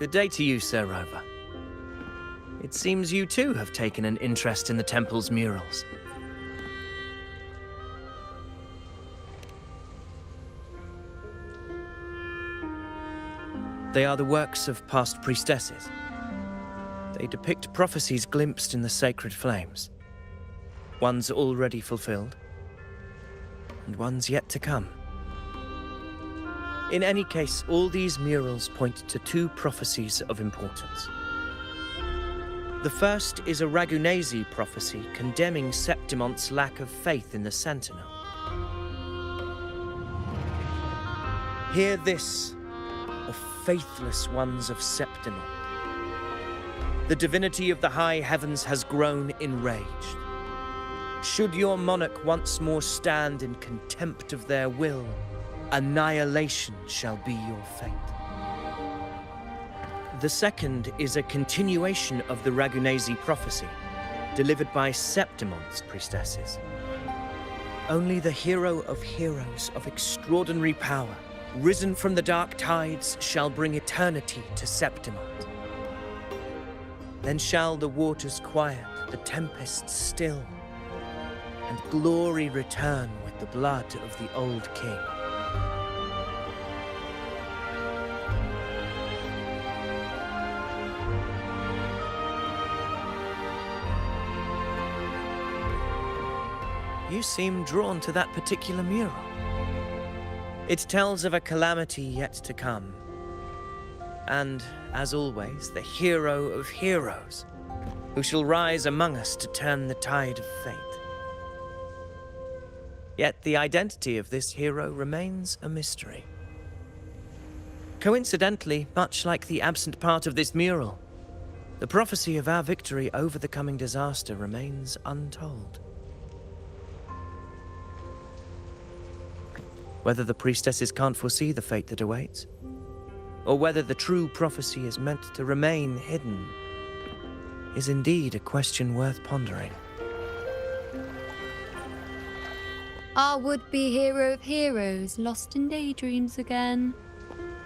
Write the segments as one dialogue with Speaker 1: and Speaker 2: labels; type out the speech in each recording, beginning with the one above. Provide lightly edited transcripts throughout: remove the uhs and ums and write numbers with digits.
Speaker 1: Good day to you, Sir Rover. It seems you too have taken an interest in the temple's murals. They are the works of past priestesses. They depict prophecies glimpsed in the sacred flames. Ones already fulfilled, and ones yet to come. In any case, all these murals point to two prophecies of importance. The first is a Ragunasi prophecy condemning Septimonte's lack of faith in the Sentinel. Hear this, O faithless ones of Septimont. The divinity of the high heavens has grown enraged. Should your monarch once more stand in contempt of their will, annihilation shall be your fate. The second is a continuation of the Ragunasi prophecy, delivered by Septimonte's priestesses. Only the hero of heroes of extraordinary power, risen from the dark tides, shall bring eternity to Septimont. Then shall the waters quiet, the tempests still, and glory return with the blood of the old king. You seem drawn to that particular mural. It tells of a calamity yet to come. And, as always, the hero of heroes, who shall rise among us to turn the tide of fate. Yet the identity of this hero remains a mystery. Coincidentally, much like the absent part of this mural, the prophecy of our victory over the coming disaster remains untold. Whether the priestesses can't foresee the fate that awaits, or whether the true prophecy is meant to remain hidden, is indeed a question worth pondering.
Speaker 2: Our would-be hero of heroes, lost in daydreams again.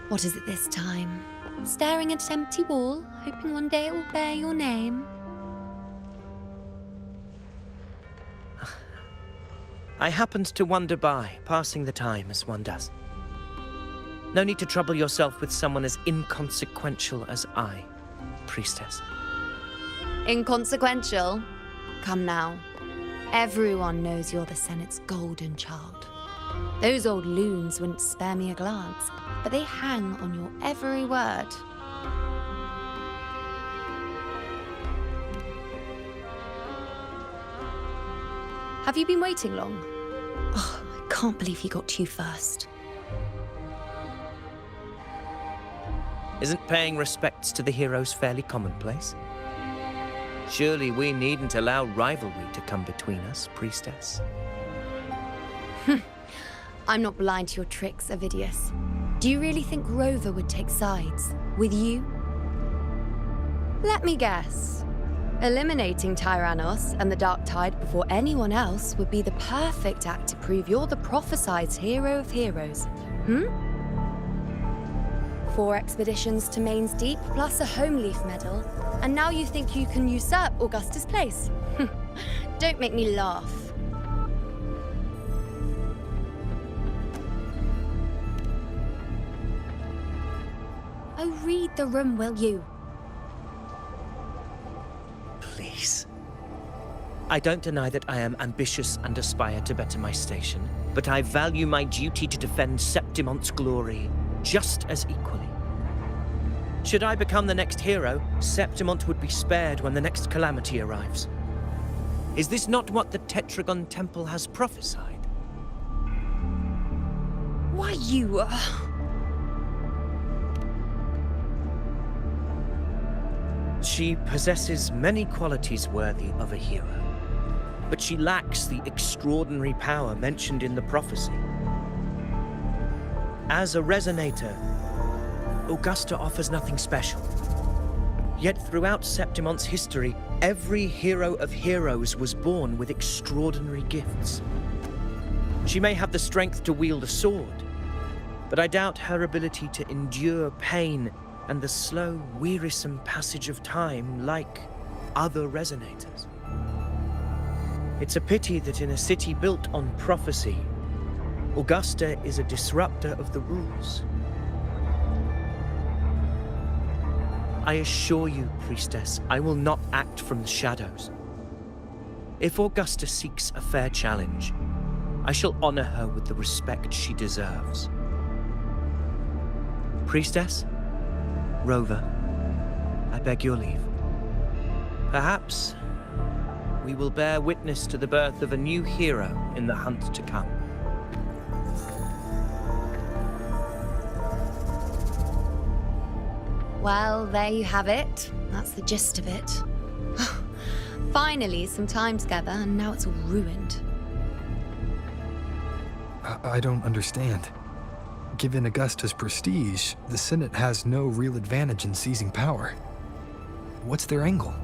Speaker 2: What is it this time? Staring at an empty wall, hoping one day it will bear your name?
Speaker 1: I happened to wander by, passing the time as one does. No need to trouble yourself with someone as inconsequential as I, priestess.
Speaker 2: Inconsequential? Come now. Everyone knows you're the Senate's golden child. Those old loons wouldn't spare me a glance, but they hang on your every word. Have you been waiting long? Oh, I can't believe he got to you first.
Speaker 1: Isn't paying respects to the heroes fairly commonplace? Surely we needn't allow rivalry to come between us, priestess.
Speaker 2: I'm not blind to your tricks, Avidius. Do you really think Rover would take sides with you? Let me guess. Eliminating Tyrannos and the Dark Tide before anyone else would be the perfect act to prove you're the prophesied hero of heroes. 4 expeditions to Main's Deep, plus a Home Leaf medal, and now you think you can usurp Augustus' place? Don't make me laugh. Oh, read the room, will you?
Speaker 1: Please. I don't deny that I am ambitious and aspire to better my station, but I value my duty to defend Septimonte's glory just as equally. Should I become the next hero, Septimont would be spared when the next calamity arrives. Is this not what the Tetragon Temple has prophesied?
Speaker 2: Why, you...
Speaker 1: She possesses many qualities worthy of a hero, but she lacks the extraordinary power mentioned in the prophecy. As a resonator, Augusta offers nothing special. Yet throughout Septimonte's history, every hero of heroes was born with extraordinary gifts. She may have the strength to wield a sword, but I doubt her ability to endure pain and the slow, wearisome passage of time like other resonators. It's a pity that in a city built on prophecy, Augusta is a disruptor of the rules. I assure you, Priestess, I will not act from the shadows. If Augusta seeks a fair challenge, I shall honor her with the respect she deserves. Priestess, Rover, I beg your leave. Perhaps we will bear witness to the birth of a new hero in the hunt to come.
Speaker 2: Well, there you have it. That's the gist of it. Finally, some time together, and now it's all ruined.
Speaker 3: I don't understand. Given Augusta's prestige, the Senate has no real advantage in seizing power. What's their angle?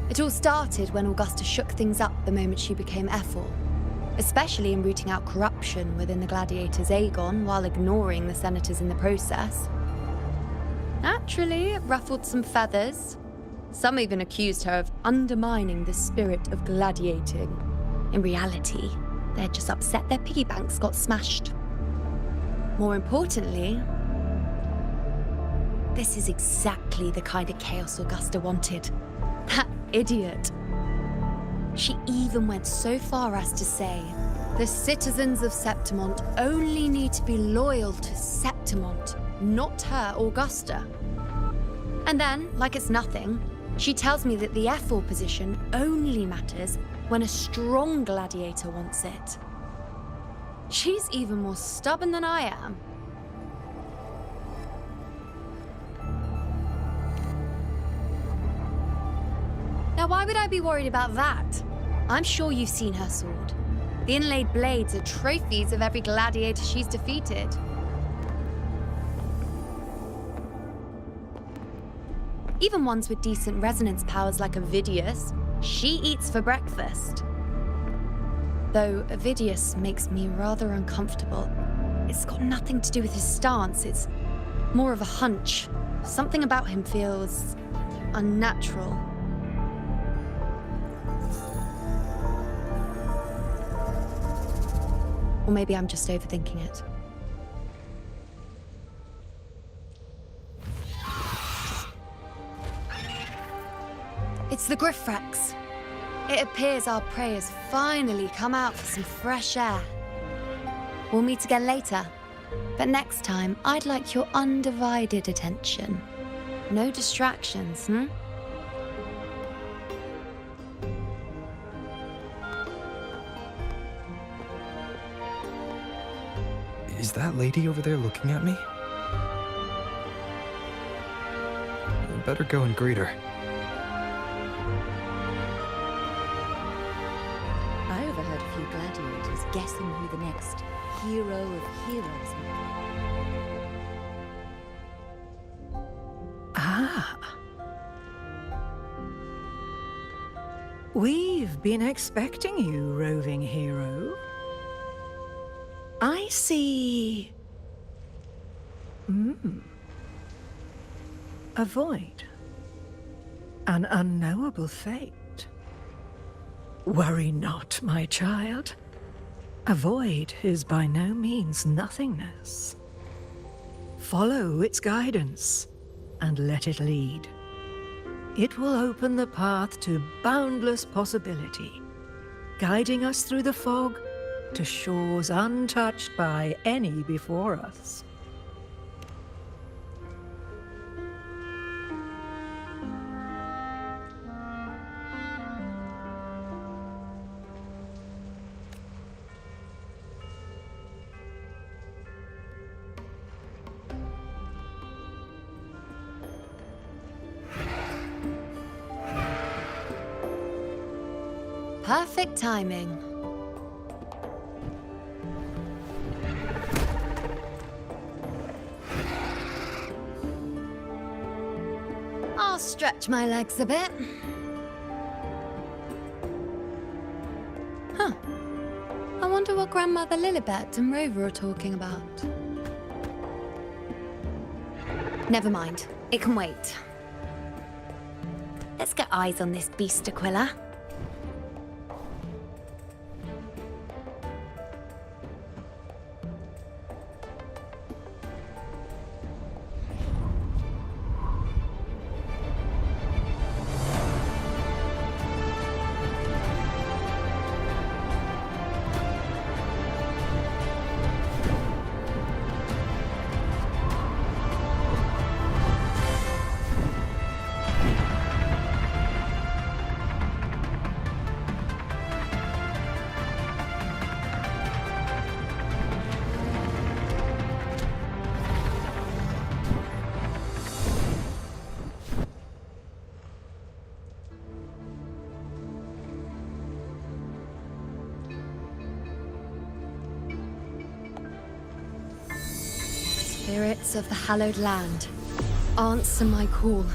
Speaker 2: It all started when Augusta shook things up the moment she became Ethel, especially in rooting out corruption within the gladiators' Aegon while ignoring the senators in the process. Naturally, it ruffled some feathers. Some even accused her of undermining the spirit of gladiating. In reality, they're just upset their piggy banks got smashed. More importantly, this is exactly the kind of chaos Augusta wanted. That idiot. She even went so far as to say, the citizens of Septimont only need to be loyal to Septimont, not her, Augusta. And then, like it's nothing, she tells me that the Ethel position only matters when a strong gladiator wants it. She's even more stubborn than I am. Now, why would I be worried about that? I'm sure you've seen her sword. The inlaid blades are trophies of every gladiator she's defeated. Even ones with decent resonance powers like Ovidius, she eats for breakfast. Though Ovidius makes me rather uncomfortable. It's got nothing to do with his stance, it's more of a hunch. Something about him feels unnatural. Or maybe I'm just overthinking it. It's the Griffrex. It appears our prey has finally come out for some fresh air. We'll meet again later, but next time I'd like your undivided attention. No distractions,
Speaker 3: Is that lady over there looking at me? I better go and greet her.
Speaker 4: I overheard a few gladiators guessing who the next hero of heroes might be.
Speaker 5: Ah. We've been expecting you, roving hero. I see... A void. An unknowable fate. Worry not, my child. A void is by no means nothingness. Follow its guidance, and let it lead. It will open the path to boundless possibility, guiding us through the fog to shores untouched by any before us.
Speaker 2: Perfect timing. I'll stretch my legs a bit. Huh. I wonder what Grandmother Lilibet and Rover are talking about. Never mind. It can wait. Let's get eyes on this beast, Aquila. Spirits of the hallowed land, answer my call.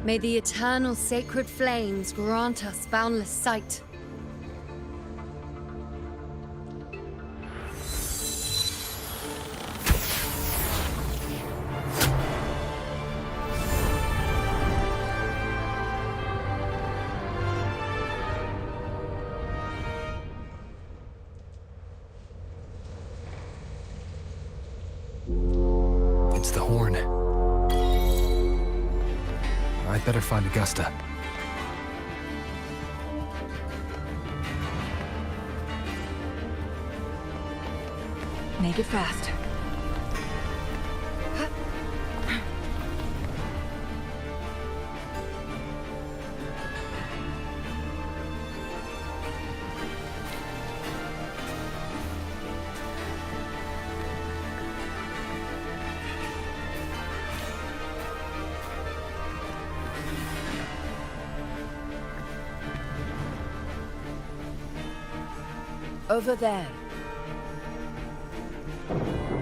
Speaker 2: May the eternal sacred flames grant us boundless sight.
Speaker 3: It's the horn. I'd better find Augusta.
Speaker 4: Make it fast.
Speaker 6: Over there.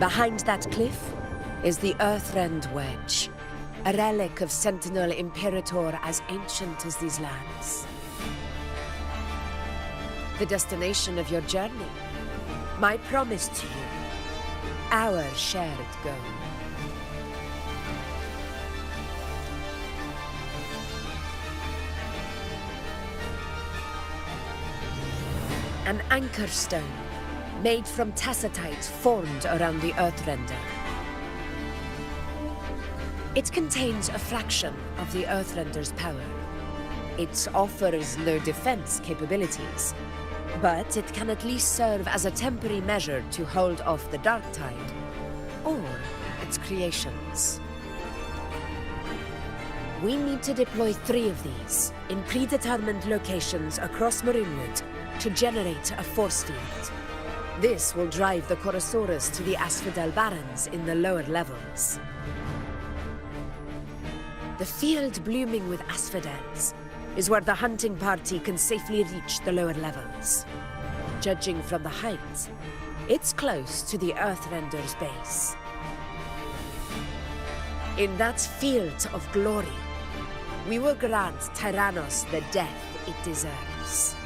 Speaker 6: Behind that cliff is the Earthrend Wedge, a relic of Sentinel Imperator as ancient as these lands. The destination of your journey, my promise to you, our shared goal. An anchor stone, made from tacitite formed around the Earthrender. It contains a fraction of the Earthrender's power. It offers no defense capabilities, but it can at least serve as a temporary measure to hold off the dark tide, or its creations. We need to deploy 3 of these in predetermined locations across Maroonwood to generate a force field. This will drive the Chorosaurus to the Asphodel Barrens in the lower levels. The field blooming with asphodels is where the hunting party can safely reach the lower levels. Judging from the height, it's close to the Earthrender's base. In that field of glory, we will grant Tyrannos the death it deserves.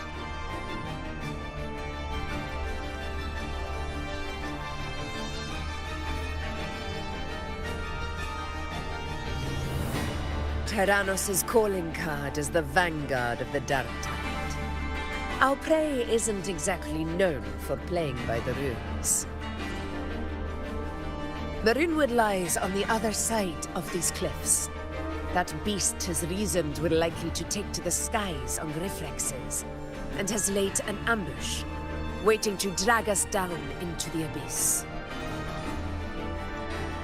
Speaker 6: Tyrannos' calling card is the vanguard of the Dark Tide. Our prey isn't exactly known for playing by the rules. Maroonwood lies on the other side of these cliffs. That beast has reasoned we're likely to take to the skies on reflexes, and has laid an ambush, waiting to drag us down into the abyss.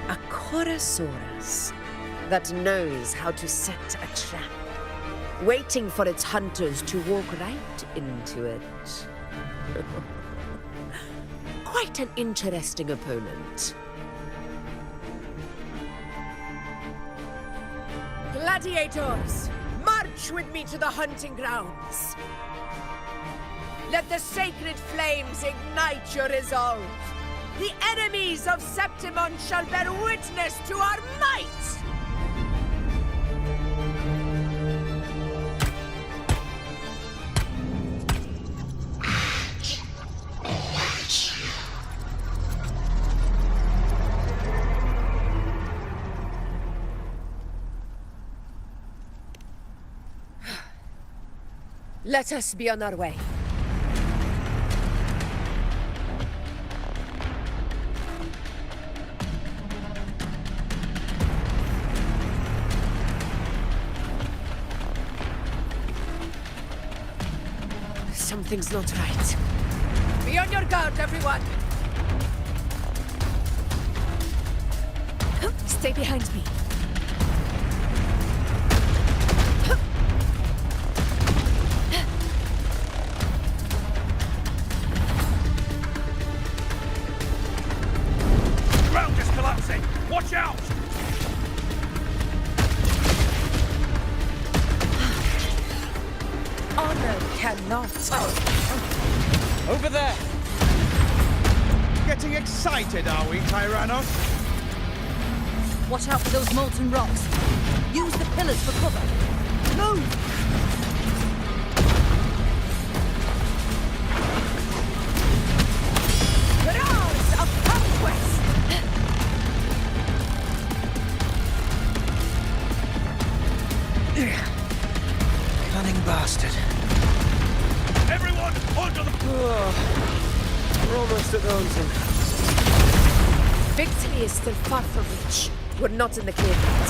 Speaker 6: A Chorosaurus that knows how to set a trap, waiting for its hunters to walk right into it. Quite an interesting opponent. Gladiators, march with me to the hunting grounds. Let the sacred flames ignite your resolve. The enemies of Septimon shall bear witness to our might! Let us be on our way. Something's not right. Be on your guard, everyone! Stay behind me.
Speaker 7: Ground is collapsing! Watch out!
Speaker 6: Honor cannot.
Speaker 7: Over there! Getting excited, are we, Tyrannos?
Speaker 4: Watch out for those molten rocks. Use the pillars for cover. Move!
Speaker 6: Roars of conquest!
Speaker 1: Cunning bastard.
Speaker 7: Everyone, onto the...
Speaker 1: We're almost at those in.
Speaker 6: Victory is still far from reach. We're not in the clear yet.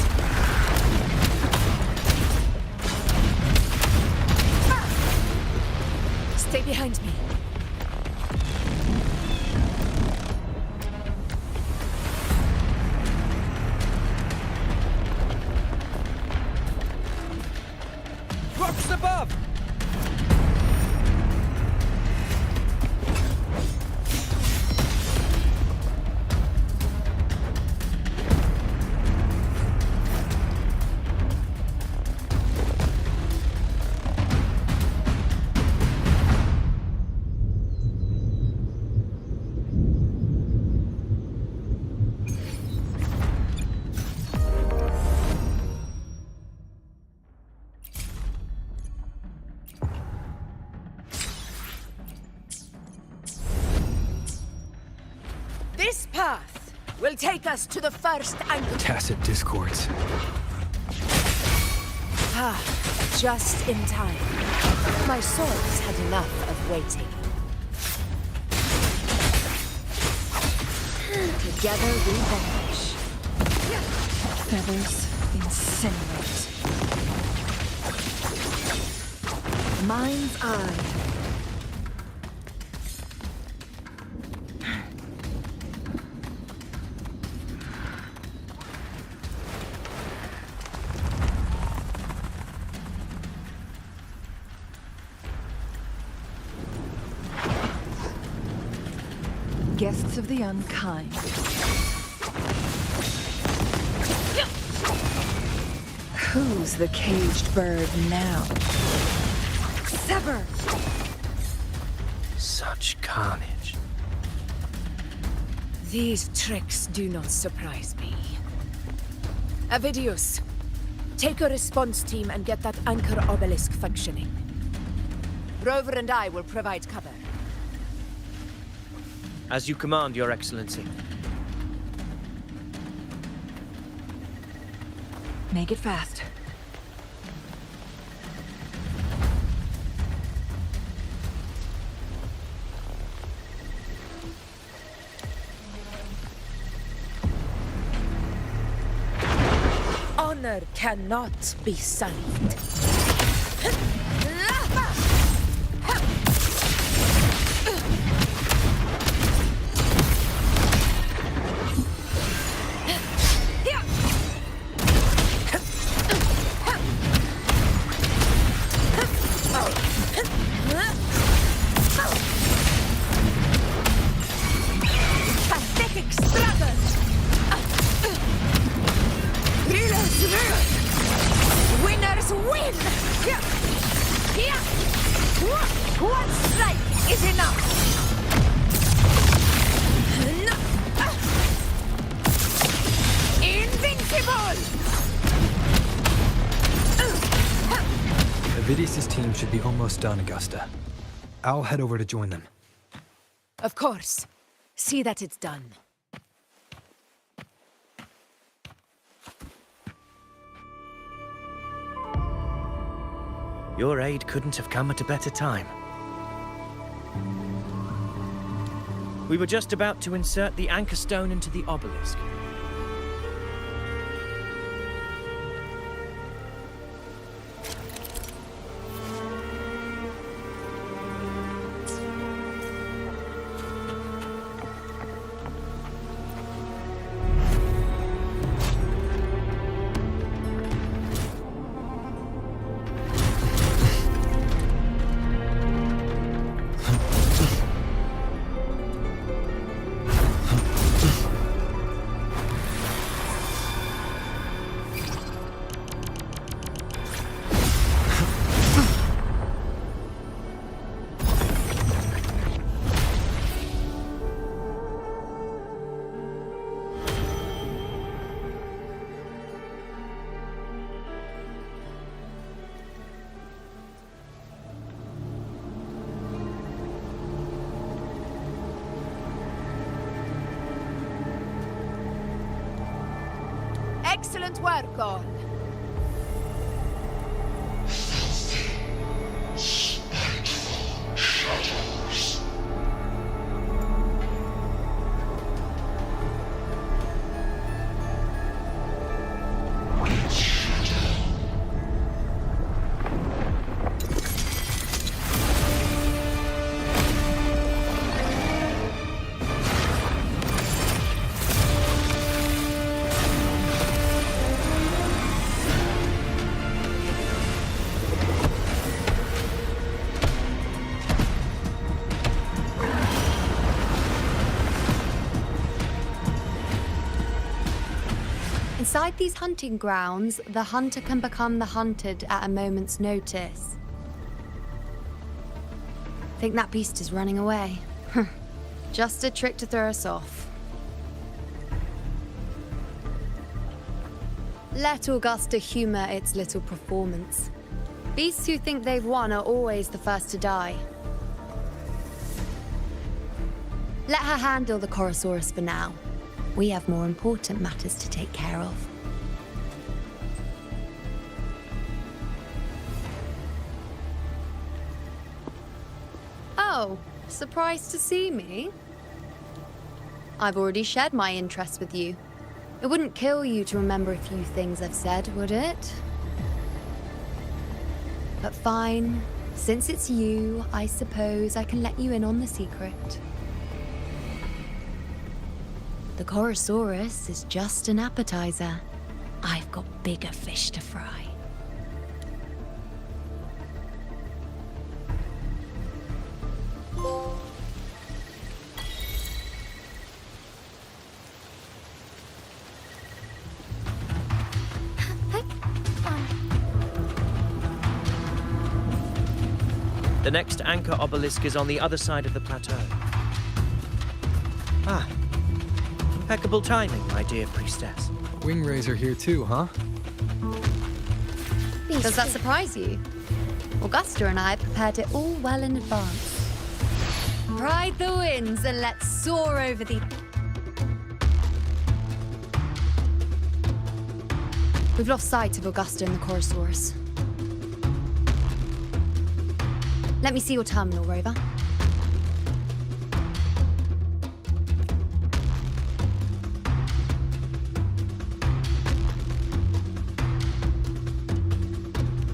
Speaker 6: Stay behind me.
Speaker 7: Rocks above!
Speaker 6: This path will take us to the first anchor.
Speaker 3: Tacit discords.
Speaker 6: Ah, just in time. My swords had enough of waiting. Together we vanish.
Speaker 4: Feathers incinerate. Mind's eye. Guests of the unkind. Who's the caged bird now? Sever!
Speaker 1: Such carnage.
Speaker 6: These tricks do not surprise me. Avidius, take a response team and get that anchor obelisk functioning. Rover and I will provide cover.
Speaker 1: As you command, Your Excellency.
Speaker 4: Make it fast.
Speaker 6: Honor cannot be sullied. Pathetic struggle! Reelers rule! Winners win! One strike is enough! Invincible!
Speaker 3: Avidius' team should be almost done, Augusta. I'll head over to join them.
Speaker 6: Of course. See that it's done.
Speaker 1: Your aid couldn't have come at a better time. We were just about to insert the anchor stone into the obelisk.
Speaker 2: Excellent work, all. Inside these hunting grounds, the hunter can become the hunted at a moment's notice. Think that beast is running away? Just a trick to throw us off. Let Augusta humor its little performance. Beasts who think they've won are always the first to die. Let her handle the Chorosaurus for now. We have more important matters to take care of. Oh, surprised to see me? I've already shared my interest with you. It wouldn't kill you to remember a few things I've said, would it? But fine. Since it's you, I suppose I can let you in on the secret. The Chorosaurus is just an appetizer. I've got bigger fish to fry.
Speaker 1: The next anchor obelisk is on the other side of the plateau. Ah. Impeccable timing, my dear priestess.
Speaker 3: Wing rays are here too, huh?
Speaker 2: Does that surprise you? Augusta and I prepared it all well in advance. Ride the winds and let's soar over the... We've lost sight of Augusta and the Chorosaurus. Let me see your terminal, Rover.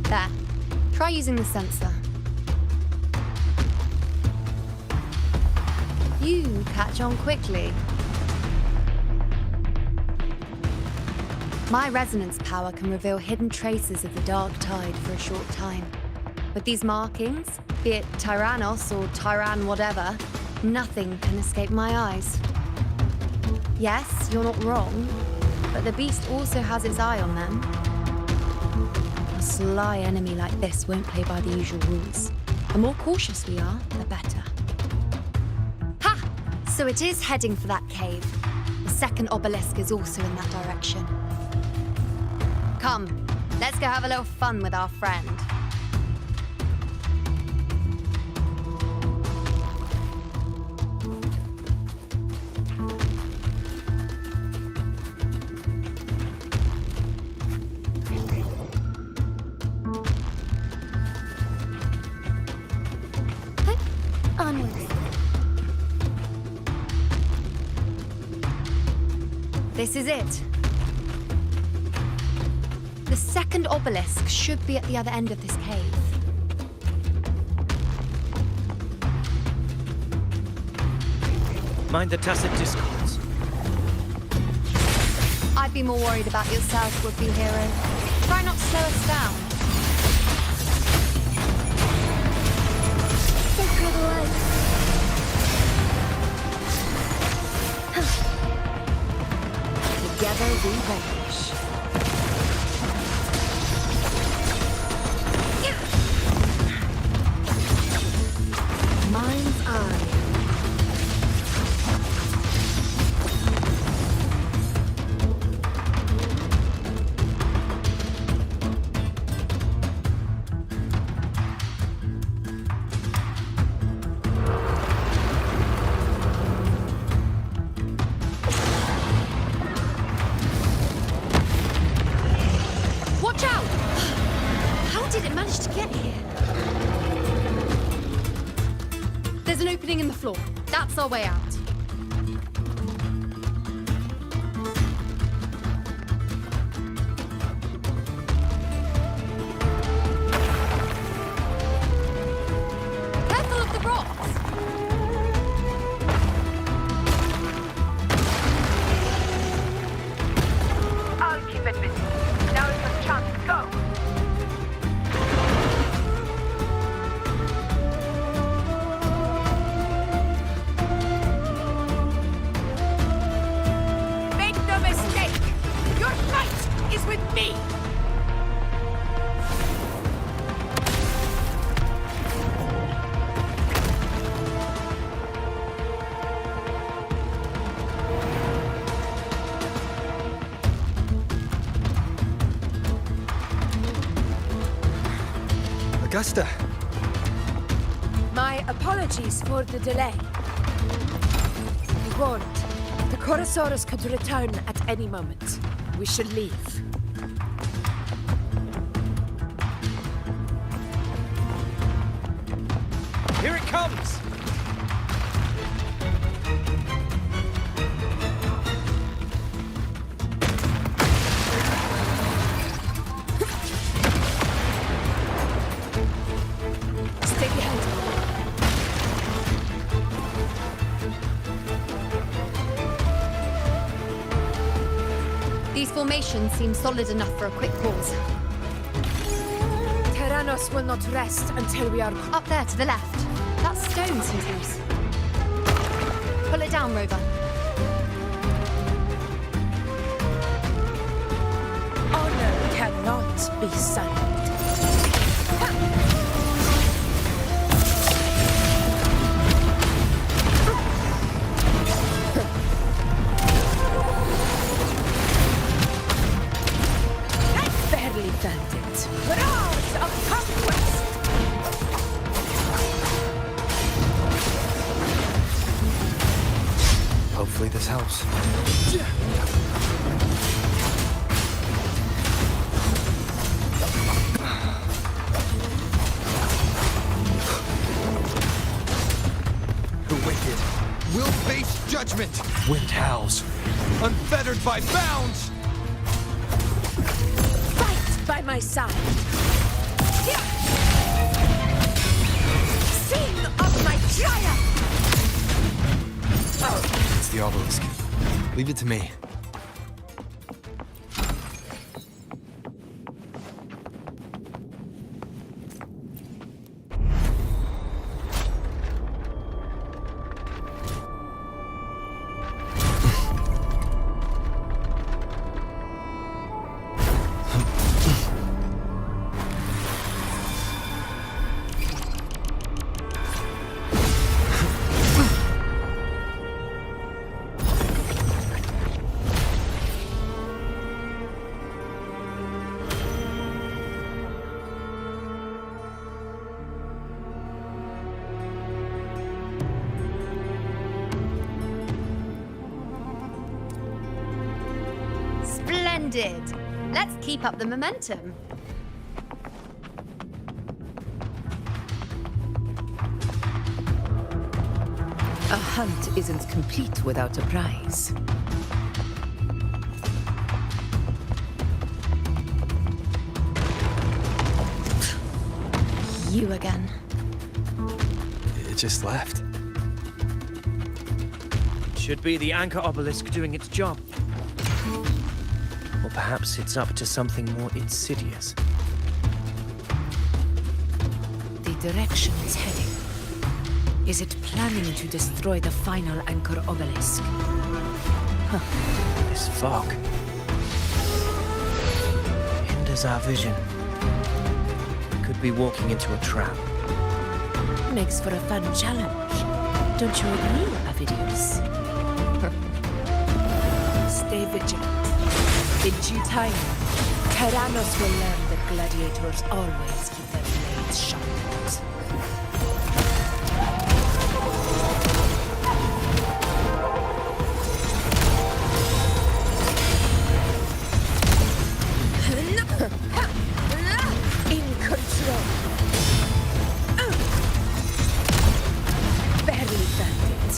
Speaker 2: There. Try using the sensor. You catch on quickly. My resonance power can reveal hidden traces of the dark tide for a short time. With these markings, be it Tyrannos or Tyran whatever, nothing can escape my eyes. Yes, you're not wrong, but the beast also has its eye on them. A sly enemy like this won't play by the usual rules. The more cautious we are, the better. Ha! So it is heading for that cave. The second obelisk is also in that direction. Come, let's go have a little fun with our friend. This is it. The second obelisk should be at the other end of this cave.
Speaker 1: Mind the tacit discords.
Speaker 2: I'd be more worried about yourself, would-be hero. Try not to slow us down. Sacred light.
Speaker 6: Together we vanish. Mind's eye.
Speaker 2: Watch out! How did it manage to get here? There's an opening in the floor. That's our way out. Careful of the rocks!
Speaker 8: I'll keep it busy. Now is your chance. Go! Make no mistake! Your fight is with me!
Speaker 3: Augusta!
Speaker 6: My apologies for the delay. Be warned, the Chorosaurus could return at any moment. We should leave.
Speaker 7: Here it comes!
Speaker 6: Stay behind.
Speaker 2: These formations seem solid enough for a quick pause.
Speaker 6: Tyrannos will not rest until we are...
Speaker 2: Up there to the left. That stone seems loose. Pull it down, Rover.
Speaker 6: Honor cannot be silenced. I barely felt it. Barrage of conquest!
Speaker 3: Hopefully this helps.
Speaker 7: The wicked will face judgment,
Speaker 3: Wind howls.
Speaker 7: unfettered by bounds!
Speaker 6: Fight by my side. Sing of my triumph!
Speaker 3: It's the obelisk. Leave it to me.
Speaker 2: Splendid! Let's keep up the momentum.
Speaker 6: A hunt isn't complete without a prize.
Speaker 2: You again.
Speaker 3: It just left.
Speaker 1: Should be the anchor obelisk doing its job. Or perhaps it's up to something more insidious.
Speaker 6: The direction it's heading. Is it planning to destroy the final anchor obelisk?
Speaker 1: This fog hinders our vision. We could be walking into a trap.
Speaker 6: Makes for a fun challenge. Don't you agree, Avidius? Stay vigilant. In due time, Tyrannos will learn that gladiators always keep their blades sharp. In control. Barely found it.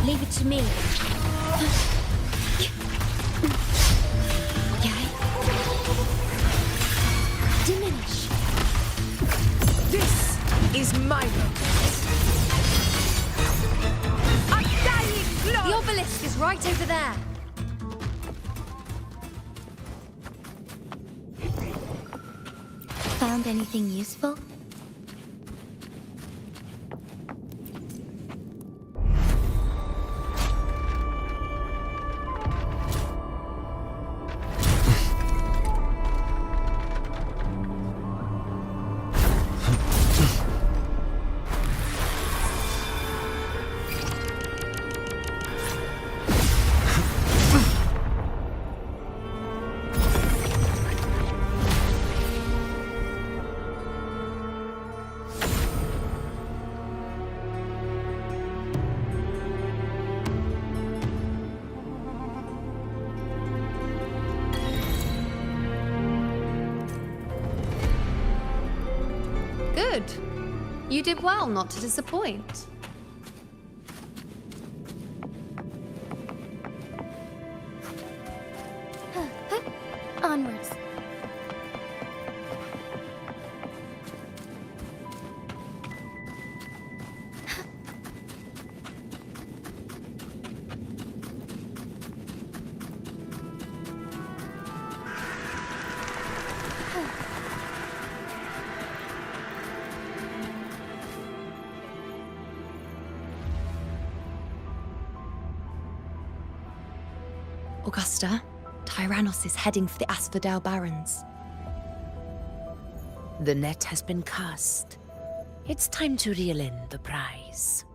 Speaker 2: Leave it to me. Okay. Diminish.
Speaker 6: This is my moment. Undying glory!
Speaker 2: The obelisk is right over there. Found anything useful? Good. You did well not to disappoint. Onwards. Augusta, Tyrannos is heading for the Asphodel Barrens.
Speaker 6: The net has been cast. It's time to reel in the prize.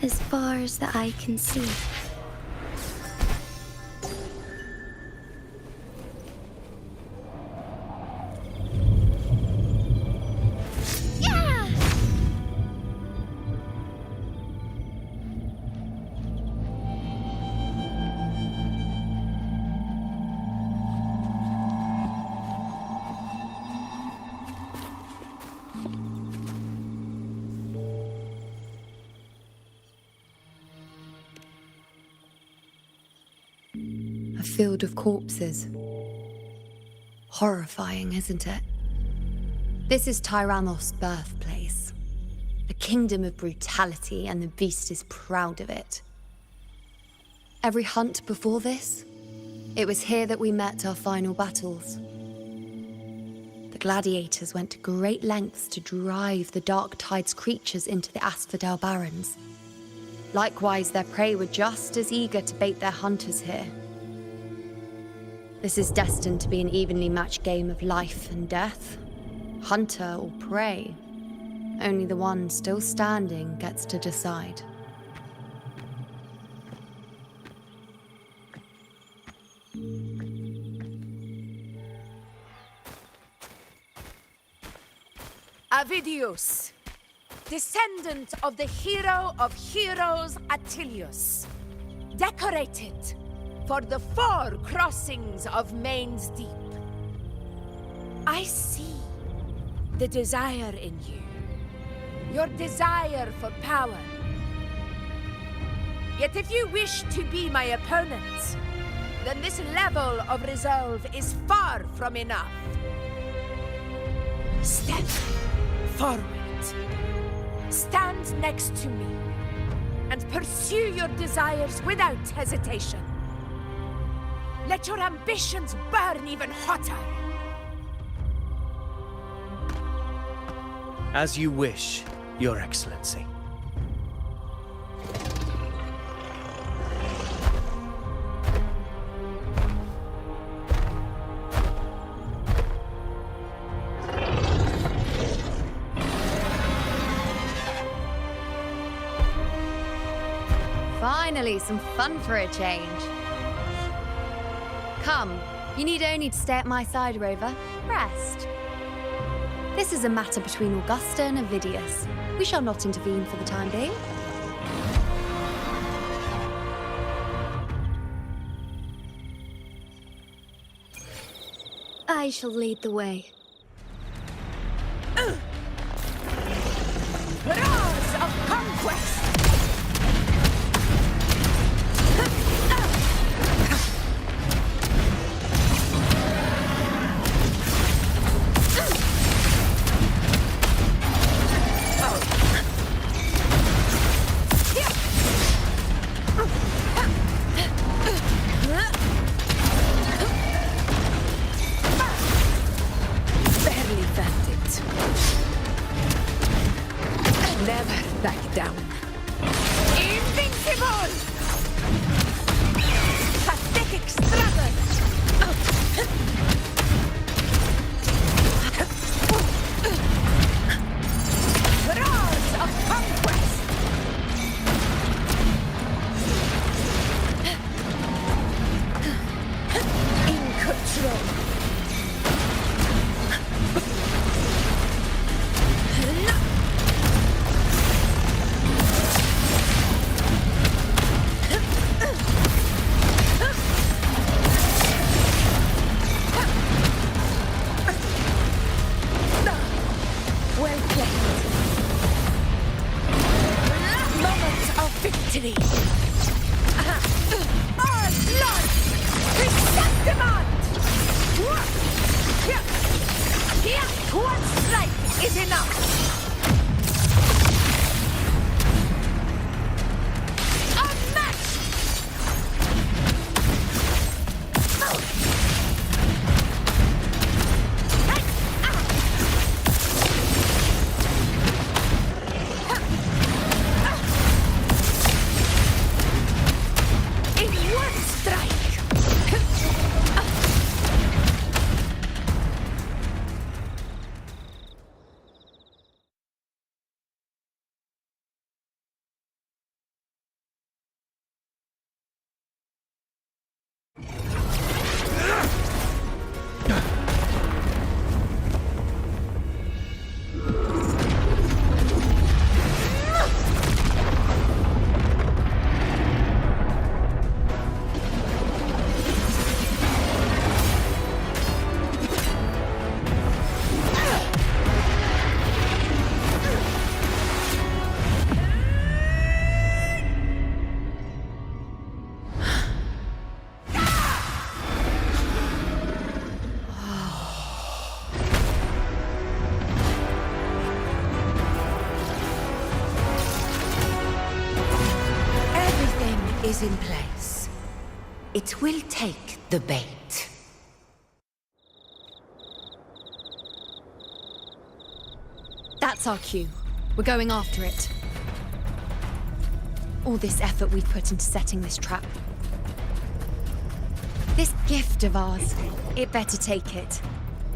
Speaker 2: As far as the eye can see. A field of corpses. Horrifying, isn't it? This is Tyrannos' birthplace. A kingdom of brutality, and the beast is proud of it. Every hunt before this, it was here that we met our final battles. The gladiators went to great lengths to drive the Dark Tide's creatures into the Asphodel Barrens. Likewise, their prey were just as eager to bait their hunters here. This is destined to be an evenly matched game of life and death. Hunter or prey. Only the one still standing gets to decide.
Speaker 8: Avidius, descendant of the hero of heroes Attilius, decorated for the 4 crossings of Main's Deep.
Speaker 6: I see the desire in you. Your desire for power. Yet if you wish to be my opponent, then this level of resolve is far from enough. Step forward. Stand next to me and pursue your desires without hesitation. Let your ambitions burn even hotter.
Speaker 1: As you wish, Your Excellency.
Speaker 2: Finally, some fun for a change. Come, you need only to stay at my side, Rover. Rest. This is a matter between Augusta and Avidius. We shall not intervene for the time being. I shall lead the way.
Speaker 6: Roars of conquest! Barely felt it. Never back down. Invincible! Pathetic struggle! Roars of conquest! In control. Well played. Moment of victory. All blood! Chrysanthemum! One strike is enough. Is in place. It will take the bait.
Speaker 2: That's our cue. We're going after it. All this effort we've put into setting this trap. This gift of ours, it better take it.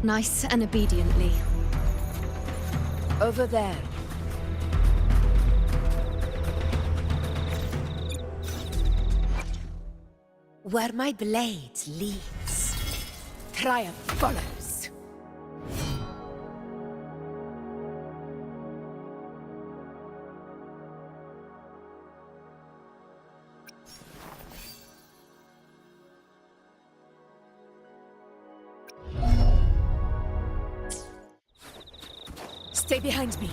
Speaker 2: Nice and obediently.
Speaker 6: Over there. Where my blade leads, triumph follows. Stay behind me.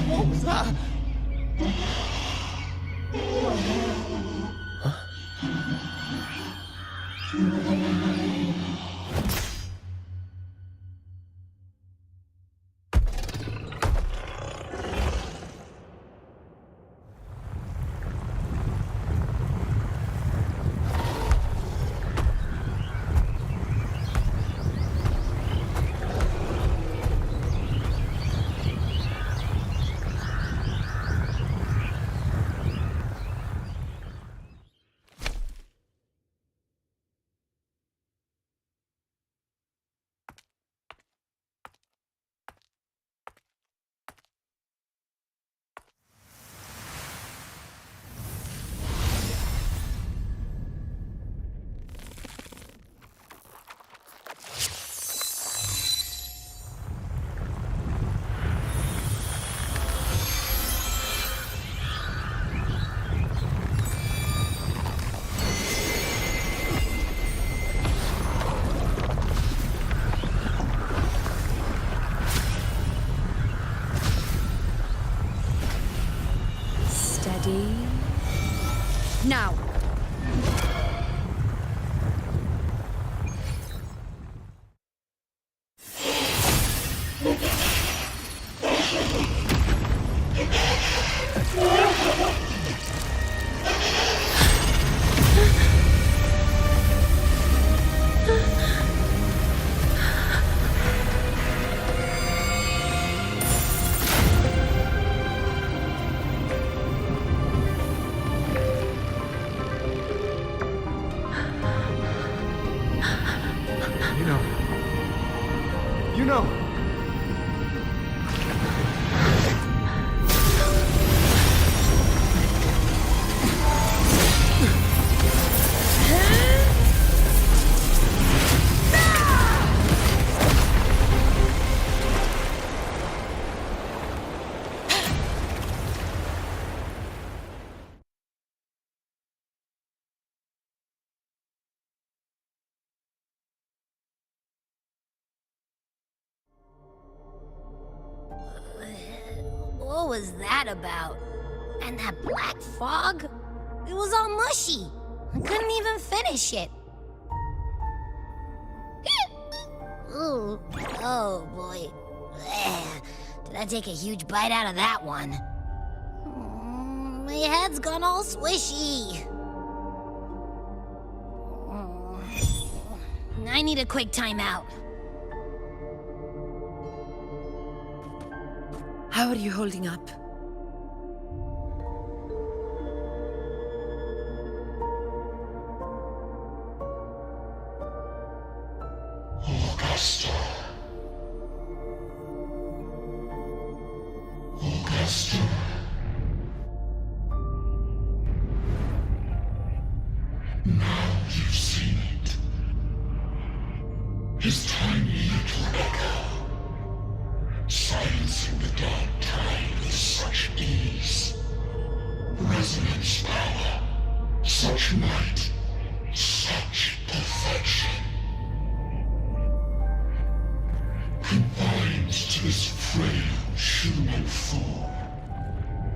Speaker 7: What was that?
Speaker 2: Steady. Now.
Speaker 7: You know.
Speaker 9: What was that about? And that black fog? It was all mushy. I couldn't even finish it. Ooh, oh boy. Ugh. Did I take a huge bite out of that one? My head's gone all swishy. I need a quick timeout.
Speaker 6: How are you holding up?
Speaker 10: Augusta. Now you've seen it. His tiny little echo, silencing the dark tide with such ease. Resonance power, such might, such perfection. Confined to this frail human form,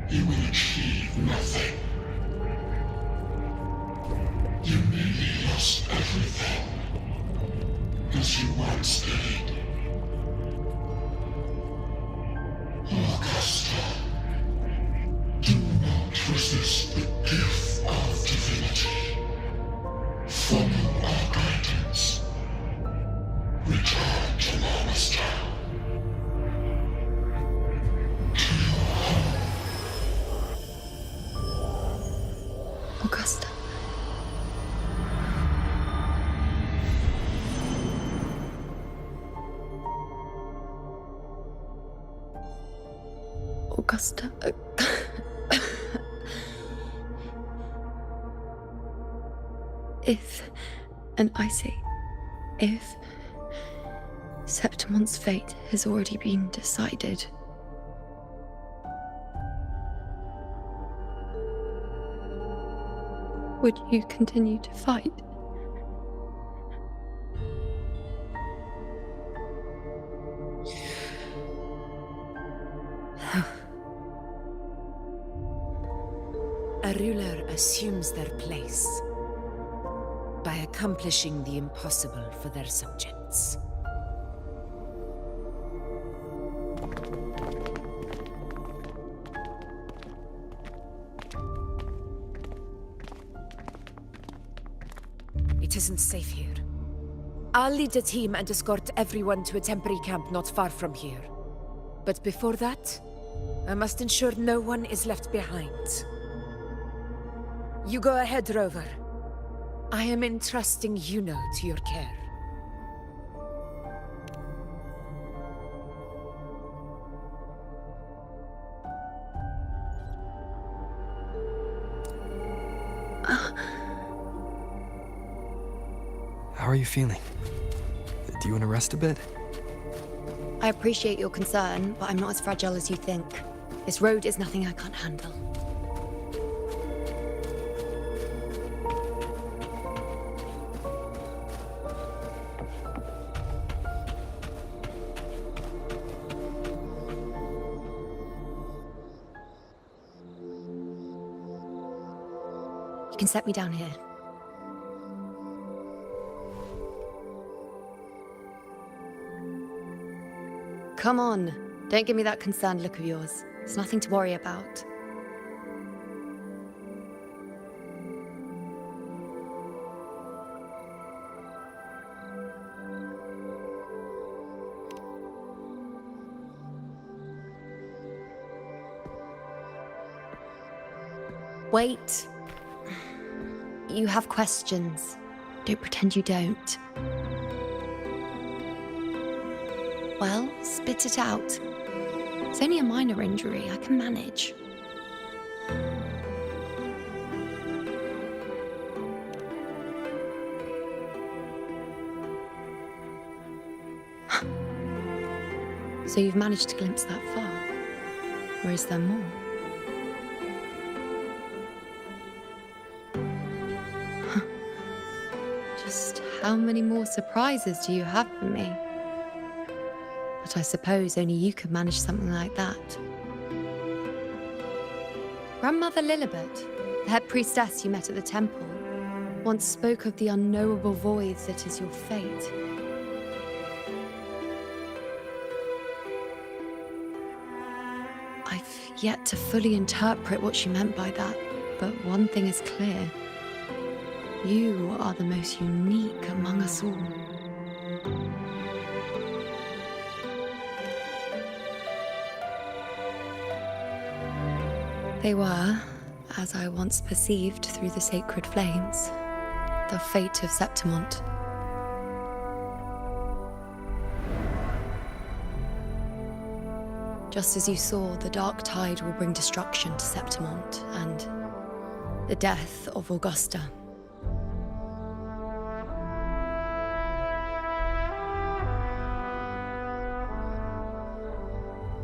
Speaker 10: you will achieve nothing. You nearly lost everything, as you once did. Follow our guidance. Return to Lawless Town. To your home.
Speaker 2: Augusta. Augusta. If, and I say, if Septimon's fate has already been decided, would you continue to fight?
Speaker 6: A ruler assumes their place by accomplishing the impossible for their subjects. It isn't safe here. I'll lead a team and escort everyone to a temporary camp not far from here. But before that, I must ensure no one is left behind. You go ahead, Rover. I am entrusting Yuno to your care.
Speaker 3: How are you feeling? Do you want to rest a bit?
Speaker 2: I appreciate your concern, but I'm not as fragile as you think. This road is nothing I can't handle. You can set me down here. Come on, don't give me that concerned look of yours. It's nothing to worry about. Wait. You have questions. Don't pretend you don't. Well, spit it out. It's only a minor injury. I can manage. So you've managed to glimpse that far? Or is there more? Just how many more surprises do you have for me? But I suppose only you could manage something like that. Grandmother Lilibet, the head priestess you met at the temple, once spoke of the unknowable void that is your fate. I've yet to fully interpret what she meant by that, but one thing is clear. You are the most unique among us all. They were, as I once perceived through the sacred flames, the fate of Septimont. Just as you saw, the dark tide will bring destruction to Septimont and the death of Augusta.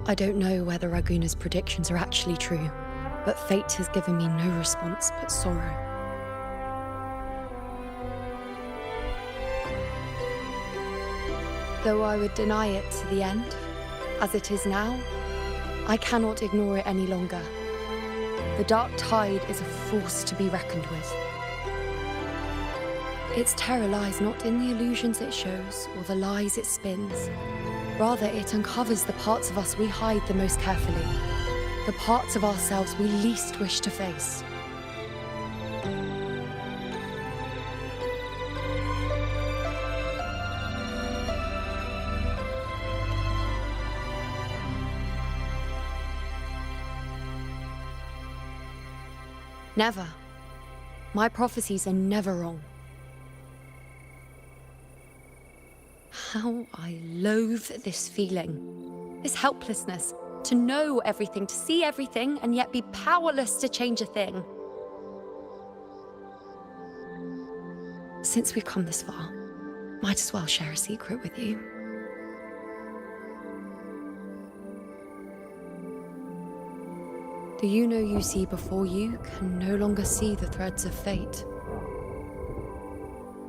Speaker 2: I don't know whether Raguna's predictions are actually true, but fate has given me no response but sorrow. Though I would deny it to the end, as it is now, I cannot ignore it any longer. The dark tide is a force to be reckoned with. Its terror lies not in the illusions it shows or the lies it spins. Rather, it uncovers the parts of us we hide the most carefully, the parts of ourselves we least wish to face. Never. My prophecies are never wrong. How I loathe this feeling. This helplessness. To know everything, to see everything, and yet be powerless to change a thing. Since we've come this far, might as well share a secret with you. The you see before you can no longer see the threads of fate.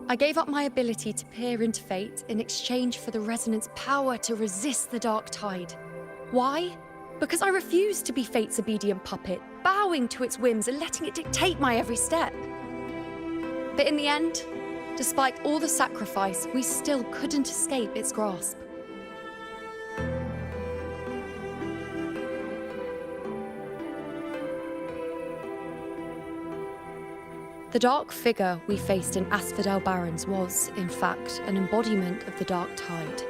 Speaker 2: I gave up my ability to peer into fate in exchange for the resonance power to resist the dark tide. Why? Because I refused to be fate's obedient puppet, bowing to its whims and letting it dictate my every step. But in the end, despite all the sacrifice, we still couldn't escape its grasp. The dark figure we faced in Asphodel Barrens was, in fact, an embodiment of the dark tide.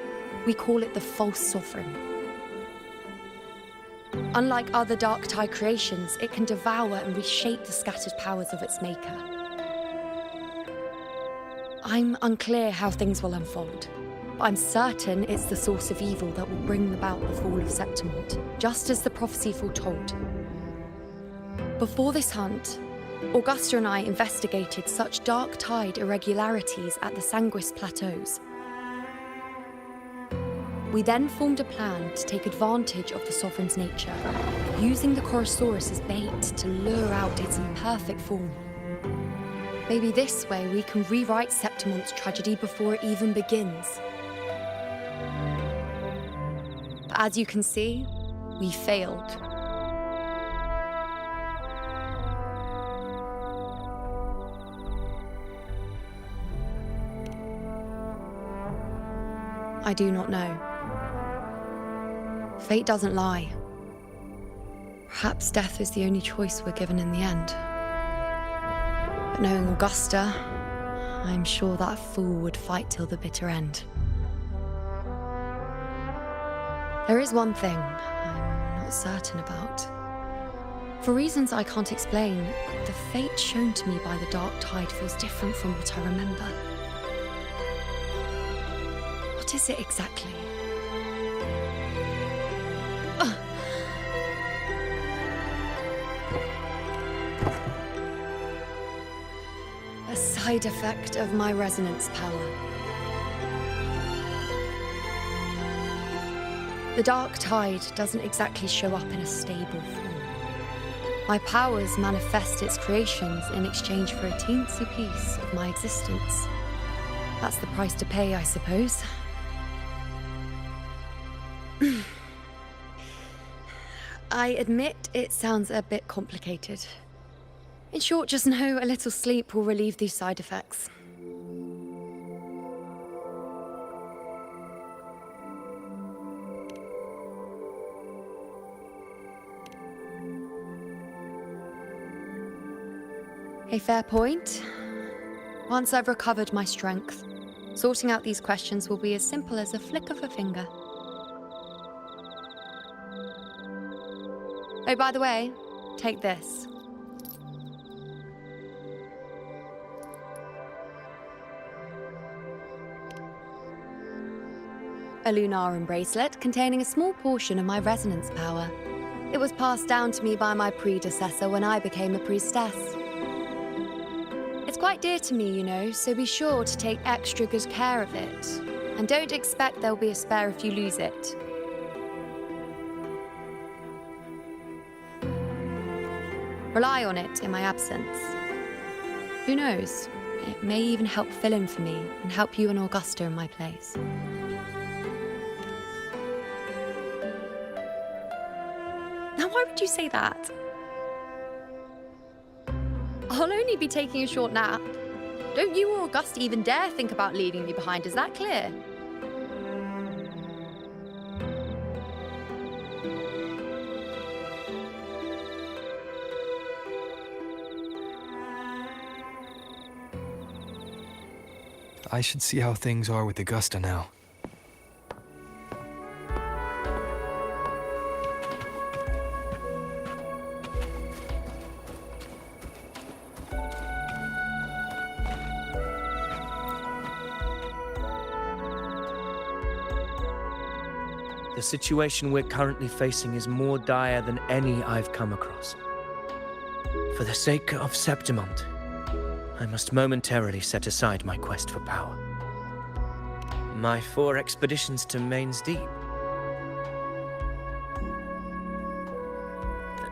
Speaker 2: We call it the false sovereign. Unlike other dark tide creations, it can devour and reshape the scattered powers of its maker. I'm unclear how things will unfold, but I'm certain it's the source of evil that will bring about the fall of Septimont, just as the prophecy foretold. Before this hunt, Augusta and I investigated such dark tide irregularities at the Sanguis Plateaus. We then formed a plan to take advantage of the Sovereign's nature, using the Chorosaurus as bait to lure out its imperfect form. Maybe this way we can rewrite Septimont's tragedy before it even begins. But as you can see, we failed. I do not know. Fate doesn't lie. Perhaps death is the only choice we're given in the end. But knowing Augusta, I'm sure that fool would fight till the bitter end. There is one thing I'm not certain about. For reasons I can't explain, the fate shown to me by the dark tide feels different from what I remember. What is it exactly? A side effect of my resonance power. The dark tide doesn't exactly show up in a stable form. My powers manifest its creations in exchange for a teensy piece of my existence. That's the price to pay, I suppose. I admit it sounds a bit complicated. In short, just know a little sleep will relieve these side effects. A fair point. Once I've recovered my strength, sorting out these questions will be as simple as a flick of a finger. Oh, by the way, take this. A Lunarum bracelet containing a small portion of my resonance power. It was passed down to me by my predecessor when I became a priestess. It's quite dear to me, you know, so be sure to take extra good care of it. And don't expect there'll be a spare if you lose it. Rely on it in my absence. Who knows? It may even help fill in for me and help you and Augusta in my place. Now, why would you say that? I'll only be taking a short nap. Don't you or Augusta even dare think about leaving me behind, is that clear?
Speaker 3: I should see how things are with Augusta now.
Speaker 1: The situation we're currently facing is more dire than any I've come across. For the sake of Septimont, I must momentarily set aside my quest for power. My 4 expeditions to Main's Deep.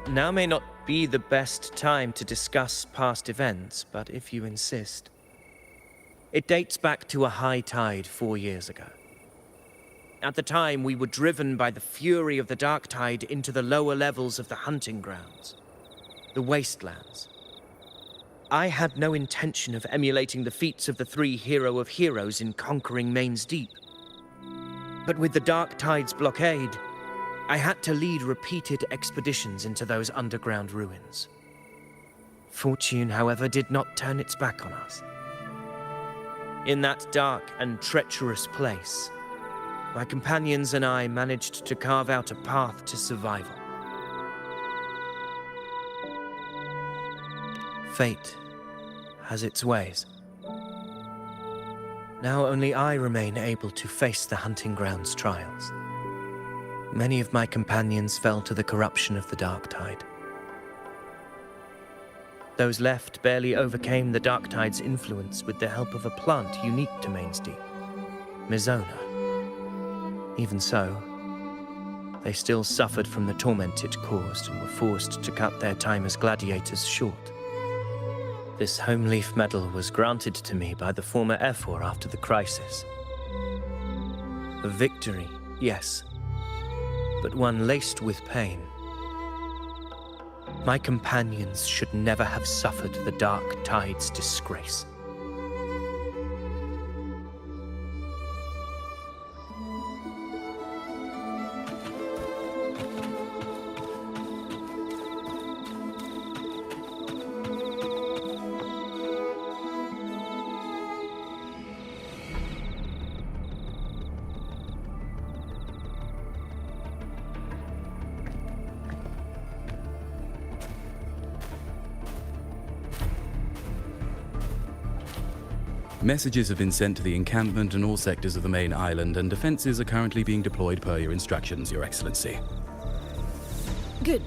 Speaker 1: Now may not be the best time to discuss past events, but if you insist. It dates back to a high tide 4 years ago. At the time, we were driven by the fury of the dark tide into the lower levels of the hunting grounds, the wastelands. I had no intention of emulating the feats of the 3 hero of heroes in conquering Main's Deep. But with the dark tide's blockade, I had to lead repeated expeditions into those underground ruins. Fortune, however, did not turn its back on us. In that dark and treacherous place, my companions and I managed to carve out a path to survival. Fate has its ways. Now only I remain able to face the hunting grounds trials. Many of my companions fell to the corruption of the dark tide. Those left barely overcame the dark tide's influence with the help of a plant unique to Main's Deep, Mizona. Even so, they still suffered from the torment it caused and were forced to cut their time as gladiators short. This home leaf medal was granted to me by the former Ephor after the crisis. A victory, yes, but one laced with pain. My companions should never have suffered the dark tide's disgrace.
Speaker 11: Messages have been sent to the encampment and all sectors of the main island, and defenses are currently being deployed per your instructions, Your Excellency.
Speaker 6: Good.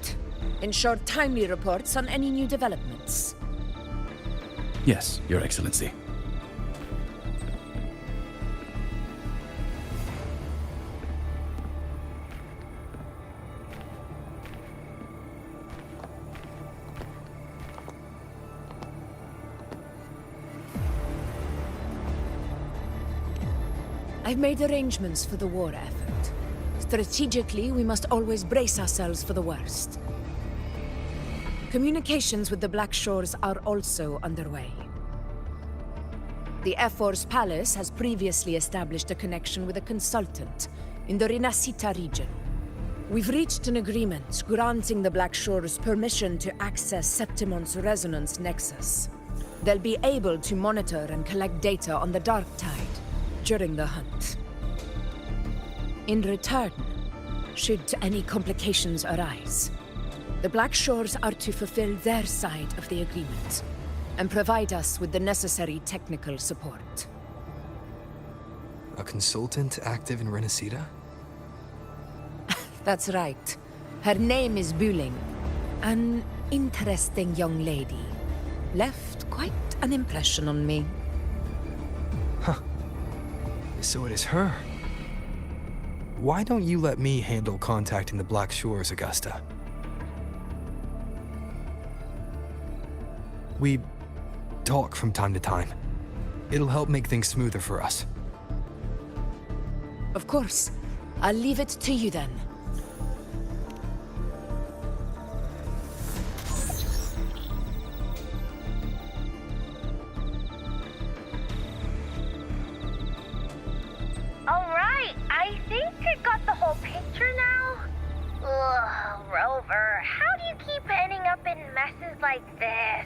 Speaker 6: Ensure timely reports on any new developments.
Speaker 11: Yes, Your Excellency.
Speaker 6: I've made arrangements for the war effort. Strategically, we must always brace ourselves for the worst. Communications with the Black Shores are also underway. The Ephor's palace has previously established a connection with a consultant in the Rinascita region. We've reached an agreement granting the Black Shores permission to access Septimont's resonance nexus. They'll be able to monitor and collect data on the Dark Tide during the hunt. In return, should any complications arise, the Black Shores are to fulfill their side of the agreement and provide us with the necessary technical support.
Speaker 3: A consultant active in Rinascita?
Speaker 6: That's right. Her name is Buling. An interesting young lady. Left quite an impression on me.
Speaker 3: Huh. So it is her. Why don't you let me handle contacting the Black Shores, Augusta? We talk from time to time. It'll help make things smoother for us.
Speaker 6: Of course. I'll leave it to you then.
Speaker 12: Alright, I think I got the whole picture now. Ugh, Rover, how do you keep ending up in messes like this?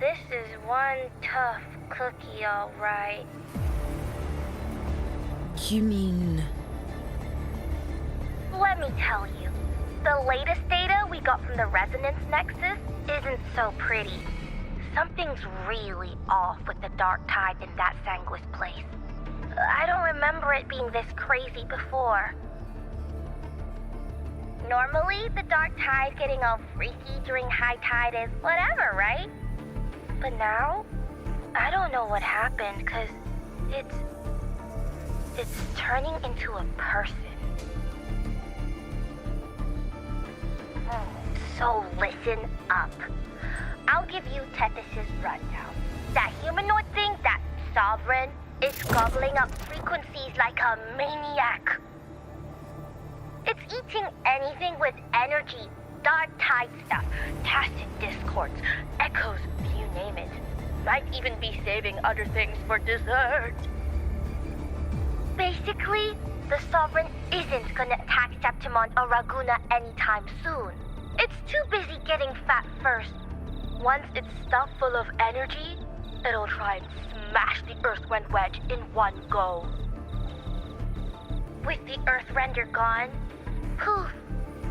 Speaker 12: This is one tough cookie, alright.
Speaker 6: You mean...
Speaker 12: Let me tell you, the latest data we got from the Resonance Nexus isn't so pretty. Something's really off with the Dark Tide in that Sanguis place. I don't remember it being this crazy before. Normally, the dark tide getting all freaky during high tide is whatever, right? But now, I don't know what happened, cause it's turning into a person. So listen up. I'll give you Tethys' rundown. That humanoid thing, that Sovereign, is gobbling up frequencies like a maniac. It's eating anything with energy, dark tide stuff, tacit discords, echoes, you name it. Might even be saving other things for dessert. Basically, the Sovereign isn't gonna attack Septimon or Raguna anytime soon. It's too busy getting fat first. Once it's stuffed full of energy, it'll try and smash the Earthwind wedge in one go. With the Earthrender gone, poof,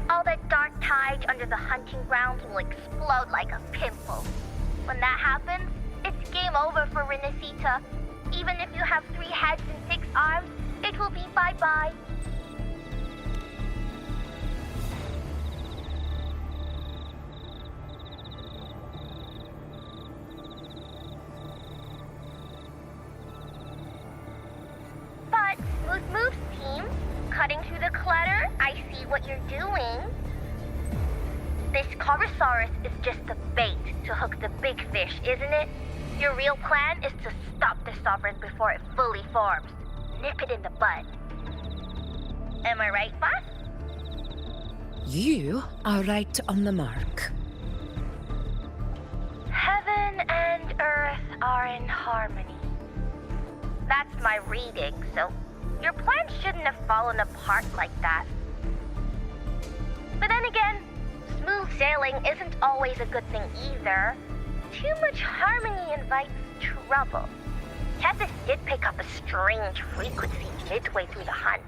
Speaker 12: all that dark tide under the hunting grounds will explode like a pimple. When that happens, it's game over for Renacita. Even if you have 3 heads and 6 arms, it will be bye-bye. But, Smooth Moves team, cutting through the clutter, I see what you're doing. This Corosaurus is just the bait to hook the big fish, isn't it? Your real plan is to stop the Sovereign before it fully forms. Nip it in the bud. Am I right, boss?
Speaker 6: You are right on the mark.
Speaker 12: Heaven and Earth are in harmony. That's my reading, so your plan shouldn't have fallen apart like that. But then again, smooth sailing isn't always a good thing either. Too much harmony invites trouble. Tethys did pick up a strange frequency midway through the hunt.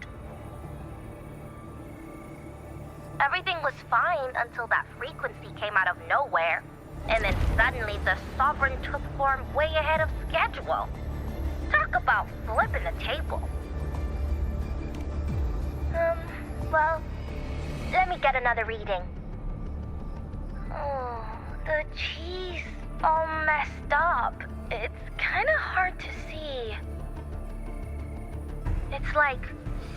Speaker 12: Everything was fine until that frequency came out of nowhere. And then suddenly the Sovereign took form way ahead of schedule. Talk about flipping the table. Well, let me get another reading. Oh, the cheese all messed up. It's kind of hard to see. It's like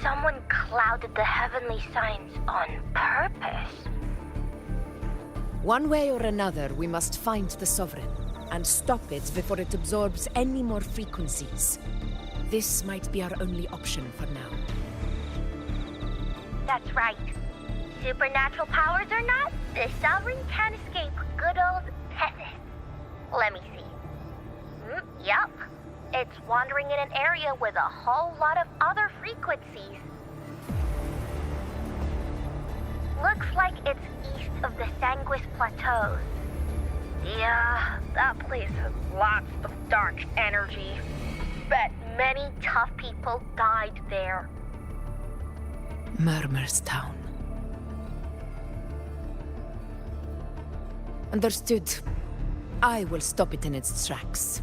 Speaker 12: someone clouded the heavenly signs on purpose.
Speaker 6: One way or another, we must find the Sovereign and stop it before it absorbs any more frequencies. This might be our only option for now.
Speaker 12: That's right. Supernatural powers or not, the Sovereign can't escape good old Tethys. Let me see. Yup. It's wandering in an area with a whole lot of other frequencies. Looks like it's east of the Sanguis Plateaus. Yeah, that place has lots of dark energy. Bet many tough people died there.
Speaker 6: Murmur's Town. Understood. I will stop it in its tracks.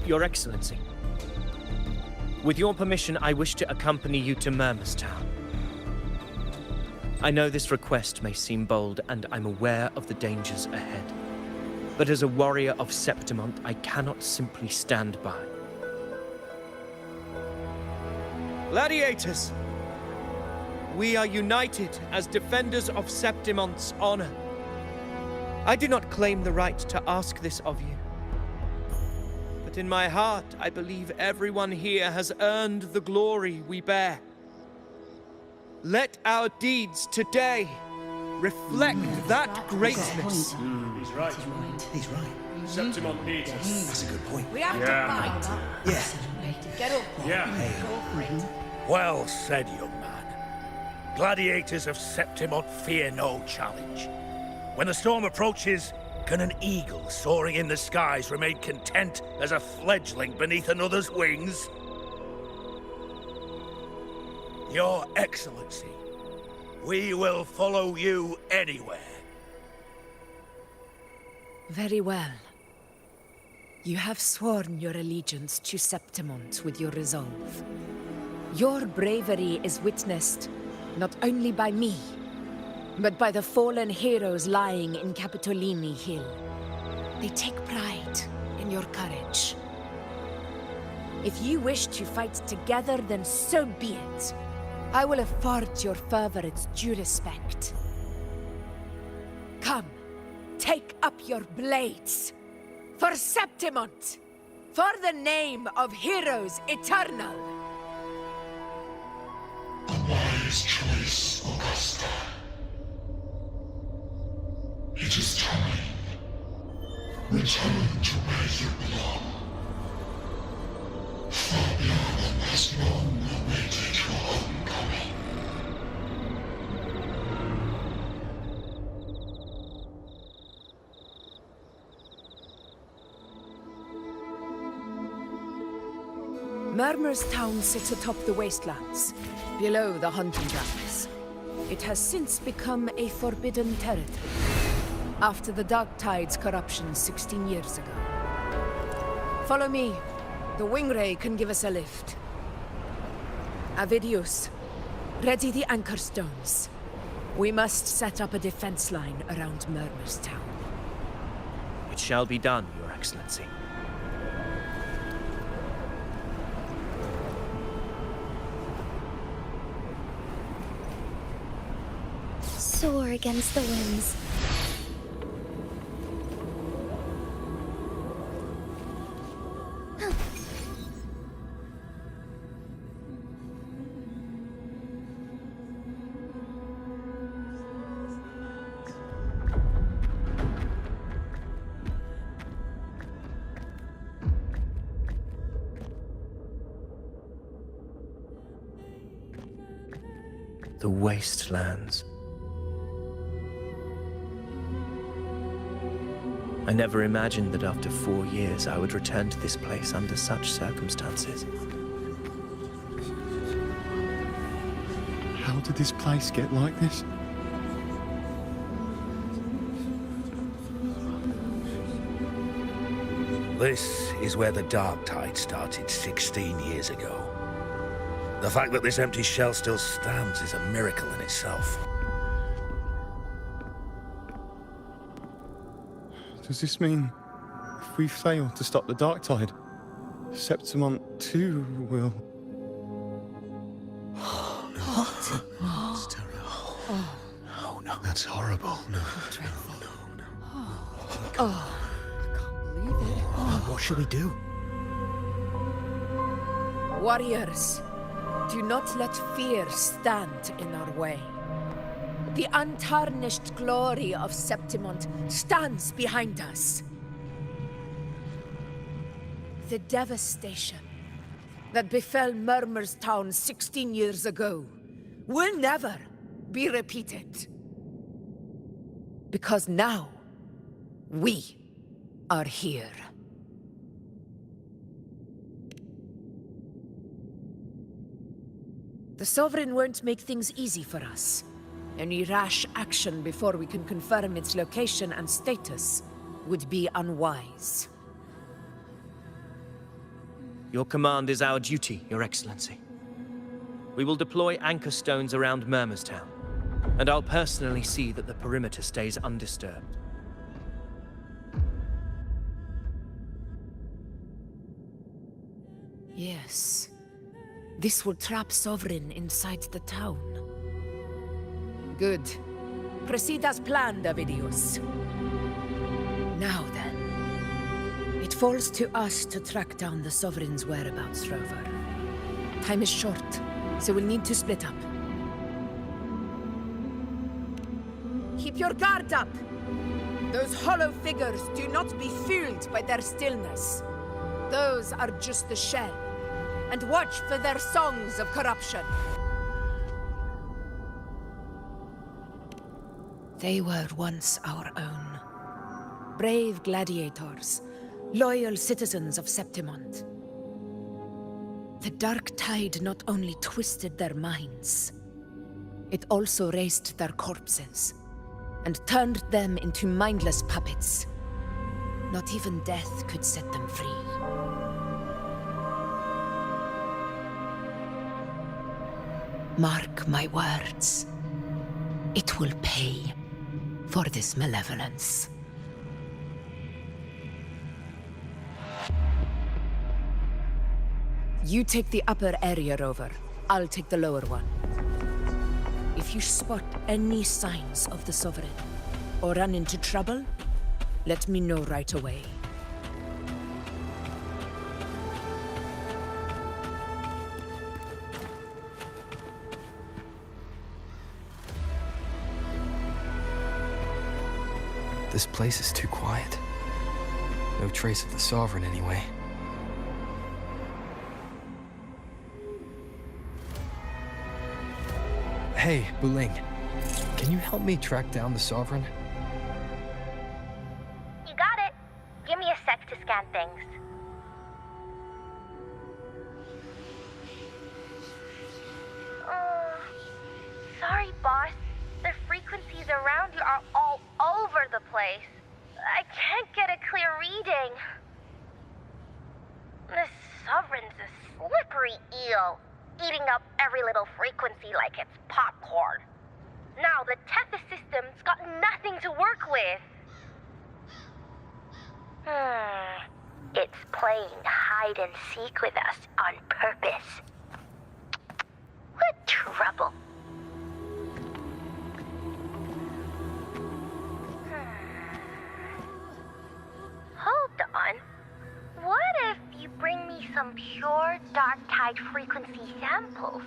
Speaker 1: Your Excellency, with your permission, I wish to accompany you to Murmur's Town. I know this request may seem bold, and I'm aware of the dangers ahead. But as a warrior of Septimont, I cannot simply stand by. Gladiators! We are united as defenders of Septimont's honor. I do not claim the right to ask this of you. But in my heart, I believe everyone here has earned the glory we bear. Let our deeds today reflect that greatness.
Speaker 13: He's right. He's right. Septimont needs us.
Speaker 7: That's a good point.
Speaker 8: We have to fight.
Speaker 7: Yeah.
Speaker 8: Get up.
Speaker 13: Yeah.
Speaker 14: Well said, young man. Gladiators of Septimont fear no challenge. When the storm approaches, can an eagle soaring in the skies remain content as a fledgling beneath another's wings? Your Excellency, we will follow you anywhere.
Speaker 6: Very well. You have sworn your allegiance to Septimont with your resolve. Your bravery is witnessed not only by me, but by the fallen heroes lying in Capitolini Hill. They take pride in your courage. If you wish to fight together, then so be it. I will afford your fervor its due respect. Come, take up your blades. For Septimont! For the name of heroes eternal!
Speaker 10: A wise choice, Augusta. It is time. Return to where you belong. Fabiana has long awaited your homecoming.
Speaker 6: Murmur's town sits atop the wastelands, below the hunting grounds. It has since become a forbidden territory, after the Dark Tide's corruption 16 years ago. Follow me. The Wingray can give us a lift. Avidius, ready the anchor stones. We must set up a defense line around Murmur's town.
Speaker 1: It shall be done, Your Excellency.
Speaker 12: Soar against the winds.
Speaker 1: The wastelands. I never imagined that after 4 years I would return to this place under such circumstances.
Speaker 7: How did this place get like this?
Speaker 14: This is where the Dark Tide started 16 years ago. The fact that this empty shell still stands is a miracle in itself.
Speaker 7: Does this mean if we fail to stop the Dark Tide, Septimont too will...
Speaker 13: What? It's terrible. Oh, no. That's horrible. No.
Speaker 6: Dreadful.
Speaker 13: No.
Speaker 6: Oh, I can't believe it.
Speaker 13: What should we do?
Speaker 6: Warriors, do not let fear stand in our way. The untarnished glory of Septimont stands behind us. The devastation that befell Murmur's town 16 years ago will never be repeated. Because now, we are here. The Sovereign won't make things easy for us. Any rash action before we can confirm its location and status would be unwise.
Speaker 1: Your command is our duty, Your Excellency. We will deploy anchor stones around Murmur's town, and I'll personally see that the perimeter stays undisturbed.
Speaker 6: Yes. This will trap Sovereign inside the town. Good. Proceed as planned, Avidius. Now then. It falls to us to track down the Sovereign's whereabouts, Rover. Time is short, so we'll need to split up. Keep your guard up! Those hollow figures do not be fooled by their stillness. Those are just the shell. And watch for their songs of corruption. They were once our own. Brave gladiators, loyal citizens of Septimont. The Dark Tide not only twisted their minds, it also raised their corpses and turned them into mindless puppets. Not even death could set them free. Mark my words. It will pay for this malevolence. You take the upper area, Rover. I'll take the lower one. If you spot any signs of the Sovereign, or run into trouble, let me know right away.
Speaker 3: This place is too quiet. No trace of the Sovereign anyway. Hey, Wuling. Can you help me track down the Sovereign?
Speaker 12: You got it. Give me a sec to scan things. Sorry, boss. The frequencies around you are all over the place. I can't get a clear reading. This Sovereign's a slippery eel, eating up every little frequency like it's popcorn. Now the Tethys system's got nothing to work with. It's playing hide and seek with us on purpose. What trouble. Hold on. What if you bring me some pure dark tide frequency samples?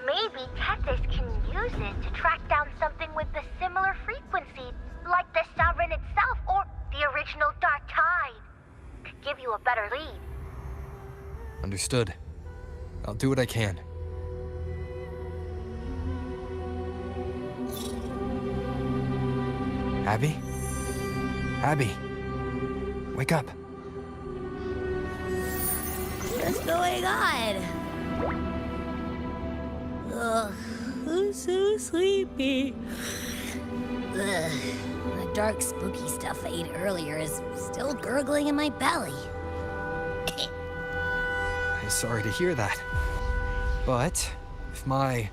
Speaker 12: Maybe Tethys can use it to track down something with a similar frequency, like the Sovereign itself or the original dark tide. Could give you a better lead.
Speaker 3: Understood. I'll do what I can. Abby? Abby? Wake up.
Speaker 9: What's going on? Ugh, I'm so sleepy. Ugh, the dark, spooky stuff I ate earlier is still gurgling in my belly.
Speaker 3: I'm sorry to hear that. But if my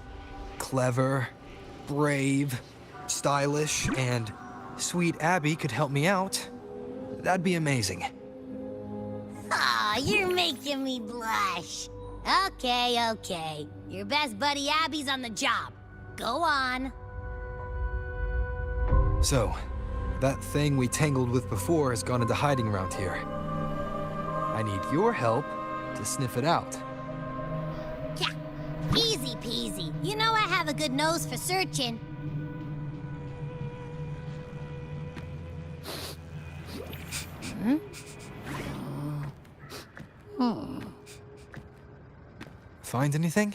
Speaker 3: clever, brave, stylish, and sweet Abby could help me out, that'd be amazing.
Speaker 9: Aw, you're making me blush. Okay. Your best buddy Abby's on the job. Go on.
Speaker 3: So, that thing we tangled with before has gone into hiding around here. I need your help to sniff it out.
Speaker 9: Yeah, easy peasy. You know I have a good nose for searching.
Speaker 3: Find anything?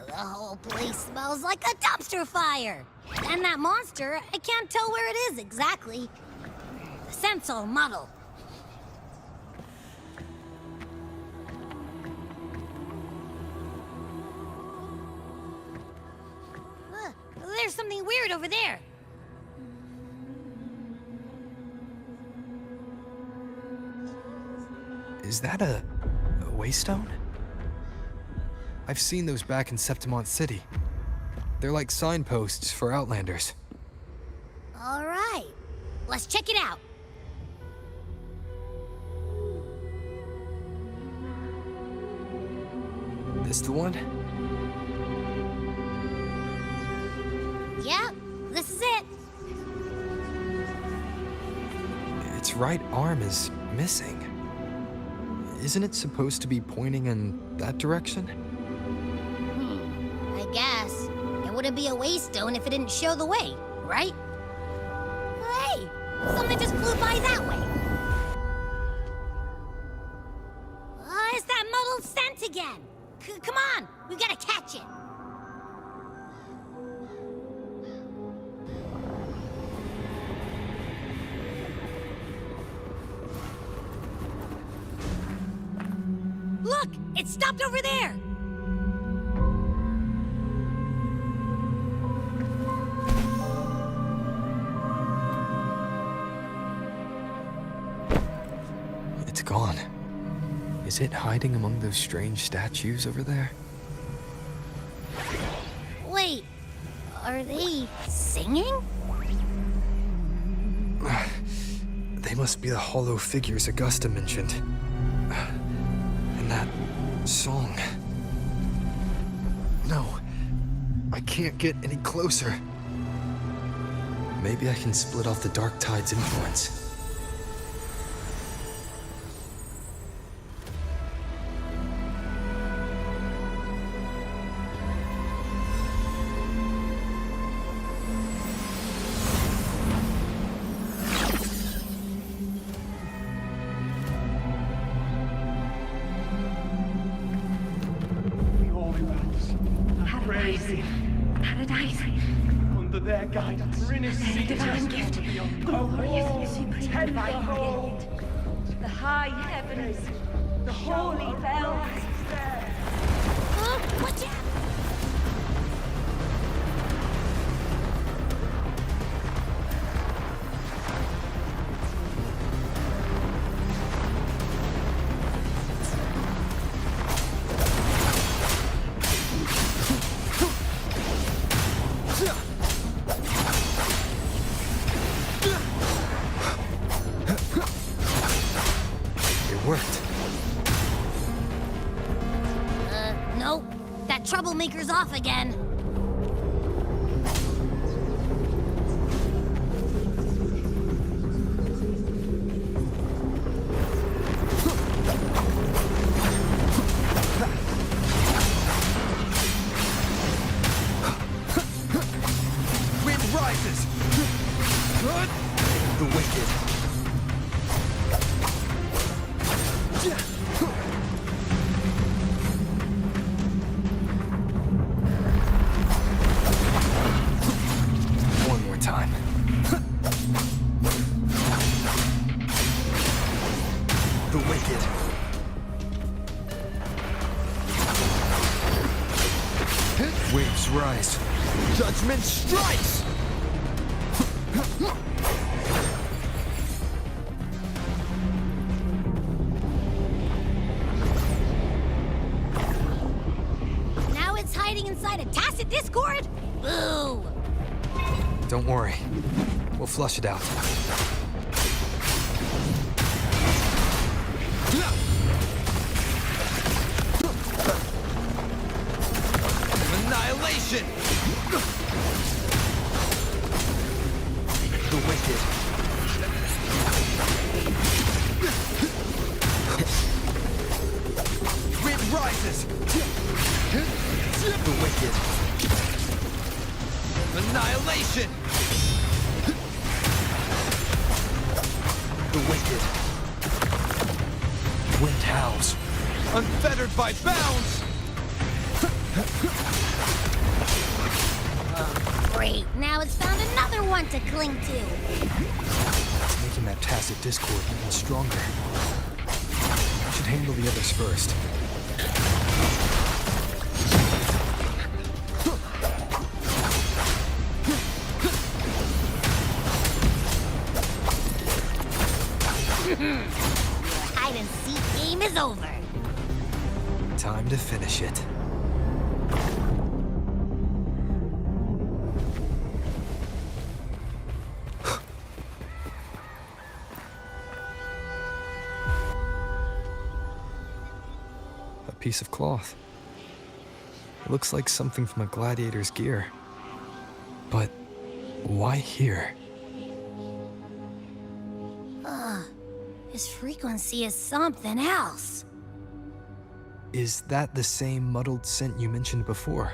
Speaker 9: The whole place smells like a dumpster fire. And that monster, I can't tell where it is exactly. The scent's all muddled. There's something weird over there.
Speaker 3: Is that a waystone? I've seen those back in Septimont City. They're like signposts for Outlanders.
Speaker 9: All right, let's check it out.
Speaker 3: This the one?
Speaker 9: Yeah, this is it.
Speaker 3: Its right arm is missing. Isn't it supposed to be pointing in that direction?
Speaker 9: I guess. It wouldn't be a waystone if it didn't show the way, right? Hey, something just flew by that way. It's that muddled scent again. Come on, we gotta catch it. Look, it stopped over there.
Speaker 3: gone. Is it hiding among those strange statues over there?
Speaker 9: Wait, are they singing?
Speaker 3: They must be the hollow figures Augusta mentioned. And that song. No, I can't get any closer. Maybe I can split off the Dark Tide's influence.
Speaker 8: Paradise.
Speaker 15: Under their guidance,
Speaker 8: Their divine gift. Glorious, supreme divine gift. The high heavens. The holy bells.
Speaker 9: Watch out! Nope. That troublemaker's off again.
Speaker 3: Wind rises! The wicked. One more time. The wicked. Waves rise. Judgment strikes!
Speaker 9: Now it's hiding inside a tacit discord? Boo!
Speaker 3: Don't worry. We'll flush it out. Annihilation! The wicked. Wind rises! The wicked. Annihilation! The wicked. Wind howls. Unfettered by bounds!
Speaker 9: Great. Now it's found another one to cling to.
Speaker 3: It's making that tacit discord even stronger. I should handle the others first.
Speaker 9: Your hide-and-seek game is over.
Speaker 3: Time to finish it. A piece of cloth. It looks like something from a gladiator's gear. But why here?
Speaker 9: His frequency is something else.
Speaker 3: Is that the same muddled scent you mentioned before?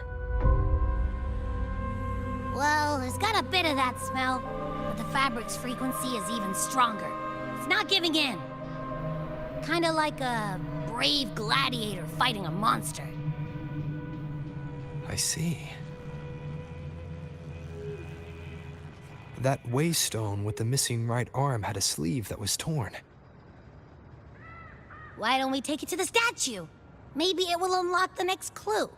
Speaker 9: Well, there's got a bit of that smell, but the fabric's frequency is even stronger. It's not giving in. Kinda like a brave gladiator fighting a monster.
Speaker 3: I see. That waystone with the missing right arm had a sleeve that was torn.
Speaker 9: Why don't we take it to the statue? Maybe it will unlock the next clue.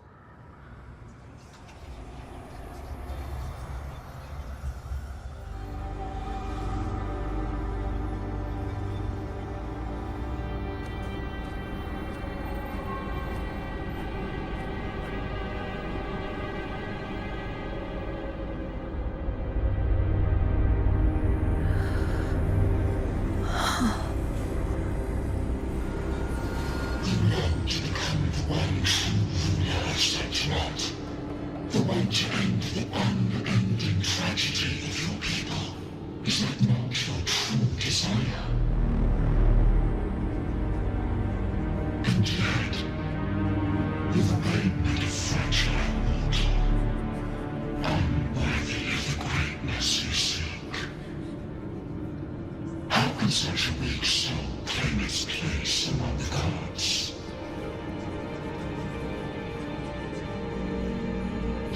Speaker 10: want to end the unending tragedy of your people. Is that not your true desire? And yet, you remain a fragile mortal, unworthy of the greatness you seek. How can such a weak soul claim its place among the gods?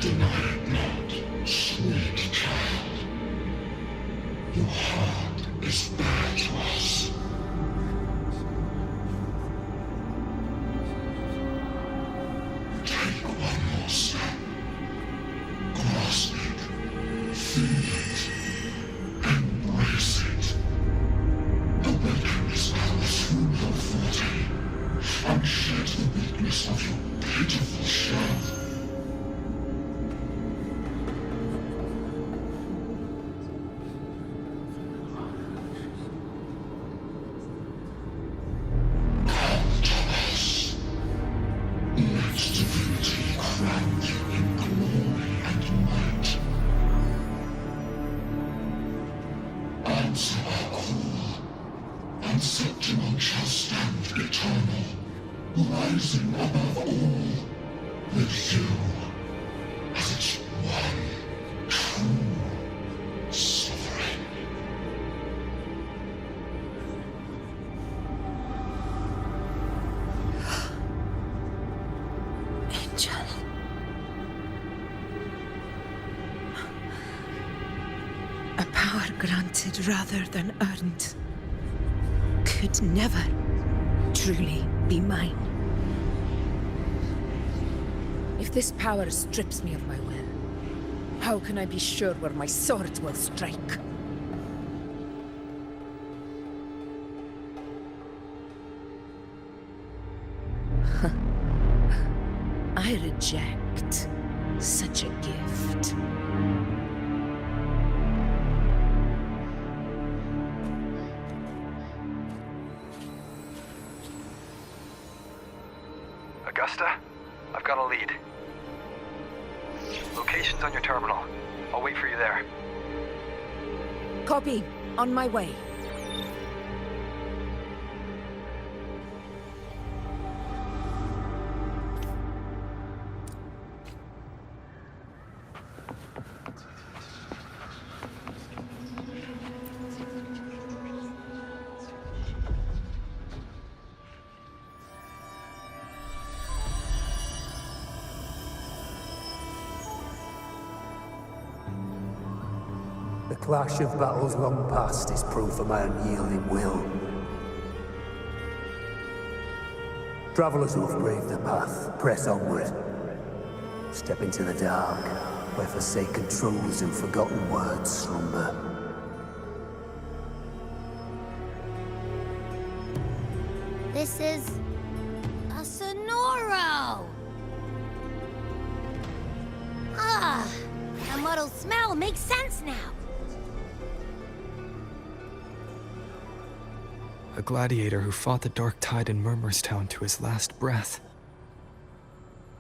Speaker 10: Deny it not, sweet child. Your heart is bare to us. Take one more step. Grasp it. Feel it. Embrace it. Awaken this power through your forte, and shed the weakness of your pitiful shell. Rising above all, with you as its one true sovereign.
Speaker 5: Angel. A power granted rather than earned could never truly be mine.
Speaker 6: If this power strips me of my will, how can I be sure where my sword will strike? I reject such a gift.
Speaker 3: Augusta, I've got a lead. Location's on your terminal. I'll wait for you there.
Speaker 6: Copy. On my way.
Speaker 16: The clash of battles long past is proof of my unyielding will. Travelers who have braved the path, press onward. Step into the dark, where forsaken truths and forgotten words slumber.
Speaker 9: This is a Sonoro! Ah, that muddled smell makes sense now.
Speaker 3: A gladiator who fought the dark tide in Murmurstown to his last breath.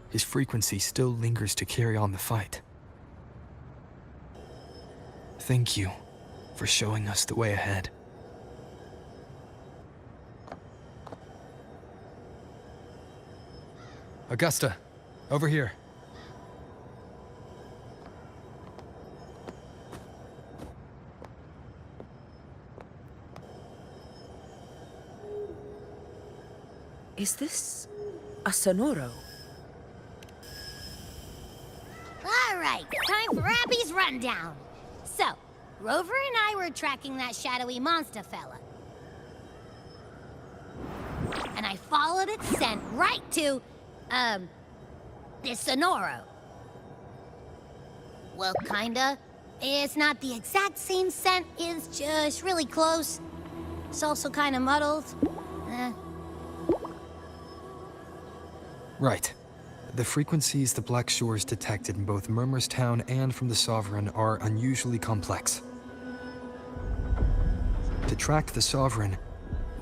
Speaker 3: His frequency still lingers to carry on the fight. Thank you for showing us the way ahead. Augusta, over here.
Speaker 6: Is this a Sonoro?
Speaker 9: All right, time for Abby's rundown. So, Rover and I were tracking that shadowy monster fella. And I followed its scent right to, this Sonoro. Well, kinda. It's not the exact same scent, it's just really close. It's also kinda muddled.
Speaker 3: Right. The frequencies the Black Shores detected in both Murmurstown and from the Sovereign are unusually complex. To track the Sovereign,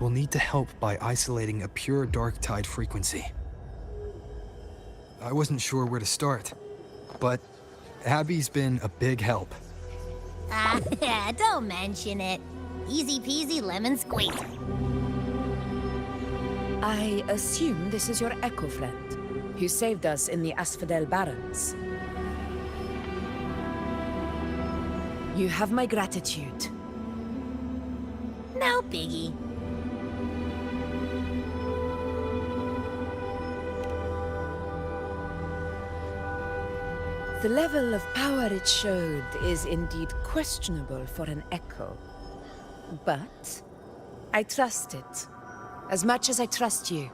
Speaker 3: we'll need to help by isolating a pure dark tide frequency. I wasn't sure where to start, but Abby's been a big help.
Speaker 9: Don't mention it. Easy peasy lemon squeezy.
Speaker 6: I assume this is your Echo friend, who saved us in the Asphodel Barrens. You have my gratitude.
Speaker 9: No biggie.
Speaker 6: The level of power it showed is indeed questionable for an Echo. But I trust it, as much as I trust you.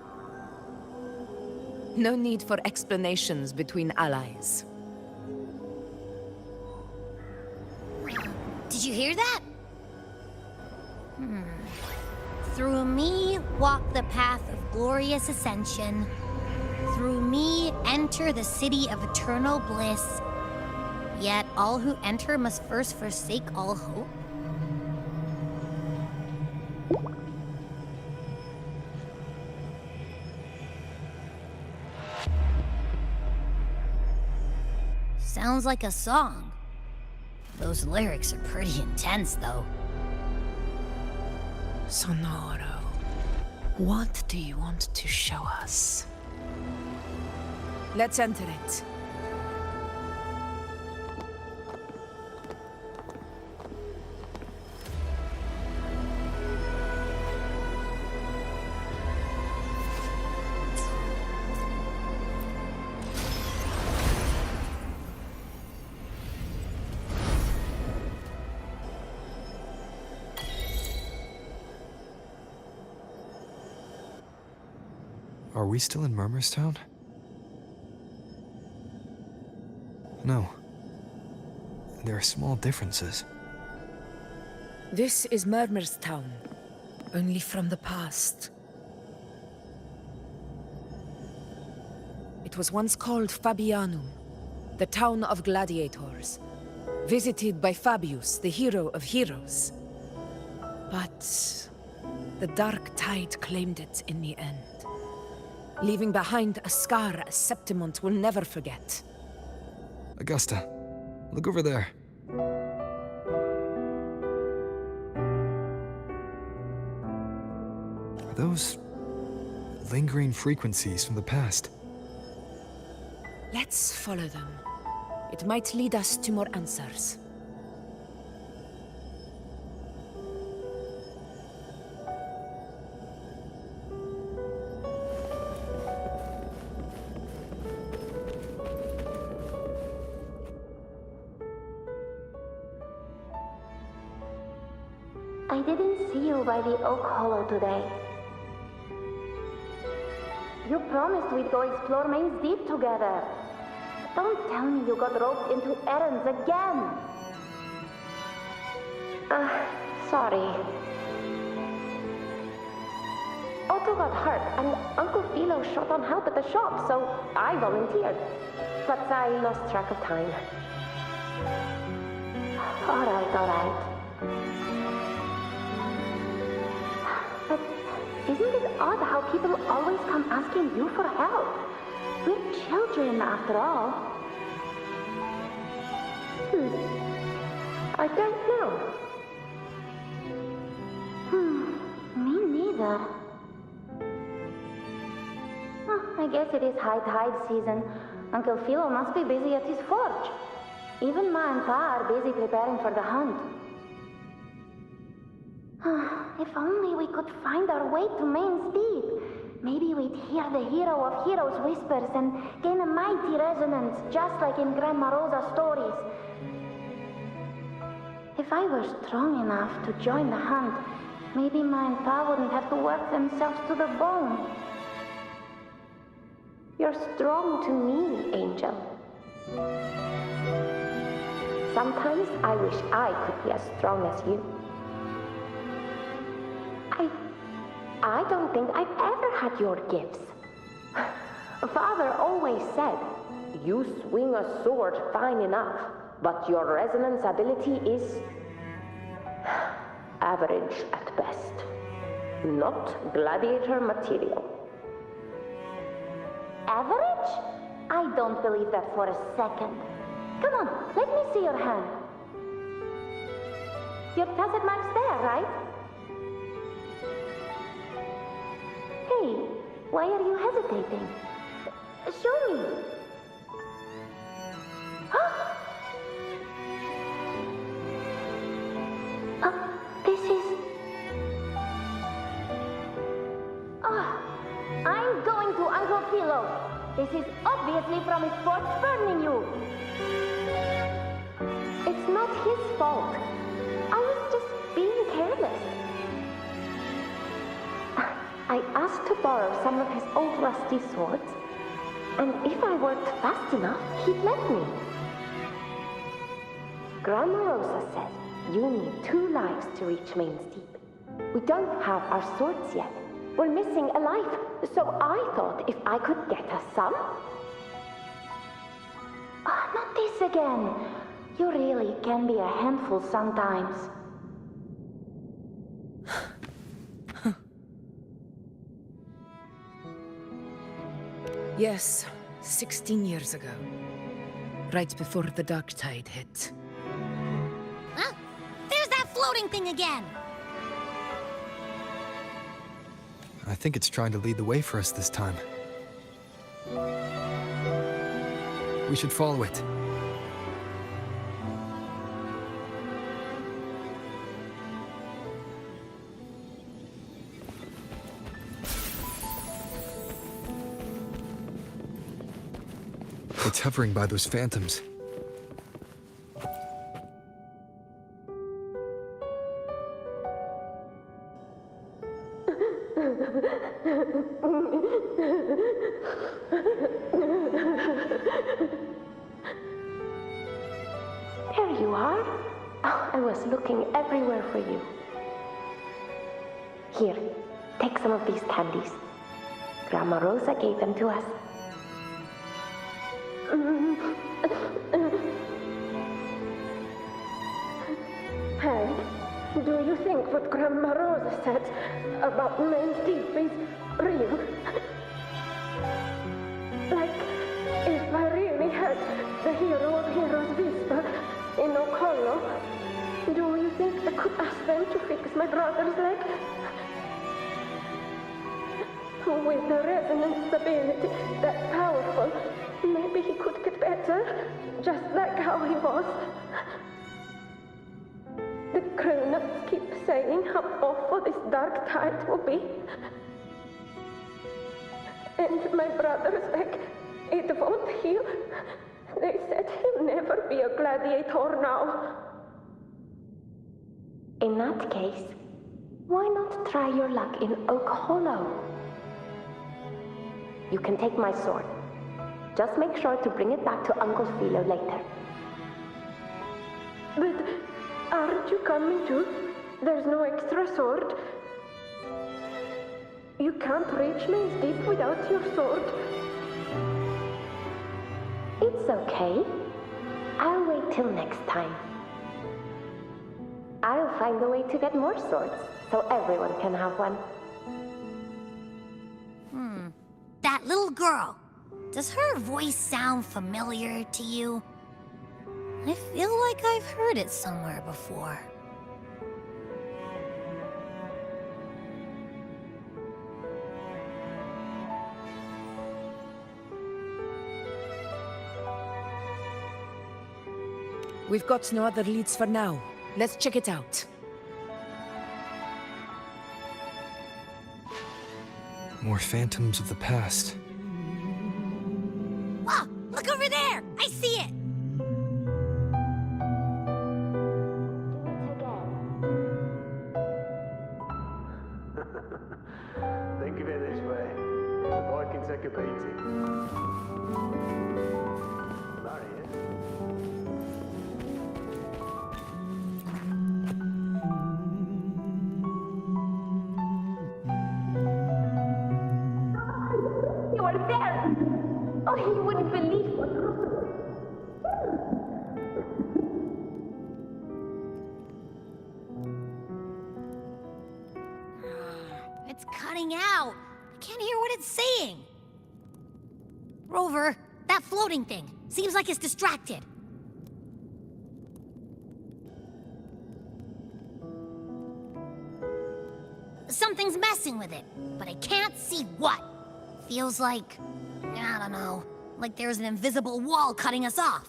Speaker 6: No need for explanations between allies.
Speaker 9: Did you hear that? Through me walk the path of glorious ascension. Through me enter the city of eternal bliss. Yet all who enter must first forsake all hope. Sounds like a song. Those lyrics are pretty intense, though.
Speaker 5: Sonoro, what do you want to show us?
Speaker 6: Let's enter it.
Speaker 3: Are we still in Murmurstown? No. There are small differences.
Speaker 6: This is Murmurstown, only from the past. It was once called Fabianum, the town of gladiators, visited by Fabius, the hero of heroes. But the dark tide claimed it in the end, leaving behind a scar Septimont will never forget.
Speaker 3: Augusta, look over there. Are those lingering frequencies from the past?
Speaker 6: Let's follow them. It might lead us to more answers.
Speaker 12: I didn't see you by the Oak Hollow today. You promised we'd go explore Main's Deep together. Don't tell me you got roped into errands again. Sorry. Otto got hurt, and Uncle Philo short on help at the shop, so I volunteered. But I lost track of time. All right. But isn't it odd how people always come asking you for help? We're children, after all. I don't know. Me neither. I guess it is high tide season. Uncle Philo must be busy at his forge. Even Ma and Pa are busy preparing for the hunt. If only we could find our way to Main's Deep. Maybe we'd hear the hero of heroes whispers and gain a mighty resonance, just like in Grandma Rosa's stories. If I were strong enough to join the hunt, maybe Ma and Pa wouldn't have to work themselves to the bone. You're strong to me, Angel. Sometimes I wish I could be as strong as you. I don't think I've ever had your gifts. Father always said, you swing a sword fine enough, but your resonance ability is average at best. Not gladiator material. Average? I don't believe that for a second. Come on, let me see your hand. Your tacit mark's there, right? Hey, why are you hesitating? Show me. This is... I'm going to Uncle Philo. This is obviously from his forge burning you. It's not his fault. I was just being careless. I asked to borrow some of his old rusty swords, and if I worked fast enough, he'd let me. Grandma Rosa said you need 2 lives to reach Main's Deep. We don't have our swords yet. We're missing a life, so I thought if I could get us some... not this again. You really can be a handful sometimes.
Speaker 6: Yes, 16 years ago. Right before the dark tide hit.
Speaker 9: Huh? There's that floating thing again!
Speaker 3: I think it's trying to lead the way for us this time. We should follow it. It's hovering by those phantoms.
Speaker 12: There you are. Oh, I was looking everywhere for you. Here, take some of these candies. Grandma Rosa gave them to us. Hey, do you think what Grandma Rosa said about Main's Deep is real? Like, if I really had the hero of heroes whisper in Okolo, do you think I could ask them to fix my brother's leg? With the resonance ability that powerful, maybe he could get better, just like how he was. The grown-ups keep saying how awful this dark tide will be. And my brother's leg, it won't heal. They said he'll never be a gladiator now. In that case, why not try your luck in Oak Hollow? You can take my sword. Just make sure to bring it back to Uncle Philo later. But aren't you coming too? There's no extra sword. You can't reach Main's Deep without your sword. It's okay. I'll wait till next time. I'll find a way to get more swords, so everyone can have one.
Speaker 9: That little girl. Does her voice sound familiar to you? I feel like I've heard it somewhere before.
Speaker 6: We've got no other leads for now. Let's check it out.
Speaker 3: More phantoms of the past.
Speaker 9: Wow, look over there! I see it!
Speaker 16: Think of it this way. The boy can take a beating. Marry it.
Speaker 12: You are there! Oh, he wouldn't believe what
Speaker 9: It's cutting out. I can't hear what it's saying. Rover, that floating thing. Seems like it's distracted. something's messing with it, but I can't see what. Feels like, I don't know, like there's an invisible wall cutting us off.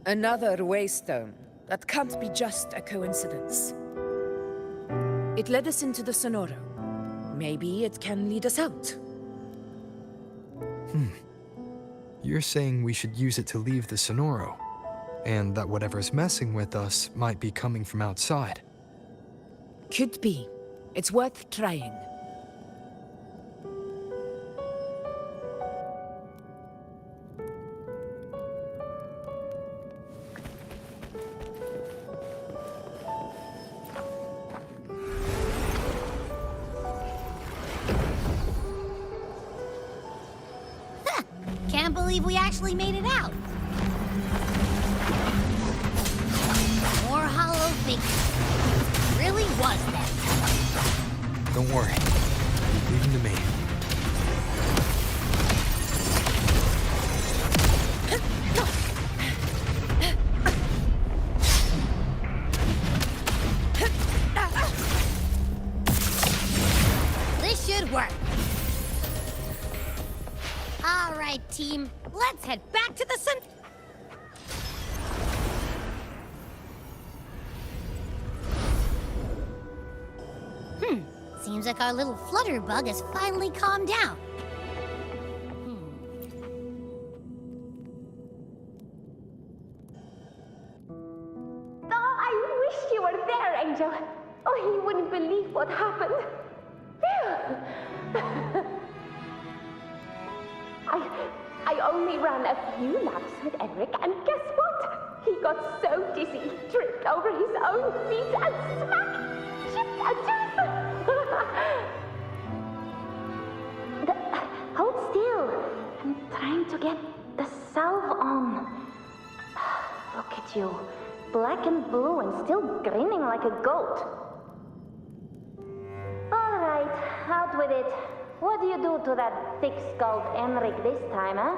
Speaker 6: Another waystone. That can't be just a coincidence. It led us into the Sonoro. Maybe it can lead us out.
Speaker 3: You're saying we should use it to leave the Sonoro, and that whatever's messing with us might be coming from outside.
Speaker 6: Could be. It's worth trying.
Speaker 9: Can't believe we actually made it out. More hollow figures. It really was that.
Speaker 3: Don't worry. Leave them to me.
Speaker 9: This should work. All right, team. Let's head back to the sun. Seems like our little flutterbug has finally calmed down.
Speaker 8: Oh, I wish you were there, Angel. Oh, you wouldn't believe what happened. I only ran a few laps with Eric, and guess what? He got so dizzy, tripped over his own feet, and smack! Chipped a tooth! Hold still. I'm trying to get the salve on. Look at you. Black and blue and still grinning like a goat. All right, out with it. What do you do to that thick-skulled Enric this time, huh?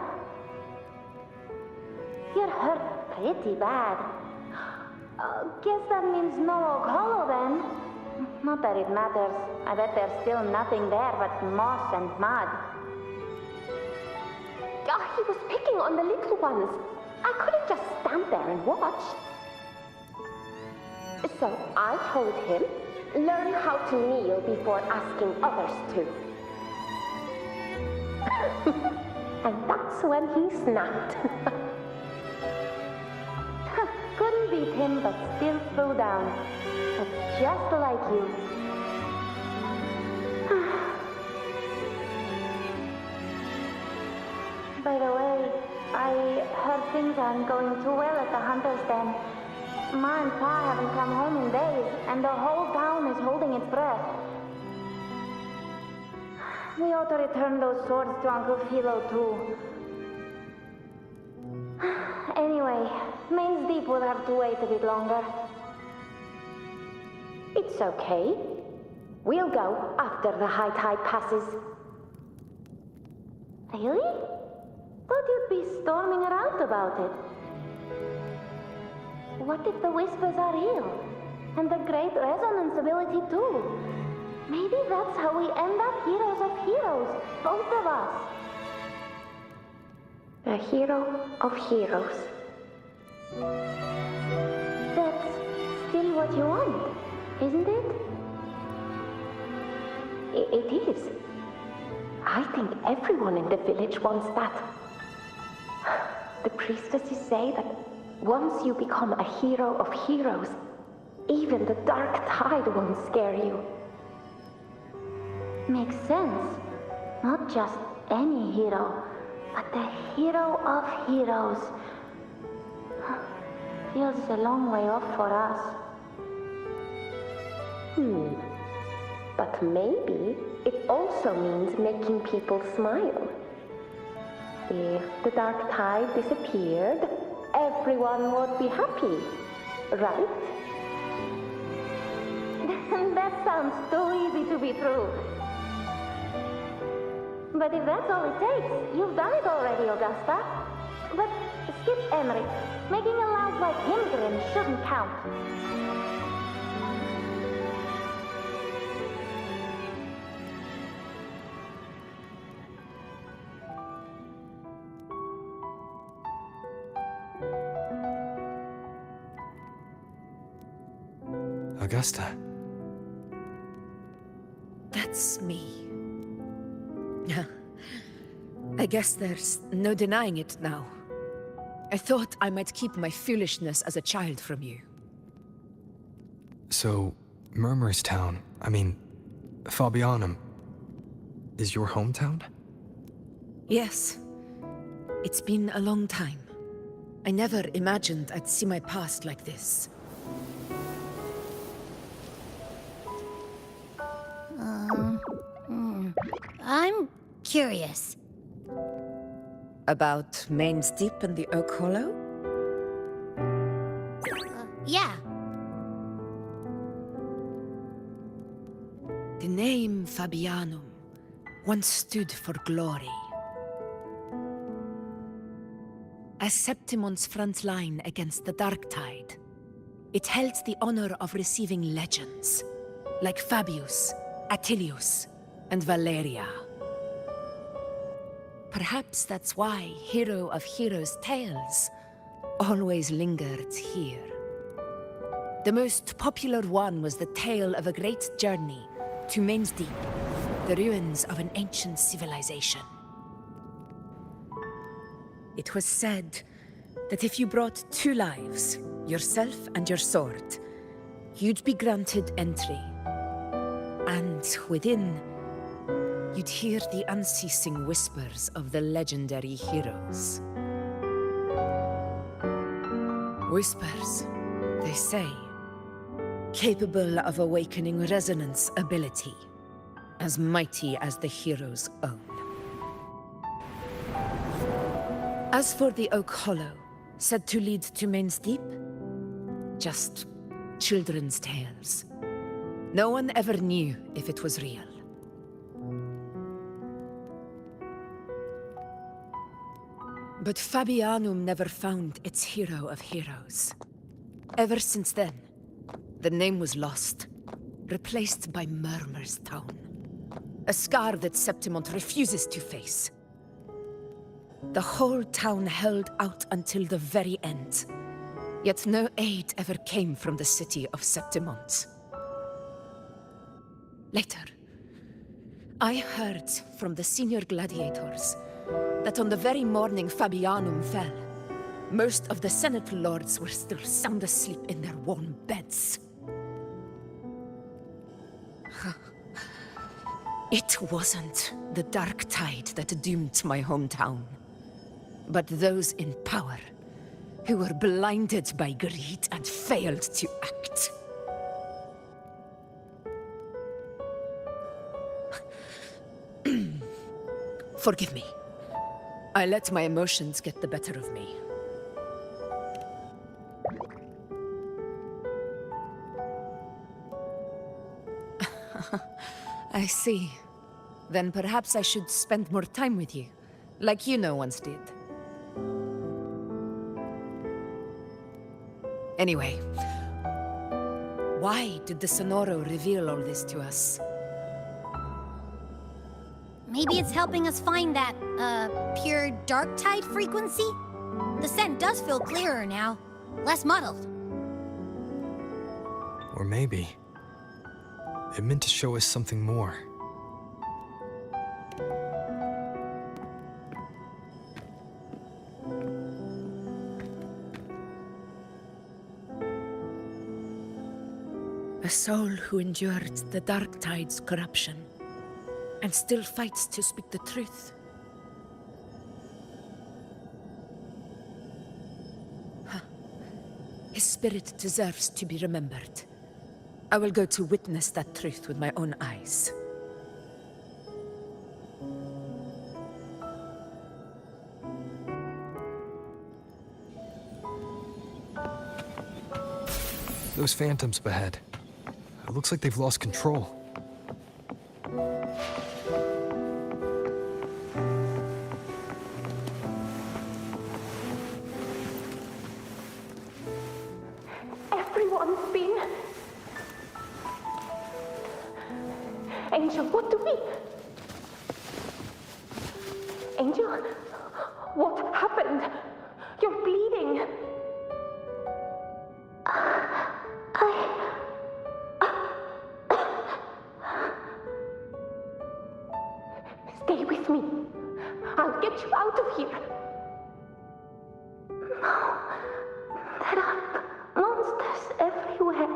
Speaker 8: You're hurt pretty bad. Guess that means no Oak Hollow then. Not that it matters. I bet there's still nothing there but moss and mud. He was picking on the little ones. I couldn't just stand there and watch. So I told him, learn how to kneel before asking others to. And that's when he snapped. Couldn't beat him, but still threw down. But just like you. By the way, I heard things aren't going too well at the Hunter's Den. Ma and Pa haven't come home in days, and the whole town is holding its breath. We ought to return those swords to Uncle Philo, too. Anyway, Main's Deep will have to wait a bit longer. It's okay. We'll go after the high tide passes. Really? Thought you'd be storming around about it. What if the whispers are real? And the great resonance ability, too? Maybe that's how we end up heroes of heroes, both of us. A hero of heroes. That's still what you want, isn't it? It is. I think everyone in the village wants that. The priestesses say that once you become a hero of heroes, even the dark tide won't scare you. Makes sense. Not just any hero, but the hero of heroes. Feels a long way off for us. But maybe it also means making people smile. If the dark tide disappeared, everyone would be happy, right? That sounds too easy to be true. But if that's all it takes, you've done it already, Augusta. let's skip Emmerich. Making a loud like Himgrim shouldn't count.
Speaker 3: Augusta.
Speaker 6: That's me. I guess there's no denying it now. I thought I might keep my foolishness as a child from you.
Speaker 3: So, Murmurstown, Fabianum, is your hometown?
Speaker 6: Yes. It's been a long time. I never imagined I'd see my past like this.
Speaker 9: I'm curious.
Speaker 6: About Main's Deep and the Oak Hollow?
Speaker 9: Yeah.
Speaker 6: The name Fabianum once stood for glory. As Septimon's front line against the Dark Tide, it held the honor of receiving legends, like Fabius, Attilius, and Valeria. Perhaps that's why Hero of Heroes' tales always lingered here. The most popular one was the tale of a great journey to Main's Deep, the ruins of an ancient civilization. It was said that if you brought 2 lives, yourself and your sword, you'd be granted entry. And within, you'd hear the unceasing whispers of the legendary heroes. Whispers, they say, capable of awakening resonance ability, as mighty as the hero's own. As for the Oak Hollow, said to lead to Main's Deep, just children's tales. No one ever knew if it was real. But Fabianum never found its hero of heroes. Ever since then, the name was lost, replaced by Murmurstown. A scar that Septimont refuses to face. The whole town held out until the very end, yet no aid ever came from the city of Septimont. Later, I heard from the senior gladiators that on the very morning Fabianum fell, most of the Senate lords were still sound asleep in their warm beds. It wasn't the Dark Tide that doomed my hometown, but those in power who were blinded by greed and failed to act. Forgive me. I let my emotions get the better of me. I see. Then perhaps I should spend more time with you, like you once did. Anyway, why did the Sonoro reveal all this to us?
Speaker 9: Maybe it's helping us find that, pure dark tide frequency? The scent does feel clearer now, less muddled.
Speaker 3: Or maybe it meant to show us something more.
Speaker 6: A soul who endured the Dark Tide's corruption and still fights to speak the truth. His spirit deserves to be remembered. I will go to witness that truth with my own eyes.
Speaker 3: Those phantoms ahead. It looks like they've lost control.
Speaker 8: Angel, what do we... Angel, what happened? You're bleeding. Stay with me. I'll get you out of here. No. There are monsters everywhere.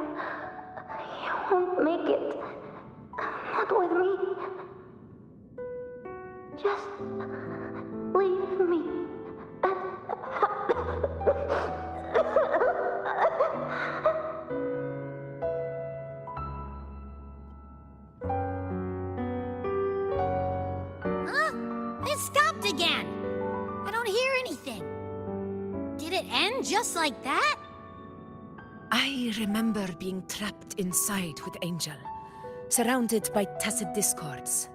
Speaker 8: You won't make it. Not with me. Just leave me.
Speaker 9: Huh? It stopped again. I don't hear anything. Did it end just like that?
Speaker 6: I remember being trapped inside with Angel, surrounded by tacit discords.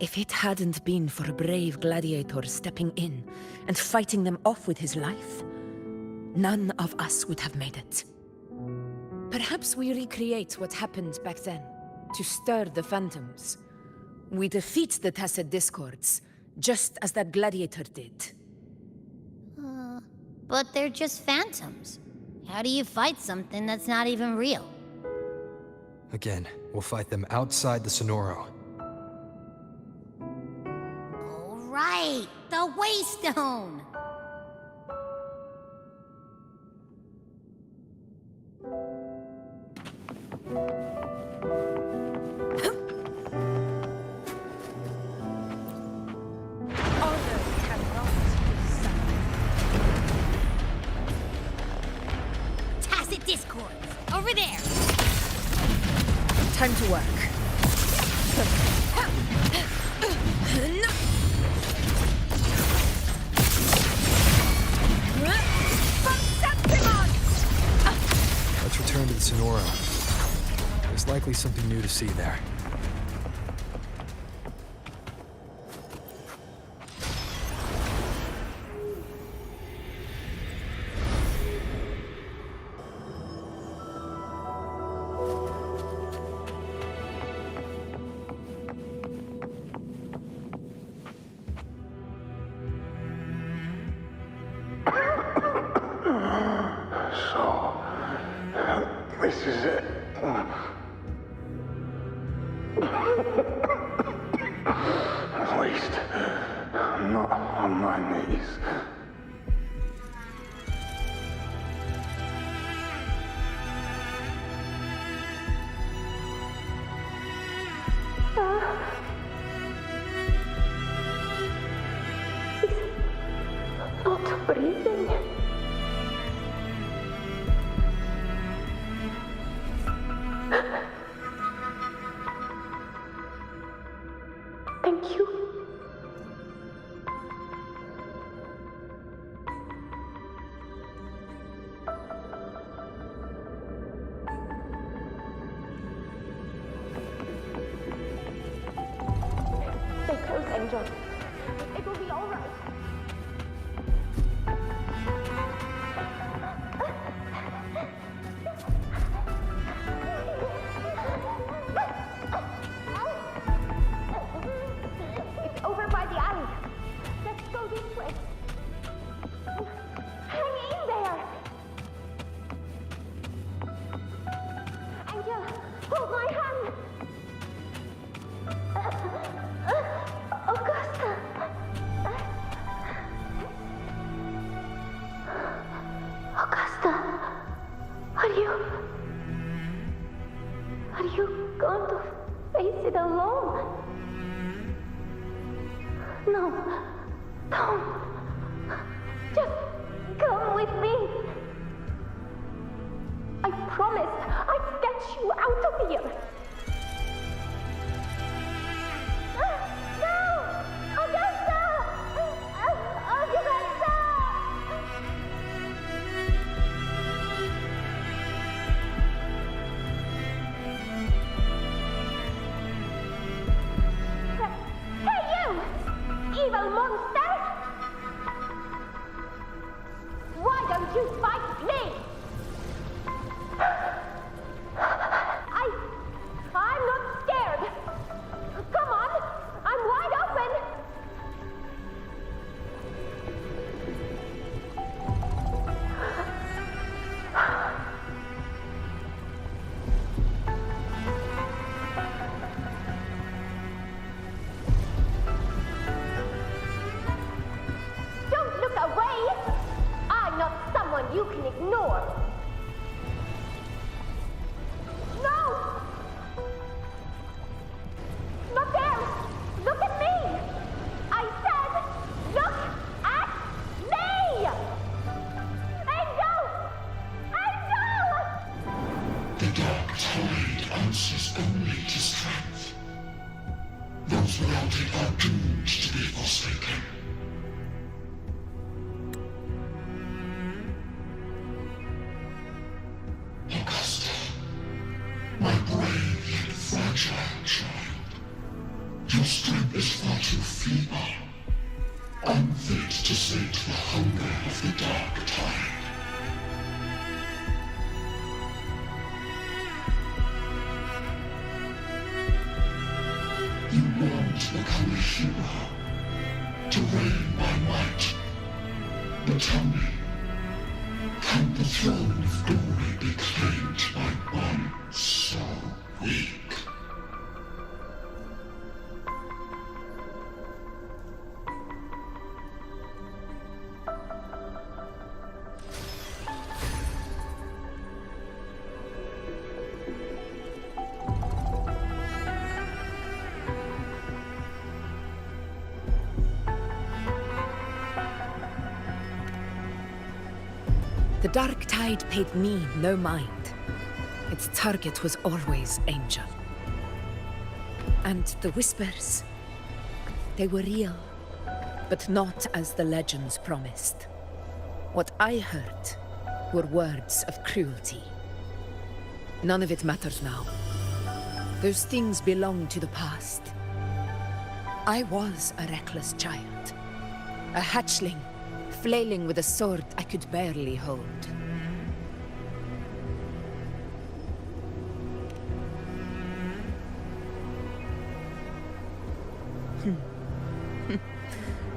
Speaker 6: If it hadn't been for a brave gladiator stepping in and fighting them off with his life, none of us would have made it. Perhaps we recreate what happened back then, to stir the phantoms. We defeat the tacit discords, just as that gladiator did.
Speaker 9: But they're just phantoms. How do you fight something that's not even real?
Speaker 3: Again, we'll fight them outside the Sonoro.
Speaker 9: All right, the Waystone! Tacit discords, over there!
Speaker 6: Time to work.
Speaker 3: Let's return to the Sonoro. There's likely something new to see there.
Speaker 10: This is it. At least, I'm not on my knees.
Speaker 8: He's not breathing. Thank you. Stay close, Angel. It will be all right. It's over by the alley. Let's go this way. Hang in there. Angel, hold my hand. Augusta. Augusta, are you going to face it alone? No, don't. Just come with me. I promised I'd get you out of here. No! Augusta! Augusta! Hey, you! Evil monster! Why don't you fight me? I'm not scared.
Speaker 12: can ignore. No! Not there! Look at me! I said, look at me! Angel! Angel!
Speaker 10: The dark tide answers only to strength. Those without it are doomed to be forsaken. Augusta, my brave yet fragile child, your strength is far too feeble, unfit to sate the hunger of the dark tide. You want to become a hero, to reign by might. But tell me, can the throne of glory be claimed by one so weak?
Speaker 6: The dark tide paid me no mind. Its target was always Angel. And the whispers, they were real, but not as the legends promised. What I heard were words of cruelty. None of it matters now. Those things belong to the past. I was a reckless child, a hatchling, flailing with a sword I could barely hold.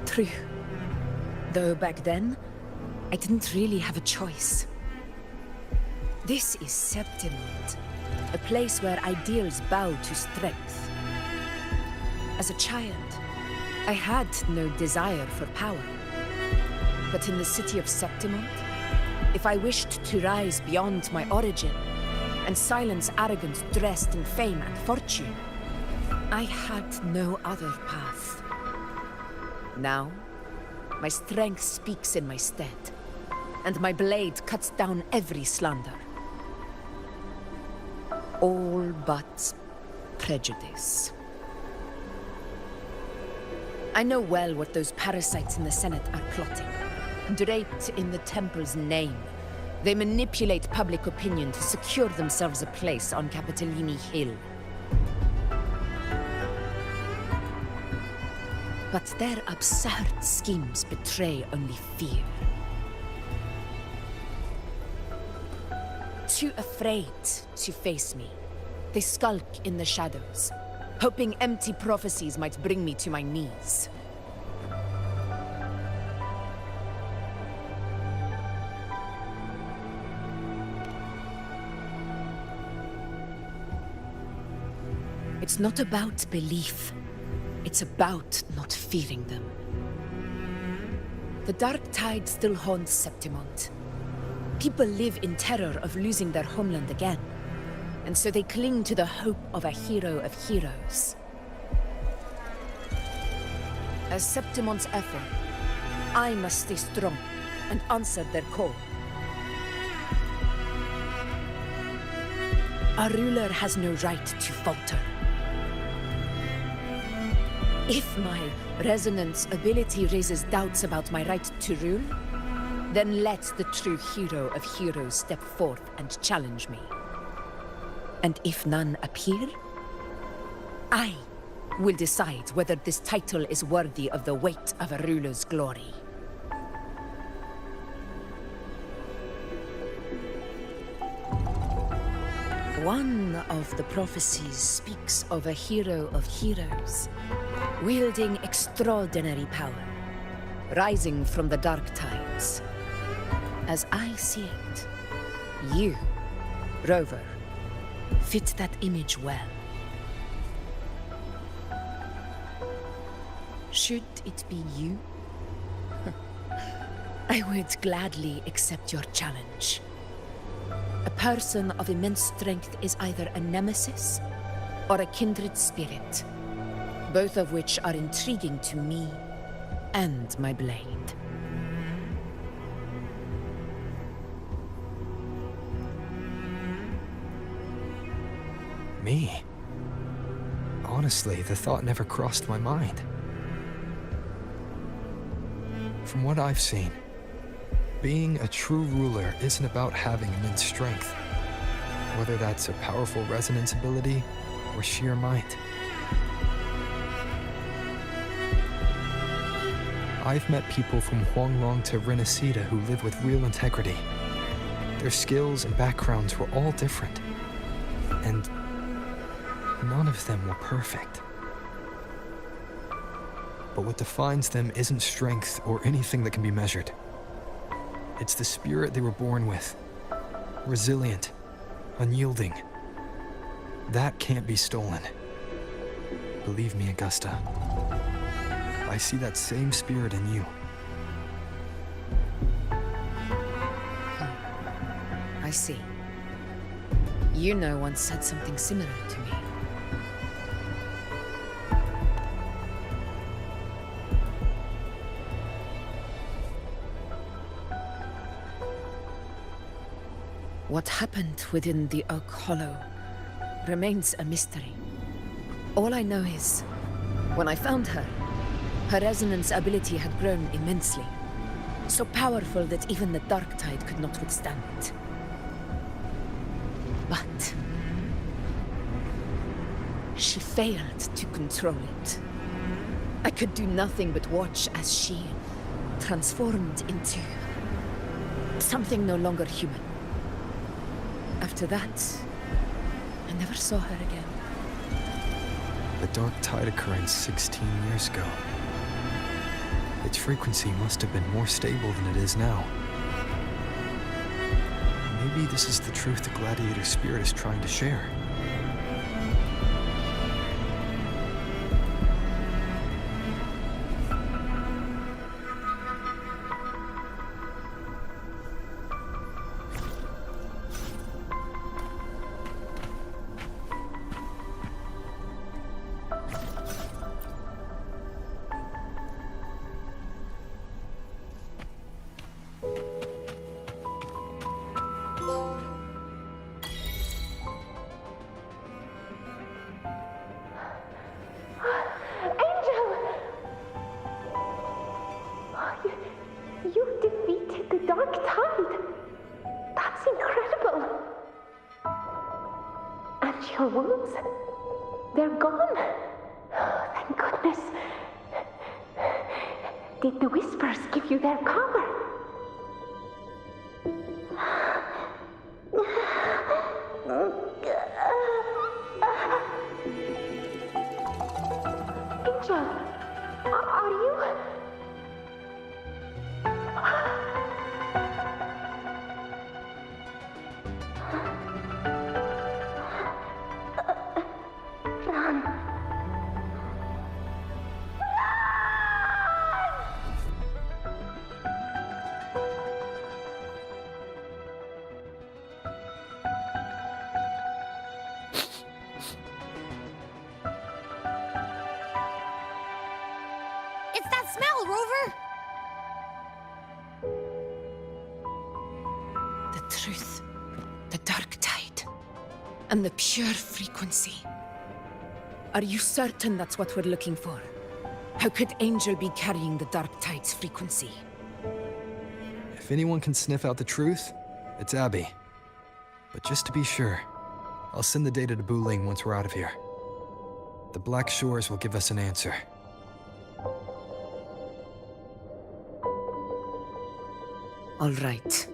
Speaker 6: True. Though back then, I didn't really have a choice. This is Septimont, a place where ideals bow to strength. As a child, I had no desire for power. But in the city of Septimont, if I wished to rise beyond my origin and silence arrogance dressed in fame and fortune, I had no other path. Now, my strength speaks in my stead, and my blade cuts down every slander. All but prejudice. I know well what those parasites in the Senate are plotting. Draped in the Temple's name, they manipulate public opinion to secure themselves a place on Capitolini Hill. But their absurd schemes betray only fear. Too afraid to face me, they skulk in the shadows, hoping empty prophecies might bring me to my knees. It's not about belief. It's about not fearing them. The dark tide still haunts Septimont. People live in terror of losing their homeland again, and so they cling to the hope of a hero of heroes. As Septimont's echo, I must stay strong and answer their call. A ruler has no right to falter. If my resonance ability raises doubts about my right to rule, then let the true hero of heroes step forth and challenge me. And if none appear, I will decide whether this title is worthy of the weight of a ruler's glory. One of the prophecies speaks of a hero of heroes, wielding extraordinary power, rising from the dark tides. As I see it, you, Rover, fit that image well. Should it be you? I I would gladly accept your challenge. A person of immense strength is either a nemesis or a kindred spirit, both of which are intriguing to me and my blade.
Speaker 3: Me? Honestly, the thought never crossed my mind. From what I've seen, being a true ruler isn't about having immense strength, whether that's a powerful resonance ability or sheer might. I've met people from Huanglong to Renacida who live with real integrity. Their skills and backgrounds were all different, and none of them were perfect. But what defines them isn't strength or anything that can be measured. It's the spirit they were born with. Resilient, unyielding. That can't be stolen. Believe me, Augusta. I see that same spirit in you.
Speaker 6: I see. You know once said something similar to me. What happened within the Oak Hollow remains a mystery. All I know is, when I found her, her resonance ability had grown immensely. So powerful that even the Dark Tide could not withstand it. But she failed to control it. I could do nothing but watch as she transformed into something no longer human. After that, I never saw her again.
Speaker 3: The Dark Tide occurring 16 years ago. Its frequency must have been more stable than it is now. Maybe this is the truth the Gladiator spirit is trying to share.
Speaker 8: Your wounds? They're gone? Oh, thank goodness. Did the Whispers give you their power? Angel, are you...
Speaker 9: It's that smell, Rover!
Speaker 6: The truth, the Dark Tide, and the pure frequency. Are you certain that's what we're looking for? How could Angel be carrying the Dark Tide's frequency?
Speaker 3: If anyone can sniff out the truth, it's Abby. But just to be sure, I'll send the data to Buling once we're out of here. The Black Shores will give us an answer.
Speaker 6: All right.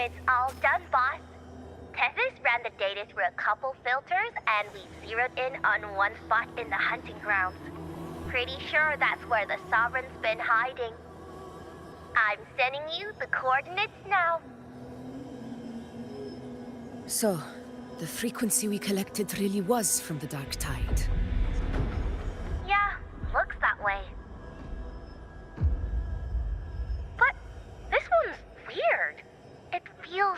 Speaker 12: It's all done, boss. Tethys ran the data through a couple filters, and we zeroed in on one spot in the hunting grounds. Pretty sure that's where the Sovereign's been hiding. I'm sending you the coordinates now.
Speaker 6: So, the frequency we collected really was from the Dark Tide.
Speaker 12: Yeah, looks that way. But this one's weird. It feels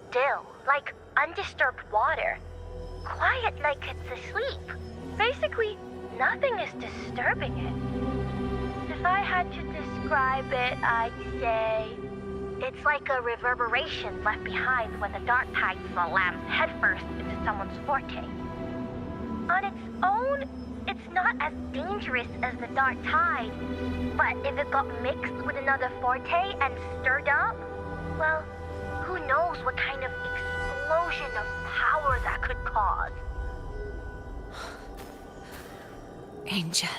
Speaker 12: still, like undisturbed water. Quiet like it's asleep. Basically, nothing is disturbing it. If I had to describe it, I'd say it's like a reverberation left behind when the dark tide slams headfirst into someone's forte. On its own, it's not as dangerous as the dark tide, but if it got mixed with another forte and stirred up, well, who knows what kind of explosion of power that could cause.
Speaker 6: Angel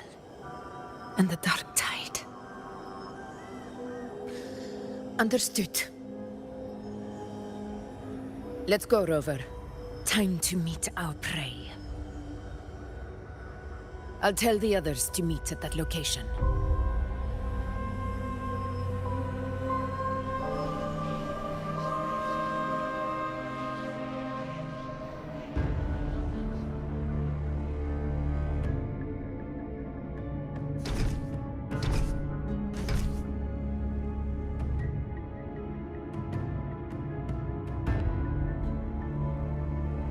Speaker 6: and the Dark Tide. Understood. Let's go, Rover. Time to meet our prey. I'll tell the others to meet at that location.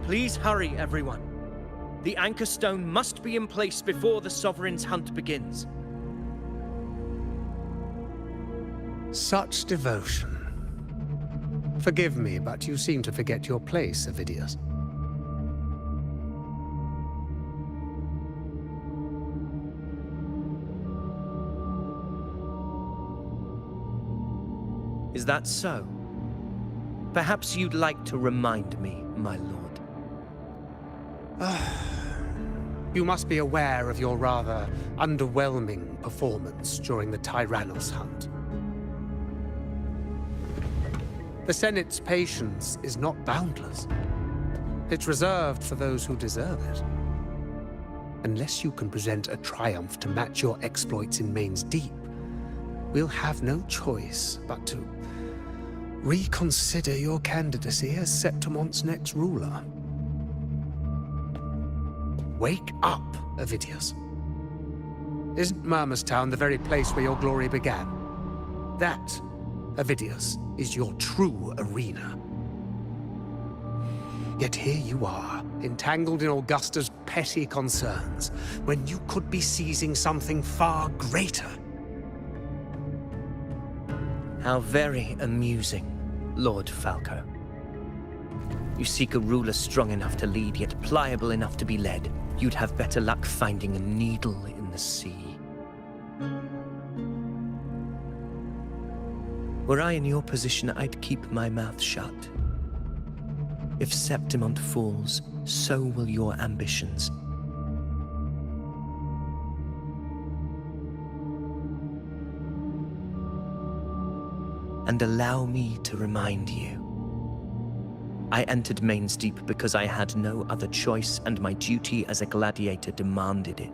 Speaker 1: Please hurry, everyone. The anchor stone must be in place before the Sovereign's hunt begins.
Speaker 17: Such devotion. Forgive me, but you seem to forget your place, Avidius.
Speaker 1: Is that so? Perhaps you'd like to remind me, my lord.
Speaker 17: You must be aware of your rather underwhelming performance during the Tyrannos hunt. The Senate's patience is not boundless. It's reserved for those who deserve it. Unless you can present a triumph to match your exploits in Main's Deep, we'll have no choice but to reconsider your candidacy as Septimont's next ruler. Wake up, Avidius. Isn't Murmustown the very place where your glory began? That, Avidius, is your true arena. Yet here you are, entangled in Augusta's petty concerns, when you could be seizing something far greater.
Speaker 1: How very amusing, Lord Falco. You seek a ruler strong enough to lead, yet pliable enough to be led. You'd have better luck finding a needle in the sea. Were I in your position, I'd keep my mouth shut. If Septimont falls, so will your ambitions. And allow me to remind you. I entered Main's Deep because I had no other choice, and my duty as a gladiator demanded it.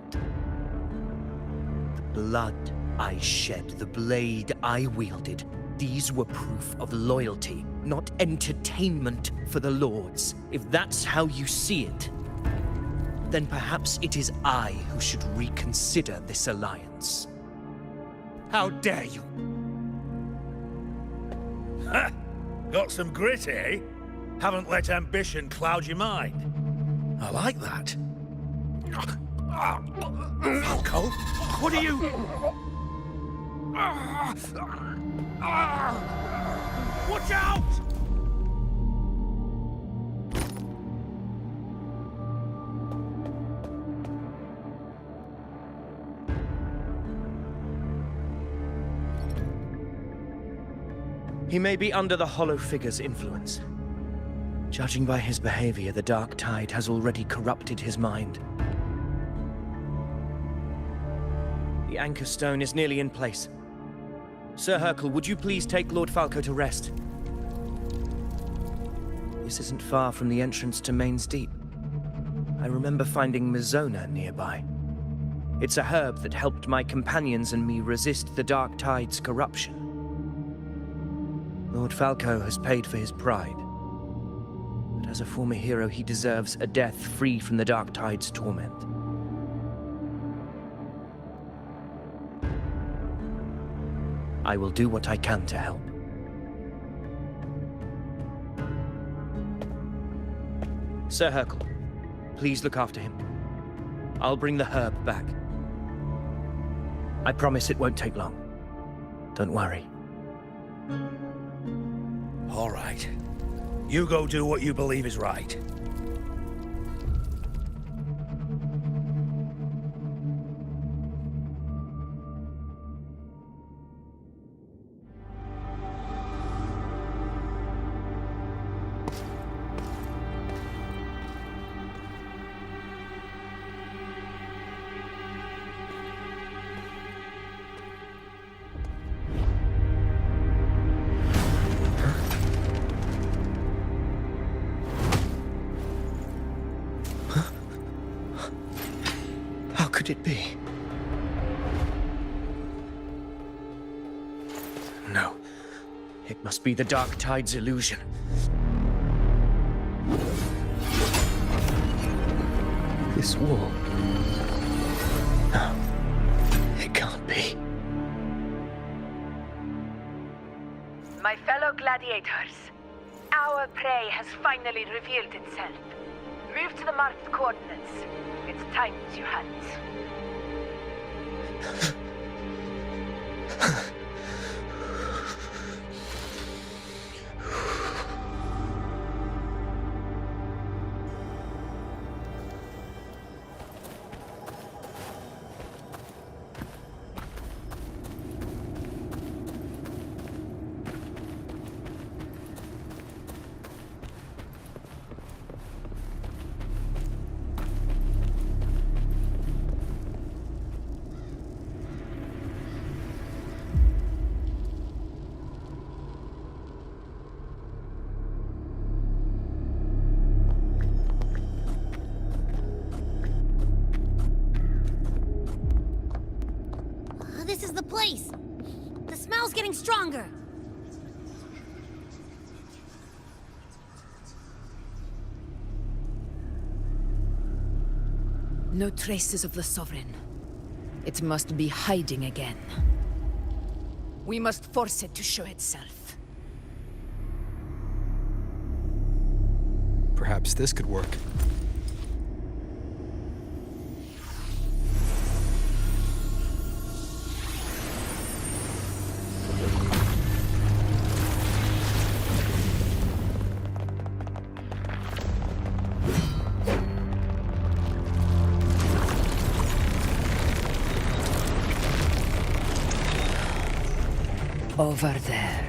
Speaker 1: The blood I shed, the blade I wielded, these were proof of loyalty, not entertainment for the Lords. If that's how you see it, then perhaps it is I who should reconsider this alliance.
Speaker 17: How dare you?
Speaker 14: Ha! Got some grit, eh? Haven't let ambition cloud your mind. I like that. Falco, what are you... Watch out!
Speaker 1: He may be under the Hollow Figure's influence. Judging by his behavior, the Dark Tide has already corrupted his mind. The anchor stone is nearly in place. Sir Hercule, would you please take Lord Falco to rest? This isn't far from the entrance to Main's Deep. I remember finding Mizona nearby. It's a herb that helped my companions and me resist the Dark Tide's corruption. Lord Falco has paid for his pride. But as a former hero, he deserves a death free from the Dark Tide's torment. I will do what I can to help. Sir Hercule, please look after him. I'll bring the herb back. I promise it won't take long. Don't worry.
Speaker 14: All right. You go do what you believe is right.
Speaker 1: How could it be? No. It must be the Dark Tide's illusion. This wall. No. It can't be.
Speaker 18: My fellow gladiators, our prey has finally revealed itself. Move to the marked coordinates. It's time to hunt.
Speaker 9: This is the place! The smell's getting stronger!
Speaker 6: No traces of the Sovereign. It must be hiding again. We must force it to show itself.
Speaker 3: Perhaps this could work.
Speaker 6: Over there.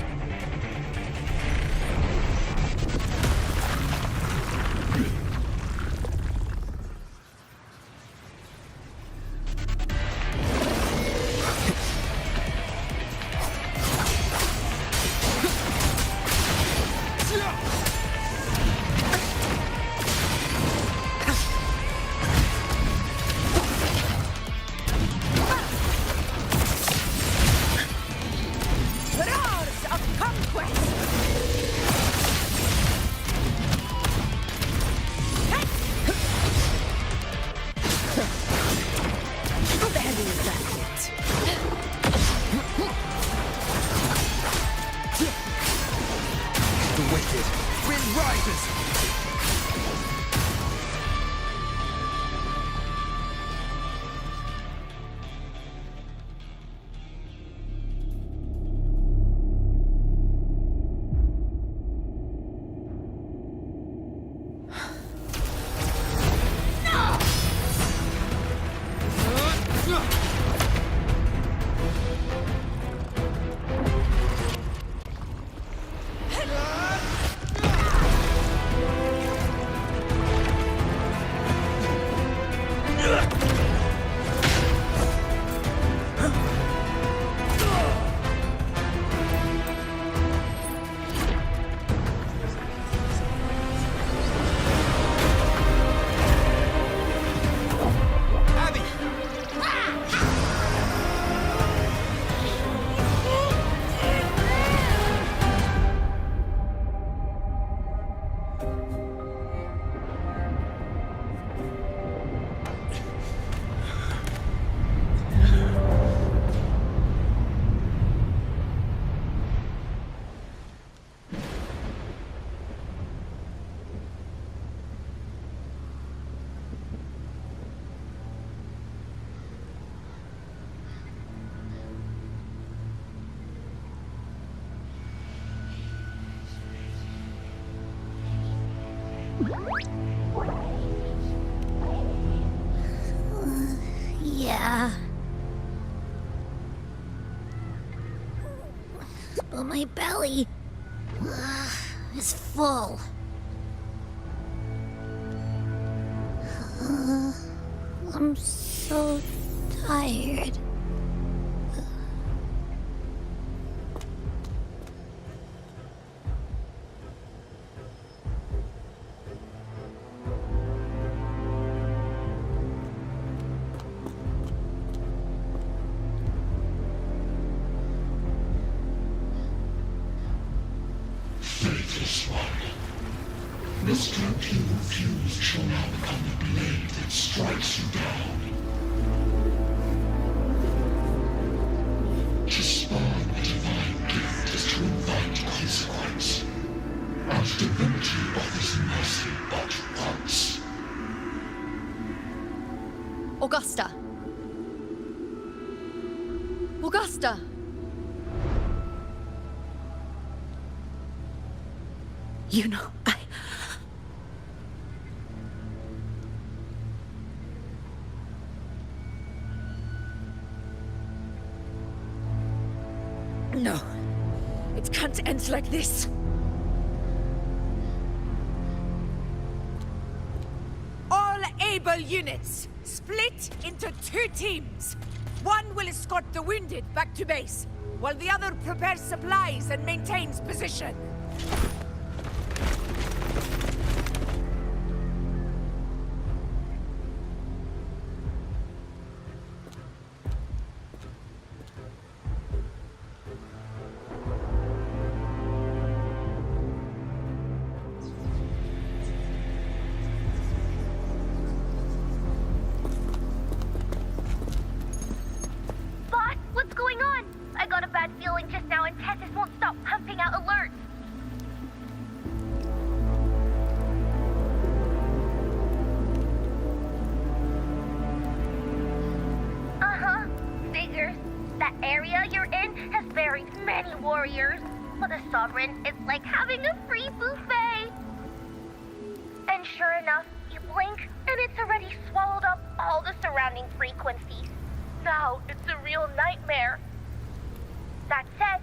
Speaker 18: Roars of
Speaker 9: Yeah. But my belly is full. I'm so tired.
Speaker 10: Faithless one. The strength you refused shall now become the blade that strikes you down. To spawn a divine gift is to invite consequence. And divinity offers mercy but once.
Speaker 2: Augusta! Augusta!
Speaker 5: You know,
Speaker 18: No. It can't end like this. All able units, split into 2 teams. One will escort the wounded back to base, while the other prepares supplies and maintains position.
Speaker 12: Boss, what's going on? I got a bad feeling just now and Tessus won't stop pumping out alerts. Uh-huh. Figures. That area you're in has buried many warriors. But the Sovereign is like having a free buffet. And sure enough, you blink and it's already swallowed up all the surrounding frequencies. Now it's a real nightmare. That said,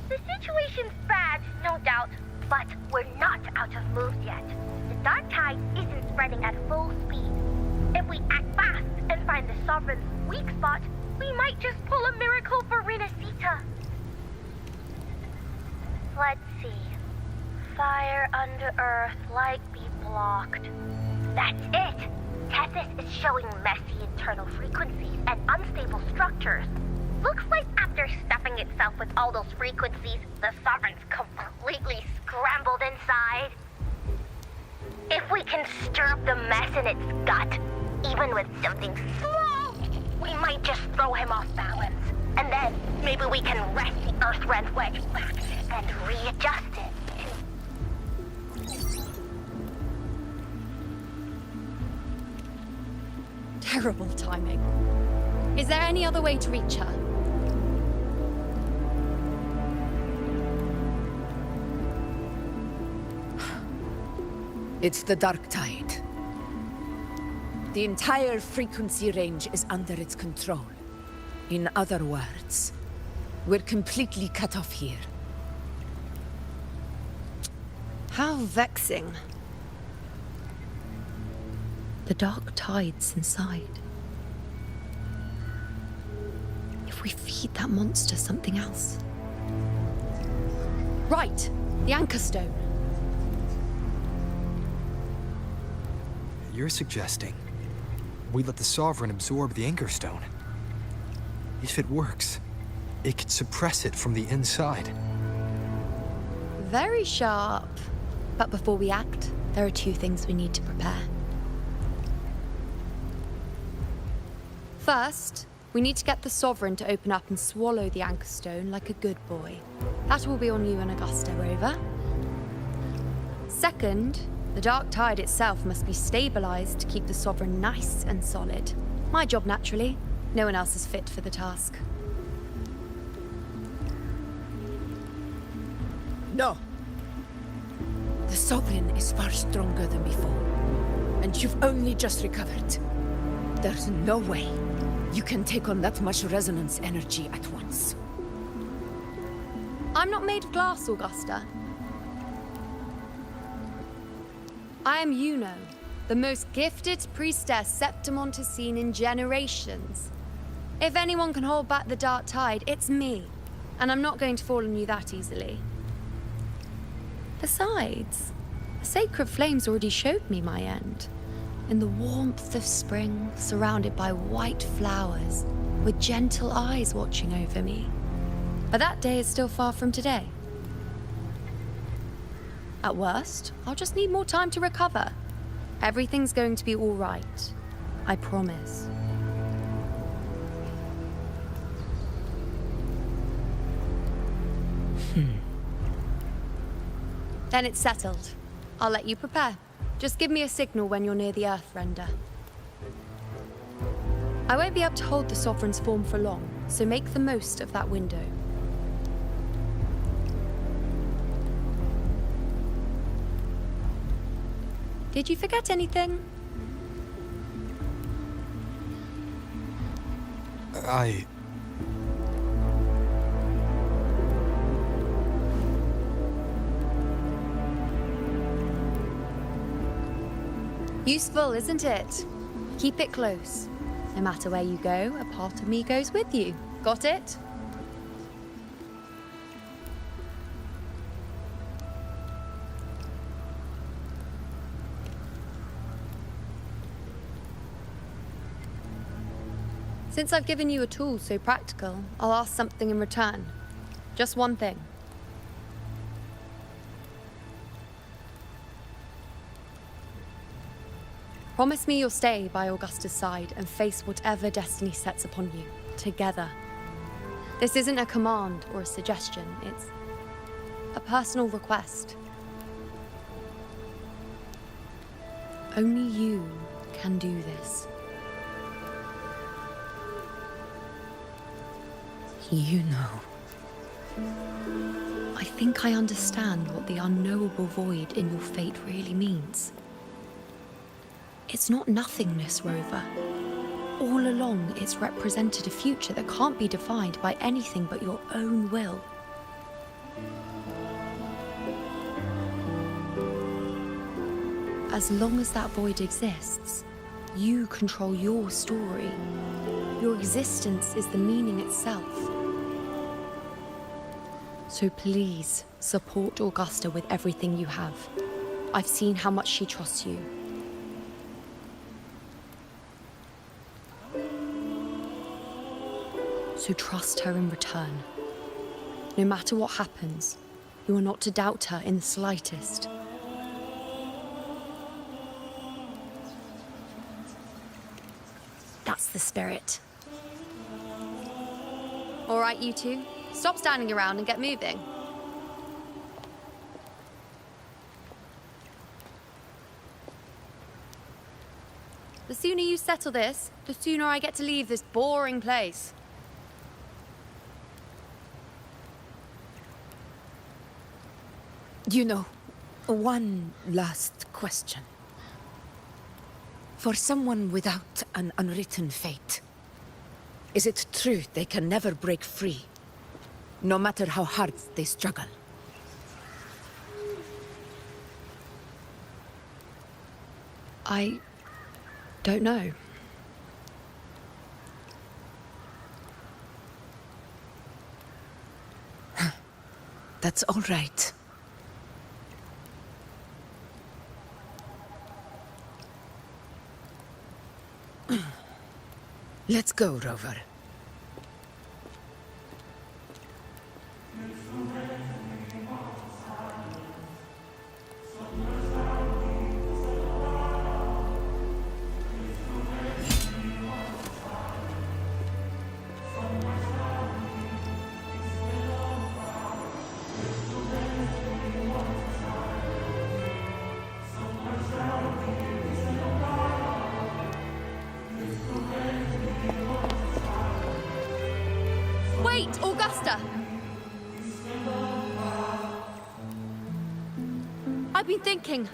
Speaker 12: the situation's bad, no doubt, but we're not out of moves yet. The dark tide isn't spreading at full speed. If we act fast and find the Sovereign's weak spot, we might just pull a miracle for Renacita. Let's see. Fire under earth, light be blocked. That's it! Tessus is showing messy internal frequencies and unstable structures. Looks like after stuffing itself with all those frequencies, the Sovereign's completely scrambled inside. If we can stir up the mess in its gut, even with something small, we might just throw him off balance. And then maybe we can wrest the Earth-rent wedge back and readjust it.
Speaker 2: Terrible timing. Is there any other way to reach her?
Speaker 18: It's the dark tide. The entire frequency range is under its control. In other words, we're completely cut off here.
Speaker 2: How vexing. The dark tide's inside. If we feed that monster something else. Right, the anchor stone.
Speaker 3: You're suggesting we let the Sovereign absorb the Anchor Stone. If it works, it could suppress it from the inside.
Speaker 2: Very sharp. But before we act, there are 2 things we need to prepare. First, we need to get the Sovereign to open up and swallow the Anchor Stone like a good boy. That will be on you and Augusta, Rover. Second, the dark tide itself must be stabilized to keep the Sovereign nice and solid. My job, naturally. No one else is fit for the task.
Speaker 18: No. The Sovereign is far stronger than before, and you've only just recovered. There's no way you can take on that much resonance energy at once.
Speaker 2: I'm not made of glass, Augusta. I am Juno, the most gifted priestess Septimont has seen in generations. If anyone can hold back the dark tide, it's me. And I'm not going to fall on you that easily. Besides, the sacred flames already showed me my end. In the warmth of spring, surrounded by white flowers, with gentle eyes watching over me. But that day is still far from today. At worst, I'll just need more time to recover. Everything's going to be all right. I promise. Then it's settled. I'll let you prepare. Just give me a signal when you're near the Earthrender. I won't be able to hold the Sovereign's form for long, so make the most of that window. Did you forget anything? Useful, isn't it? Keep it close. No matter where you go, a part of me goes with you. Got it? Since I've given you a tool so practical, I'll ask something in return. Just one thing. Promise me you'll stay by Augusta's side and face whatever destiny sets upon you, together. This isn't a command or a suggestion, it's a personal request. Only you can do this.
Speaker 18: You know.
Speaker 2: I think I understand what the unknowable void in your fate really means. It's not nothingness, Rover. All along, it's represented a future that can't be defined by anything but your own will. As long as that void exists, you control your story. Your existence is the meaning itself. So please, support Augusta with everything you have. I've seen how much she trusts you. So trust her in return. No matter what happens, you are not to doubt her in the slightest. That's the spirit. All right, you two. Stop standing around and get moving. The sooner you settle this, the sooner I get to leave this boring place.
Speaker 18: You know, one last question. For someone without an unwritten fate, is it true they can never break free, no matter how hard they struggle?
Speaker 2: I don't know.
Speaker 18: That's all right. Let's go, Rover.
Speaker 2: Wait, Augusta! I been thinking?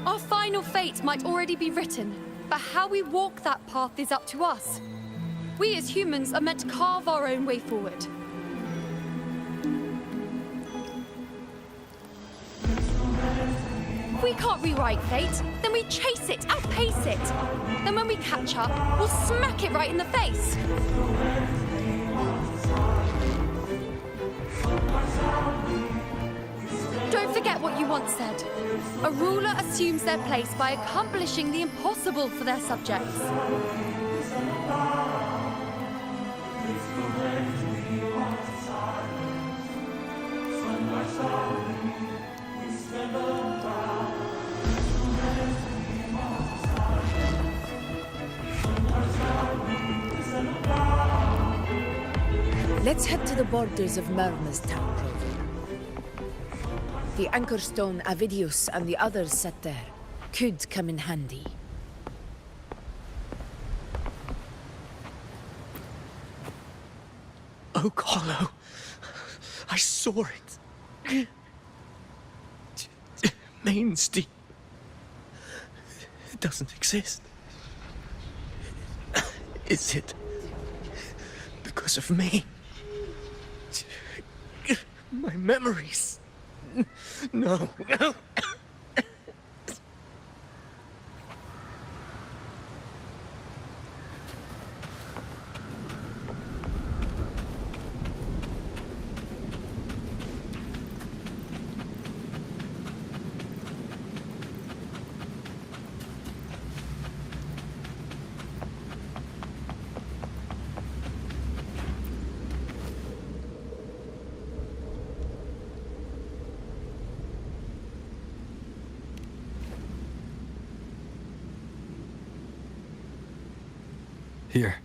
Speaker 2: Our final fate might already be written, but how we walk that path is up to us. We as humans are meant to carve our own way forward. If we can't rewrite fate, then we chase it, outpace it. Then when we catch up, we'll smack it right in the face. Don't forget what you once said. A ruler assumes their place by accomplishing the impossible for their subjects.
Speaker 6: Let's head to the borders of Myrna's town, Rover. The anchor stone Avidius and the others set there could come in handy.
Speaker 13: Oak Hollow. I saw it. Main Steep. It doesn't exist. Is it because of me? My memories. No.
Speaker 3: Here.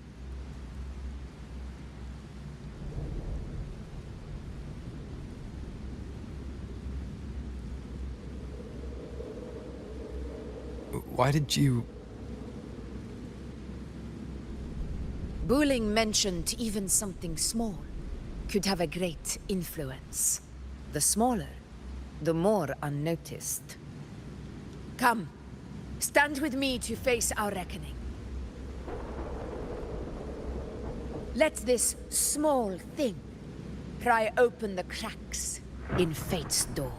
Speaker 3: Why did you...
Speaker 6: Booling mentioned even something small could have a great influence. The smaller, the more unnoticed. Come, stand with me to face our reckoning. Let this small thing pry open the cracks in fate's door.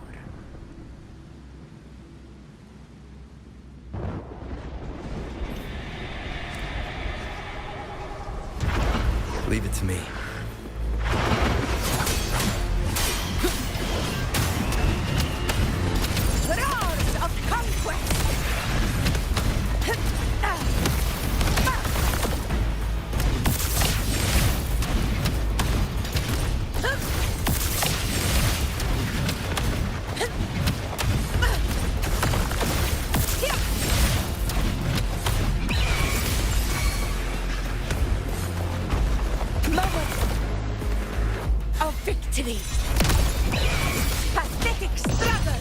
Speaker 3: Leave it to me.
Speaker 6: The roars of conquest! Victory! Pathetic struggle!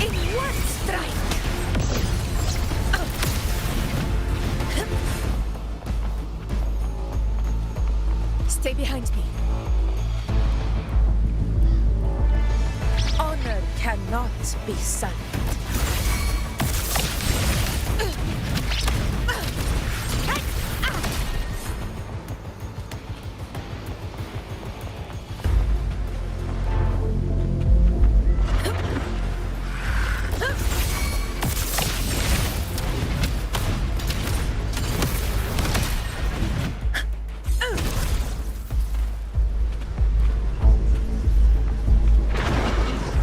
Speaker 6: In one strike! Stay behind me. Honor cannot be sullied.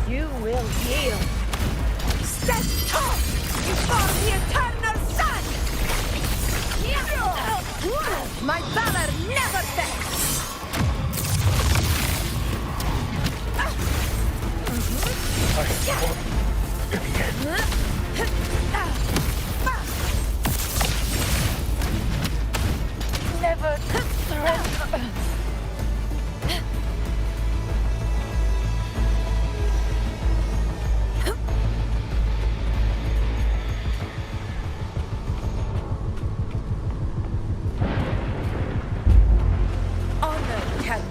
Speaker 6: You will yield.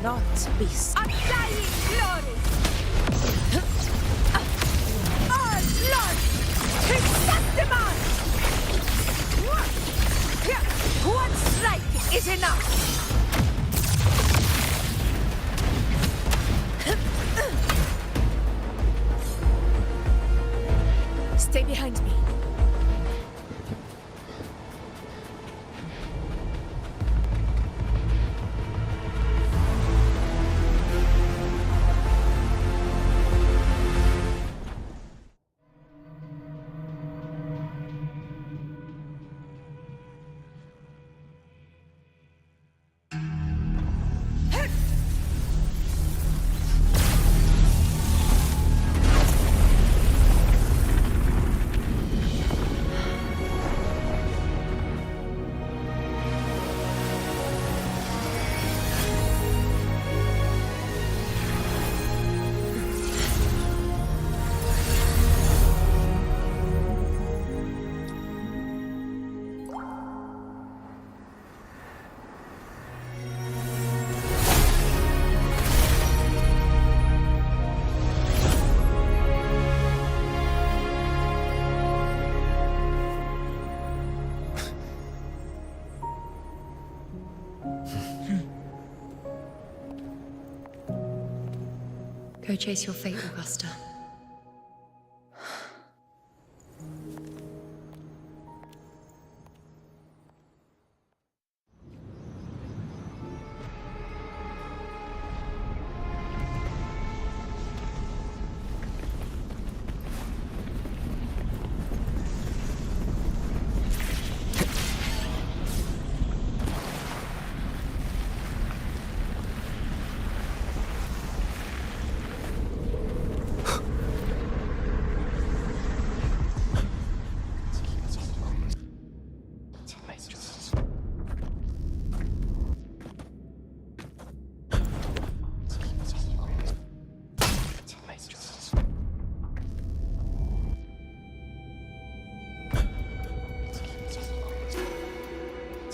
Speaker 6: not beast.
Speaker 18: Undying glory! Our Lord! Chrysanthemum! One strike is enough! Stay behind me.
Speaker 2: Go chase your fate, Augusta.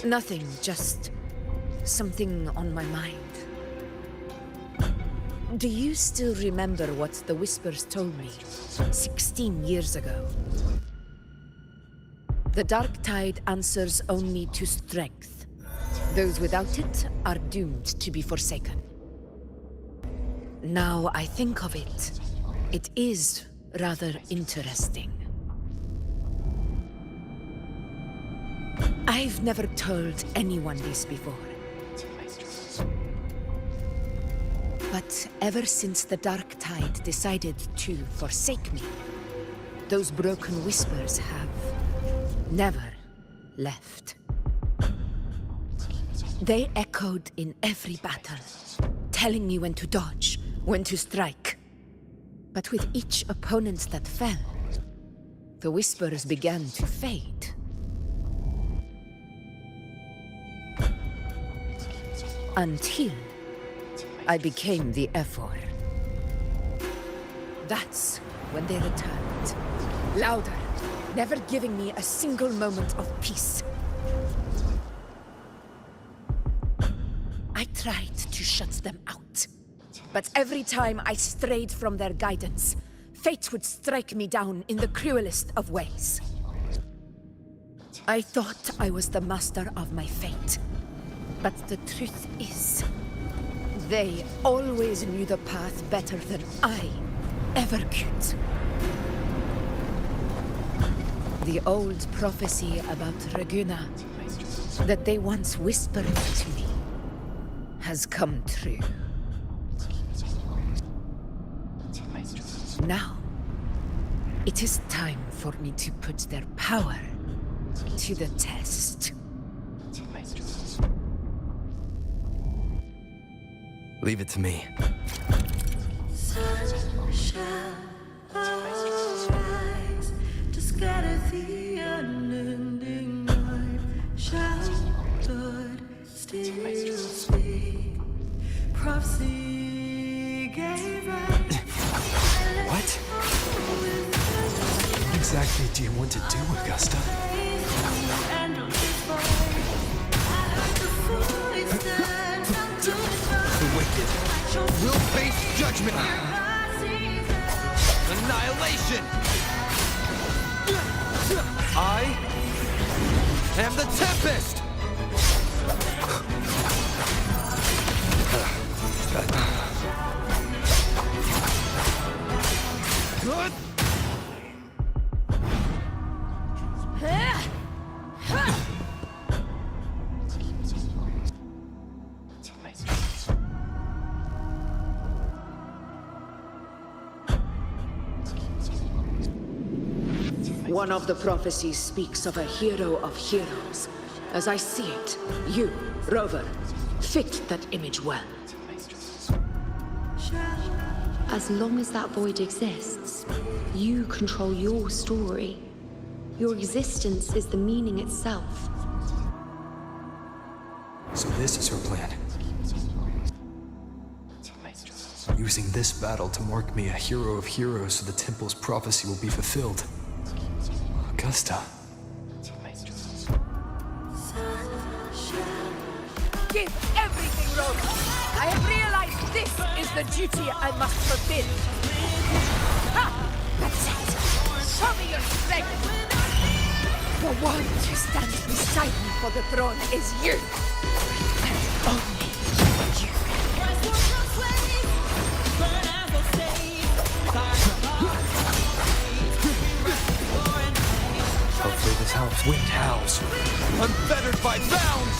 Speaker 6: Nothing, just something on my mind. Do you still remember what the Whispers told me 16 years ago? The Dark Tide answers only to strength. Those without it are doomed to be forsaken. Now I think of it, it is rather interesting. I've never told anyone this before. But ever since the Dark Tide decided to forsake me, those broken whispers have never left. They echoed in every battle, telling me when to dodge, when to strike. But with each opponent that fell, the whispers began to fade. Until I became the Ephor. That's when they returned. Louder, never giving me a single moment of peace. I tried to shut them out. But every time I strayed from their guidance, fate would strike me down in the cruelest of ways. I thought I was the master of my fate. But the truth is, they always knew the path better than I ever could. The old prophecy about Raguna, that they once whispered to me, has come true. Now, it is time for me to put their power to the test.
Speaker 3: Leave it to me.
Speaker 19: Sun shall arise to scatter the unending night. Shall Lord still speak? Prophecy gave rise.
Speaker 3: What? What exactly do you want to do, Augusta? The wicked We'll face judgment. Annihilation. I am the Tempest.
Speaker 6: One of the prophecies speaks of a hero of heroes. As I see it, you, Rover, fit that image well.
Speaker 8: As long as that void exists, you control your story. Your existence is the meaning itself.
Speaker 3: So this is her plan. Using this battle to mark me a hero of heroes so the temple's prophecy will be fulfilled. Augusta.
Speaker 18: Give everything, Rover. I have realized this is the duty I must fulfill. Ha! That's it. Show me your strength. The one who stands beside me for the throne is you. And only you.
Speaker 3: Hopefully this helps. Wind howls. Unfettered by bounds!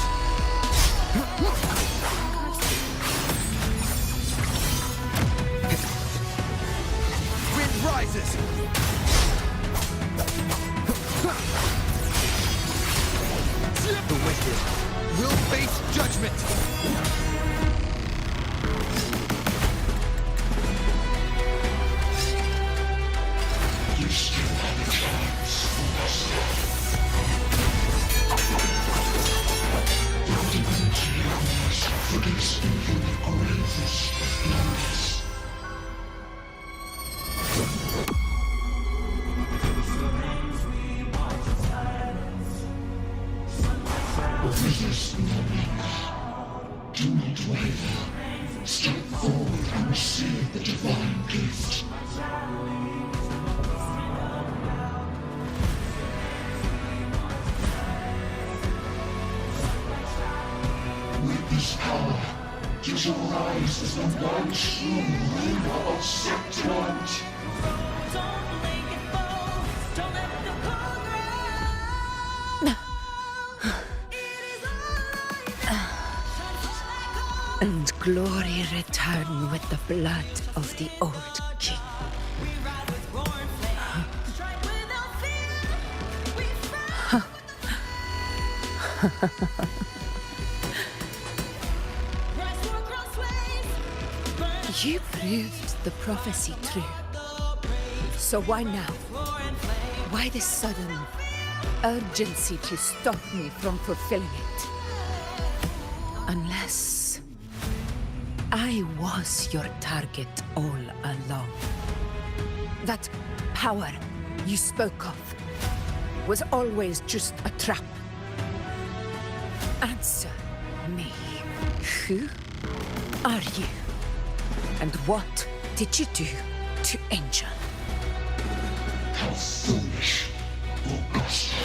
Speaker 3: Wind rises! The wicked will face judgment!
Speaker 10: You still have a chance. The divinity of us for this infinite graves is resist no longer. Do not waver. Step forward and receive the divine gift. With this power, you shall rise as the one true ruler of Septimont.
Speaker 6: And glory return with the blood of the old king. You proved the prophecy true. So why now? Why this sudden urgency to stop me from fulfilling it? Unless I was your target all along. That power you spoke of was always just a trap. Answer me. Who are you? And what did you do to Angel?
Speaker 10: How foolish, Augusta.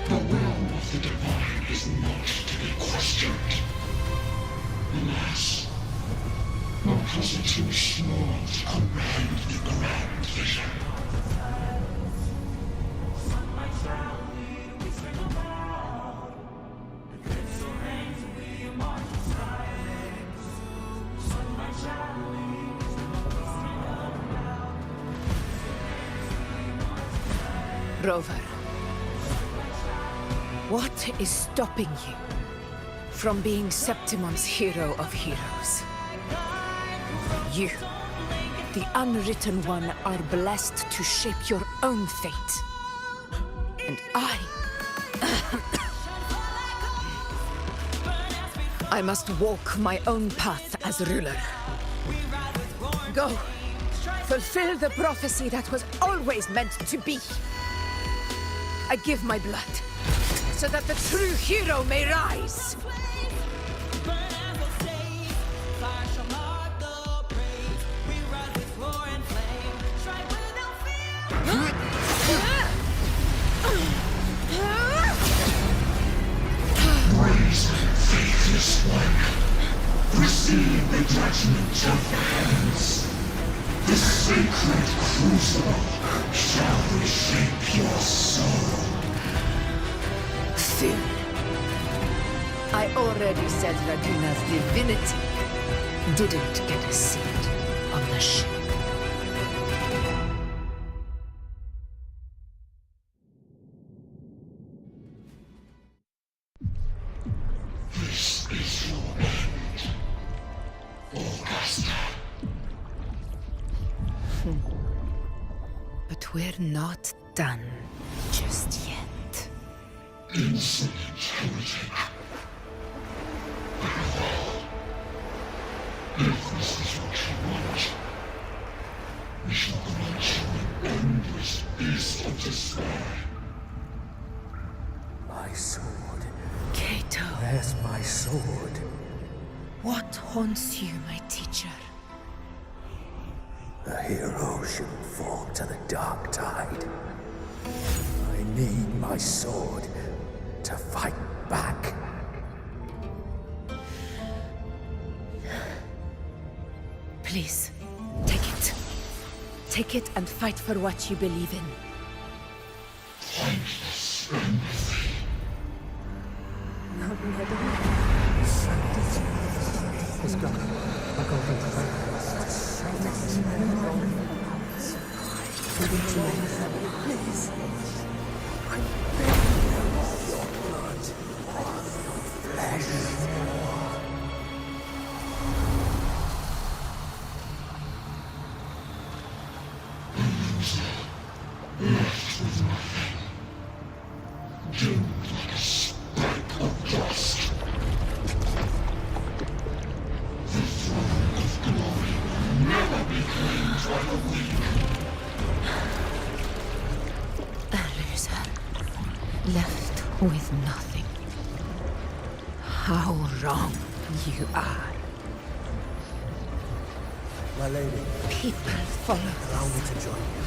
Speaker 10: The will of the divine is not to be questioned. Alas, my puzzle too small to comprehend the grand vision.
Speaker 6: Rover, what is stopping you from being Septimon's hero of heroes? You, the unwritten one, are blessed to shape your own fate. And I must walk my own path as ruler. Go, fulfill the prophecy that was always meant to be. I give my blood, so that the true hero may rise.
Speaker 10: this way. Receive the judgment of the hands. The sacred crucible shall reshape your soul.
Speaker 18: Fool. I already said Raguna's divinity didn't get a seat on the ship.
Speaker 10: This is your end, Augusta.
Speaker 18: But we're not done just yet.
Speaker 10: Insolent heretic. Very well. If this is what you want, we shall grant you an endless beast of despair.
Speaker 16: My sword.
Speaker 18: Cato.
Speaker 16: Where's my sword?
Speaker 18: What haunts you, my teacher?
Speaker 16: A hero shouldn't fall to the dark tide. I need my sword to fight back.
Speaker 18: Please, take it. Take it and fight for what you believe in.
Speaker 10: Thankless empathy.
Speaker 16: Let's go. Back over to the Please. I'm begging you. Your blood. Your flesh.
Speaker 10: Left with nothing. Dimmed like a speck of dust. The throne of glory will never be claimed by the weak.
Speaker 18: A loser. Left with nothing. How wrong you are.
Speaker 16: My lady.
Speaker 18: People follow
Speaker 16: Allow me to join you.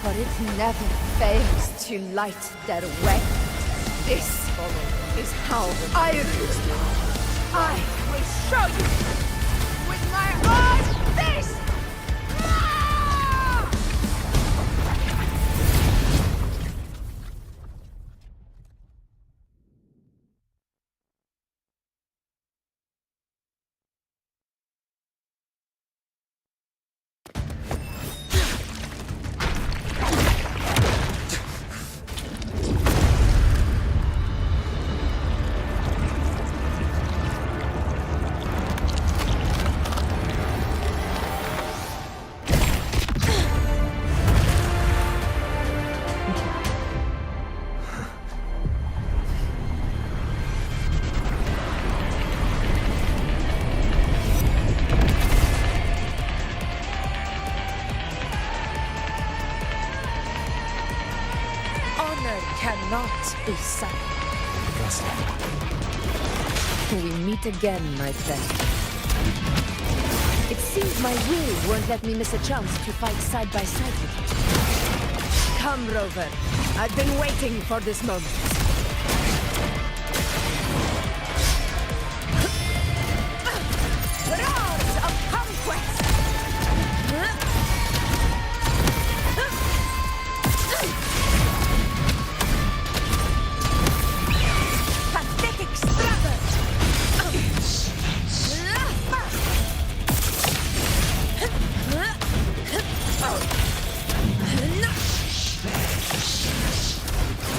Speaker 18: For it never fails to light their way. This is how I rule. I will show you with my own fist! Cannot be silent. We meet again, my friend. It seems my will won't let me miss a chance to fight side by side with you. Come, Rover. I've been waiting for this moment. Roars of conquest!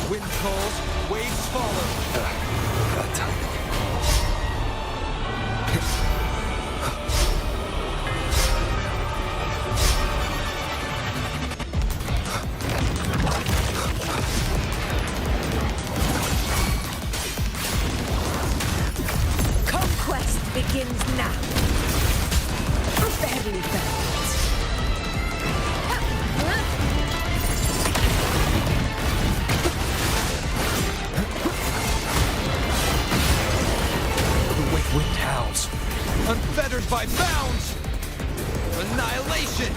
Speaker 3: Wind calls, waves follow. Got timing.
Speaker 18: Conquest begins now. Very fast.
Speaker 3: Wind howls. Unfettered by bounds! Annihilation!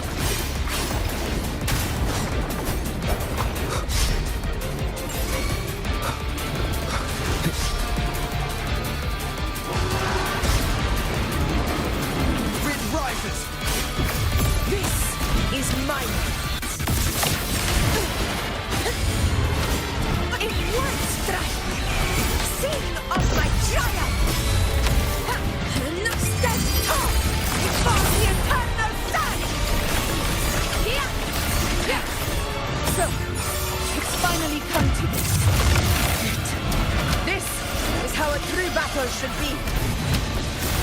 Speaker 18: battle should be.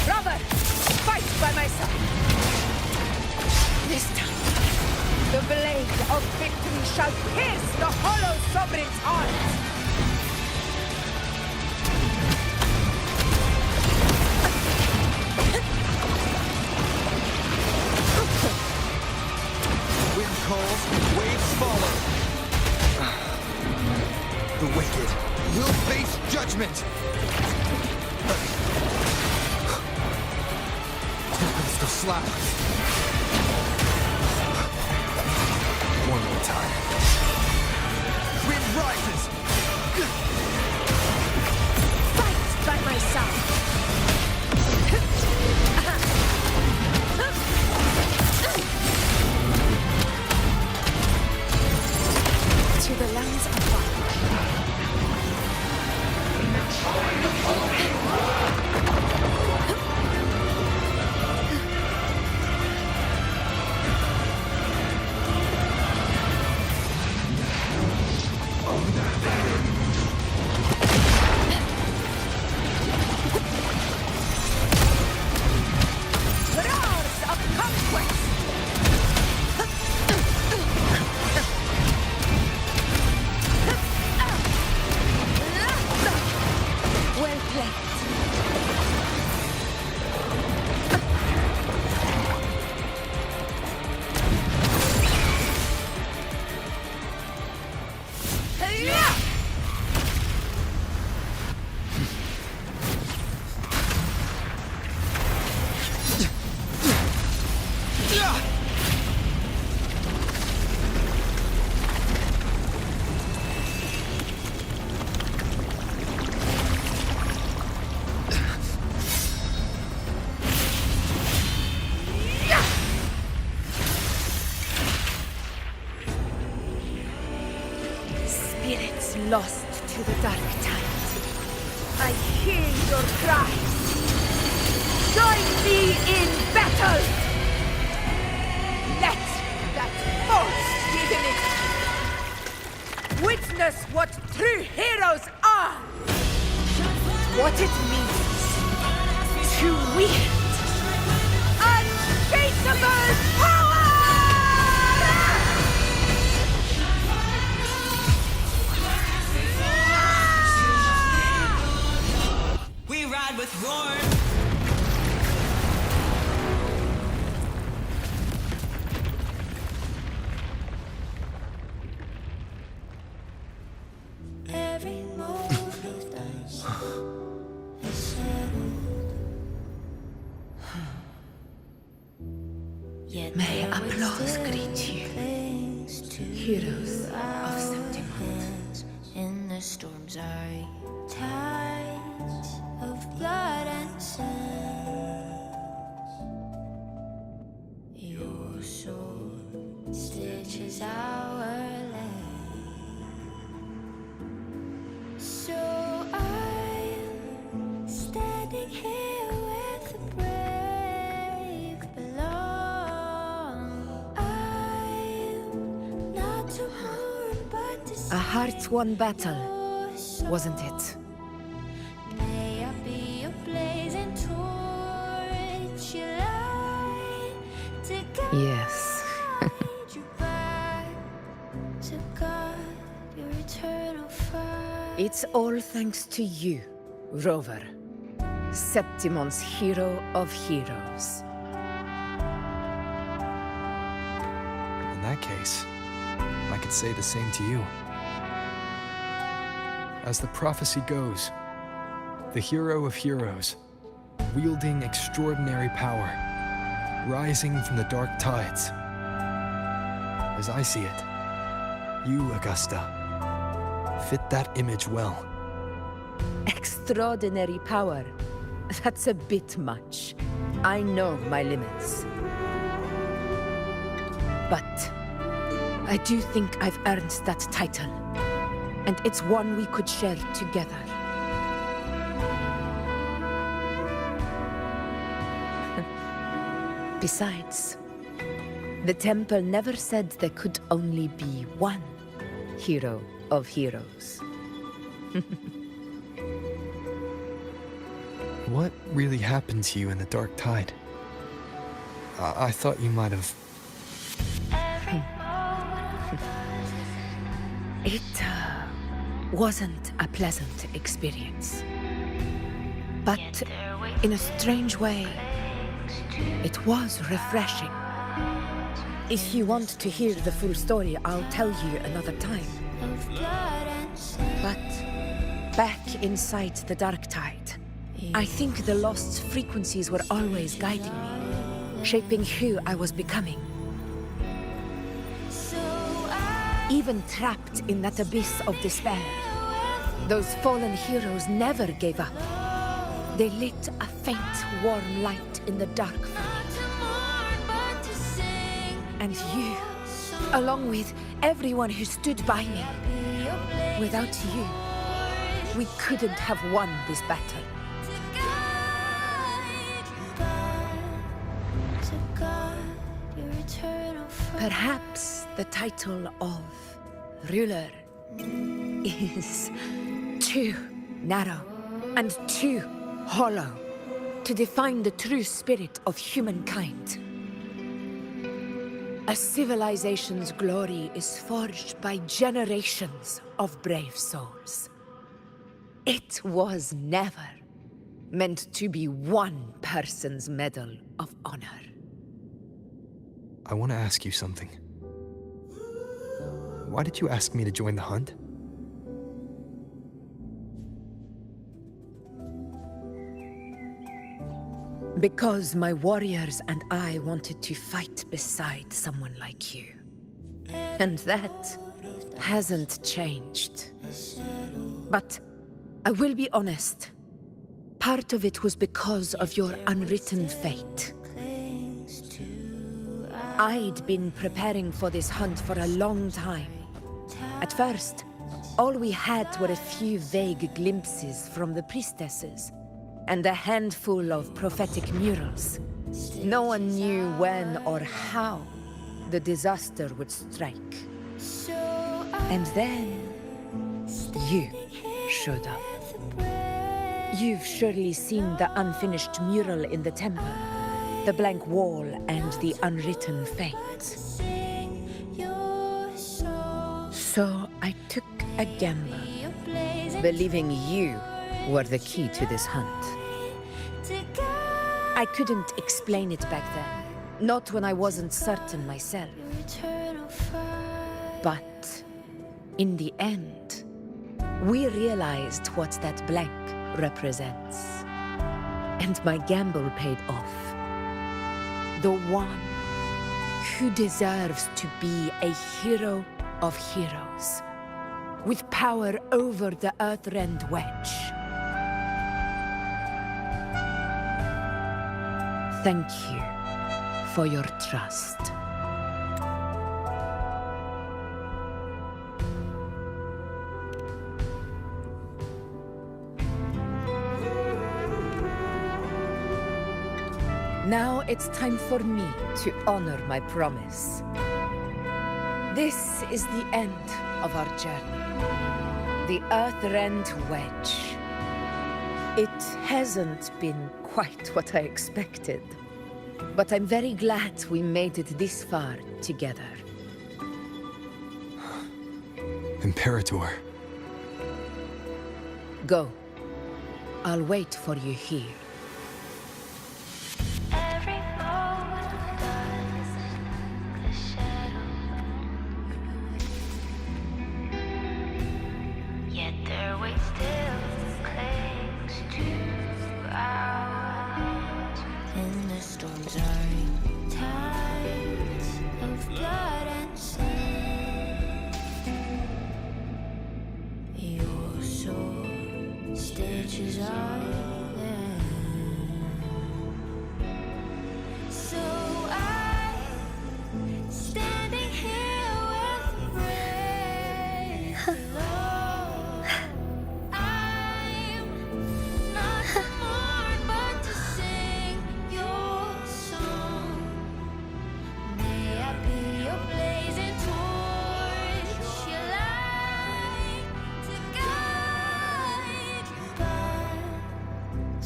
Speaker 18: Brother, fight by my side. This time, the blade of victory shall pierce the hollow sovereign's heart.
Speaker 3: Wind calls, waves follow. The wicked will face judgment. Here comes the slap. One more time. Wind rises.
Speaker 18: Fight by my side. To the lands of fire. Roars of conquest! Well played. Spirits lost to the dark tide. I hear your cries. Join me in battle! Let that false divinity witness what true heroes are! What it means to wield untraceable power!
Speaker 19: We ride with roar. Every move he does is settled. Yet
Speaker 5: May applause greet you, heroes of
Speaker 19: Septimont. In the storm's eye, tides of blood and sand. Your sword stitches our land. So I'm standing here with the brave belong. I'm not to mourn, but to
Speaker 18: A heart-won battle, wasn't it?
Speaker 19: may I be a blazing torch you light to guide
Speaker 18: Yes.
Speaker 19: you back to God, your eternal fire.
Speaker 18: It's all thanks to you, Rover. Septimon's hero of heroes.
Speaker 3: In that case, I could say the same to you. As the prophecy goes, the hero of heroes, wielding extraordinary power, rising from the dark tides. As I see it, you, Augusta, fit that image well.
Speaker 18: Extraordinary power. That's a bit much. I know my limits. But I do think I've earned that title. And it's one we could share together. Besides, the temple never said there could only be one hero of heroes.
Speaker 3: What really happened to you in the Dark Tide? I thought you might have...
Speaker 18: It wasn't a pleasant experience. But in a strange way, it was refreshing. If you want to hear the full story, I'll tell you another time. But back inside the Dark Tide, I think the lost frequencies were always guiding me, shaping who I was becoming. Even trapped in that abyss of despair, those fallen heroes never gave up. They lit a faint, warm light in the dark for me. And you, along with everyone who stood by me. Without you, we couldn't have won this battle. Perhaps the title of ruler is too narrow and too hollow to define the true spirit of humankind. A civilization's glory is forged by generations of brave souls. It was never meant to be one person's medal of honor.
Speaker 3: I want to ask you something. Why did you ask me to join the hunt?
Speaker 18: Because my warriors and I wanted to fight beside someone like you. And that hasn't changed. But I will be honest. Part of it was because of your unwritten fate. I'd been preparing for this hunt for a long time. At first, all we had were a few vague glimpses from the priestesses, and a handful of prophetic murals. No one knew when or how the disaster would strike. And then, you showed up. You've surely seen the unfinished mural in the temple, the blank wall and the unwritten fate. So I took a gamble, believing you were the key to this hunt. I couldn't explain it back then, not when I wasn't certain myself. But in the end, we realized what that blank represents. And my gamble paid off. The one who deserves to be a hero of heroes, with power over the Earthrend Wedge. Thank you for your trust. Now it's time for me to honor my promise. This is the end of our journey. The Earthrend Wedge. It hasn't been quite what I expected, but I'm very glad we made it this far together.
Speaker 3: Imperator.
Speaker 18: Go. I'll wait for you here.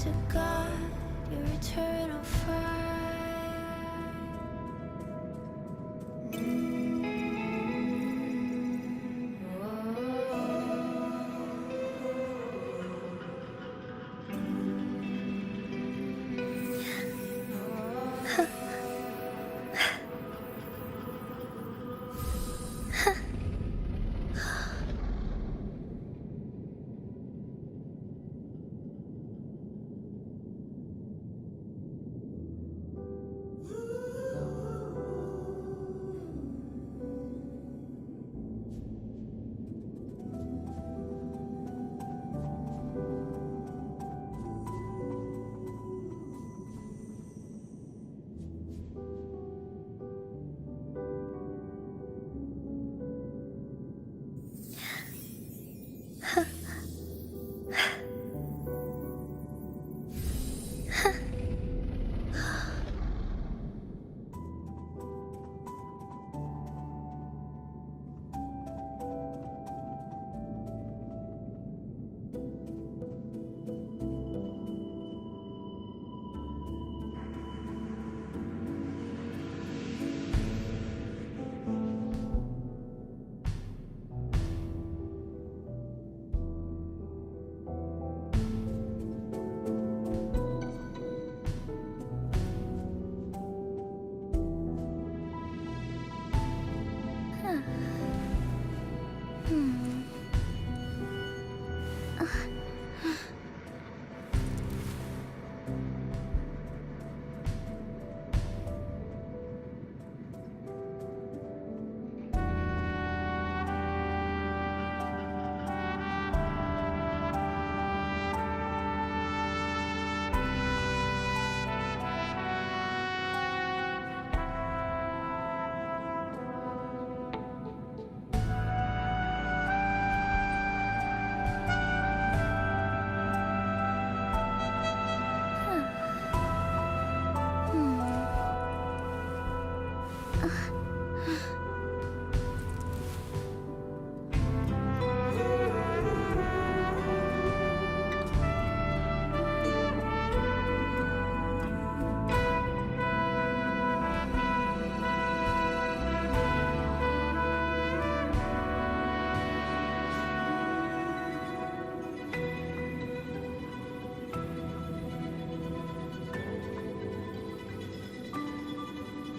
Speaker 19: to guard your eternal fire.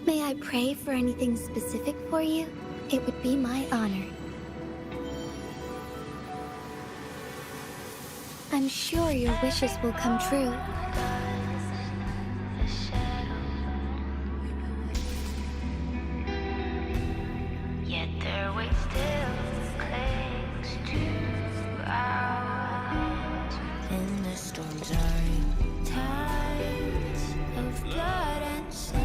Speaker 8: May I pray for anything specific for you? It would be my honor. I'm sure your wishes will come true.
Speaker 19: Yet their weight still clings to ours. And the storms are in tides of blood and sin.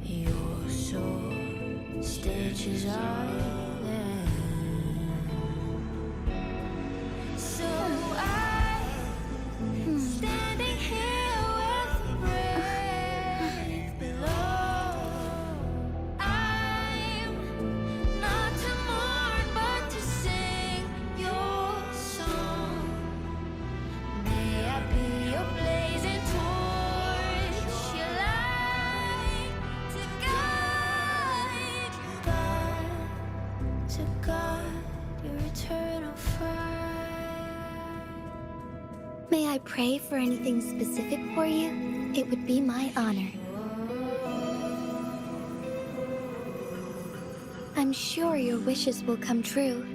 Speaker 19: Your soul stitches island. So I'm standing here with breath below. I'm not to mourn, but to sing your song. May I be your blazing torch, your light to guide your eternal fire.
Speaker 8: May I pray for anything specific for you? It would be my honor. I'm sure your wishes will come true.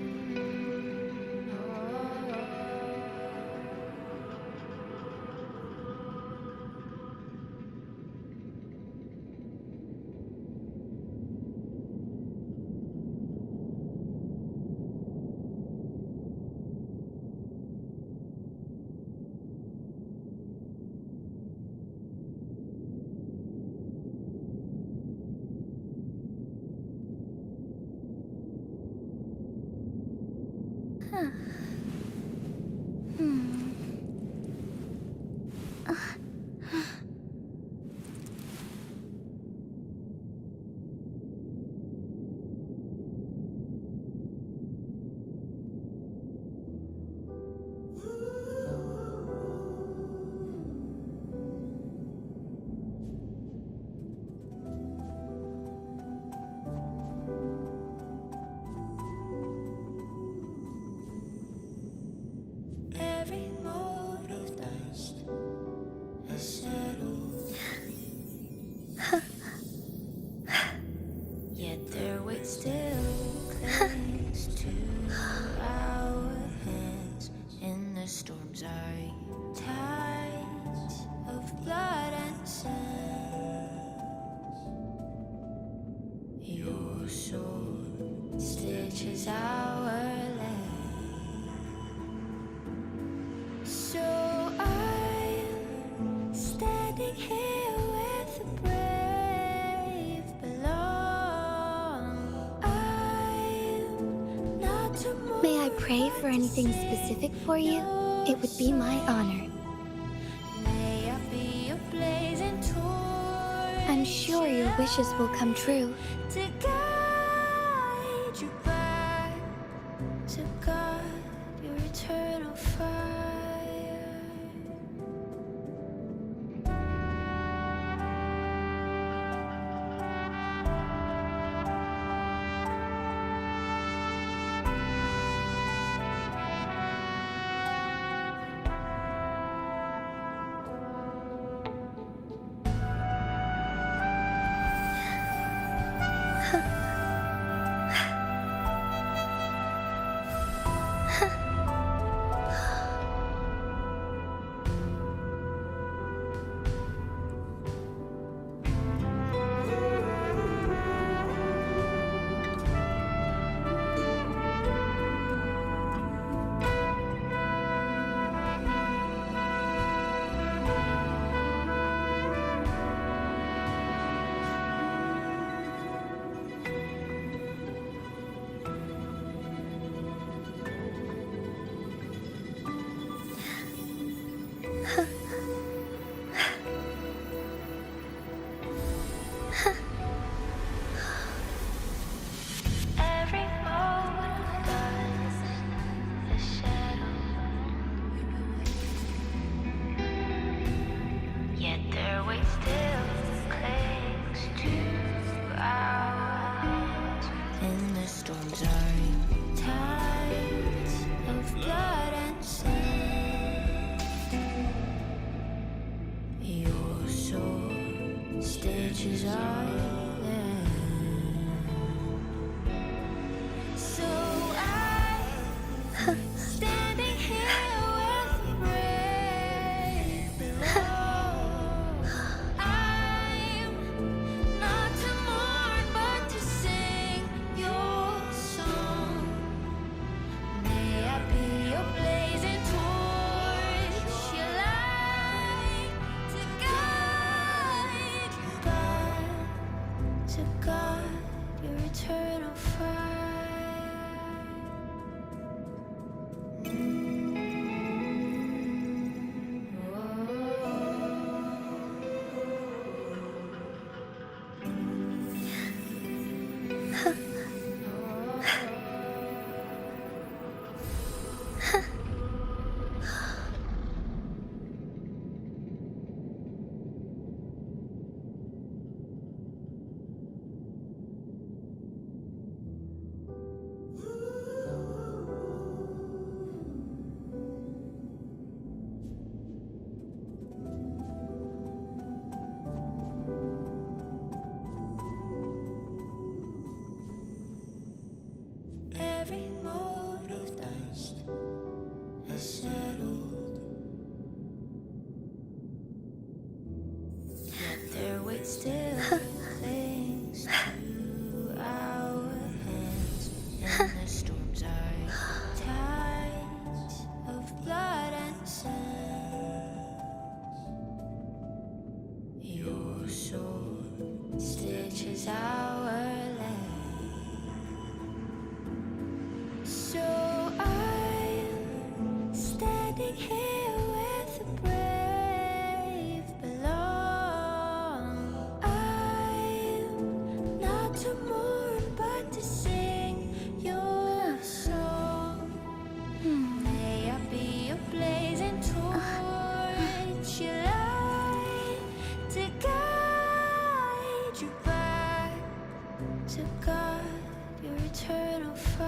Speaker 19: stitches our lane. So I'm standing here where the brave belong. I'm not a
Speaker 20: May I pray for anything specific for you? It would be my honor.
Speaker 19: May I be a blazing torch.
Speaker 20: I'm sure your wishes will come true.
Speaker 19: To guide you back to God, your eternal fire. Every moment does the shadow, yet their weight still clings to our hands. In the storms are tides of blood and sand. Your sword stitches our land. So I'm standing here with the brave below. I'm not to mourn, but to sing your song. May I be your blazing torch, your light to guide you back to God, your eternal fire. Every mote of dust is settled, yet their weight still clings to our hands. And the storms are tides of blood and sand. Your sword stitches our land. So I'm standing here where the brave belong. I'm not to mourn, but to sing your song. May I be a blazing torch, your light to guide you back to God, your eternal fire.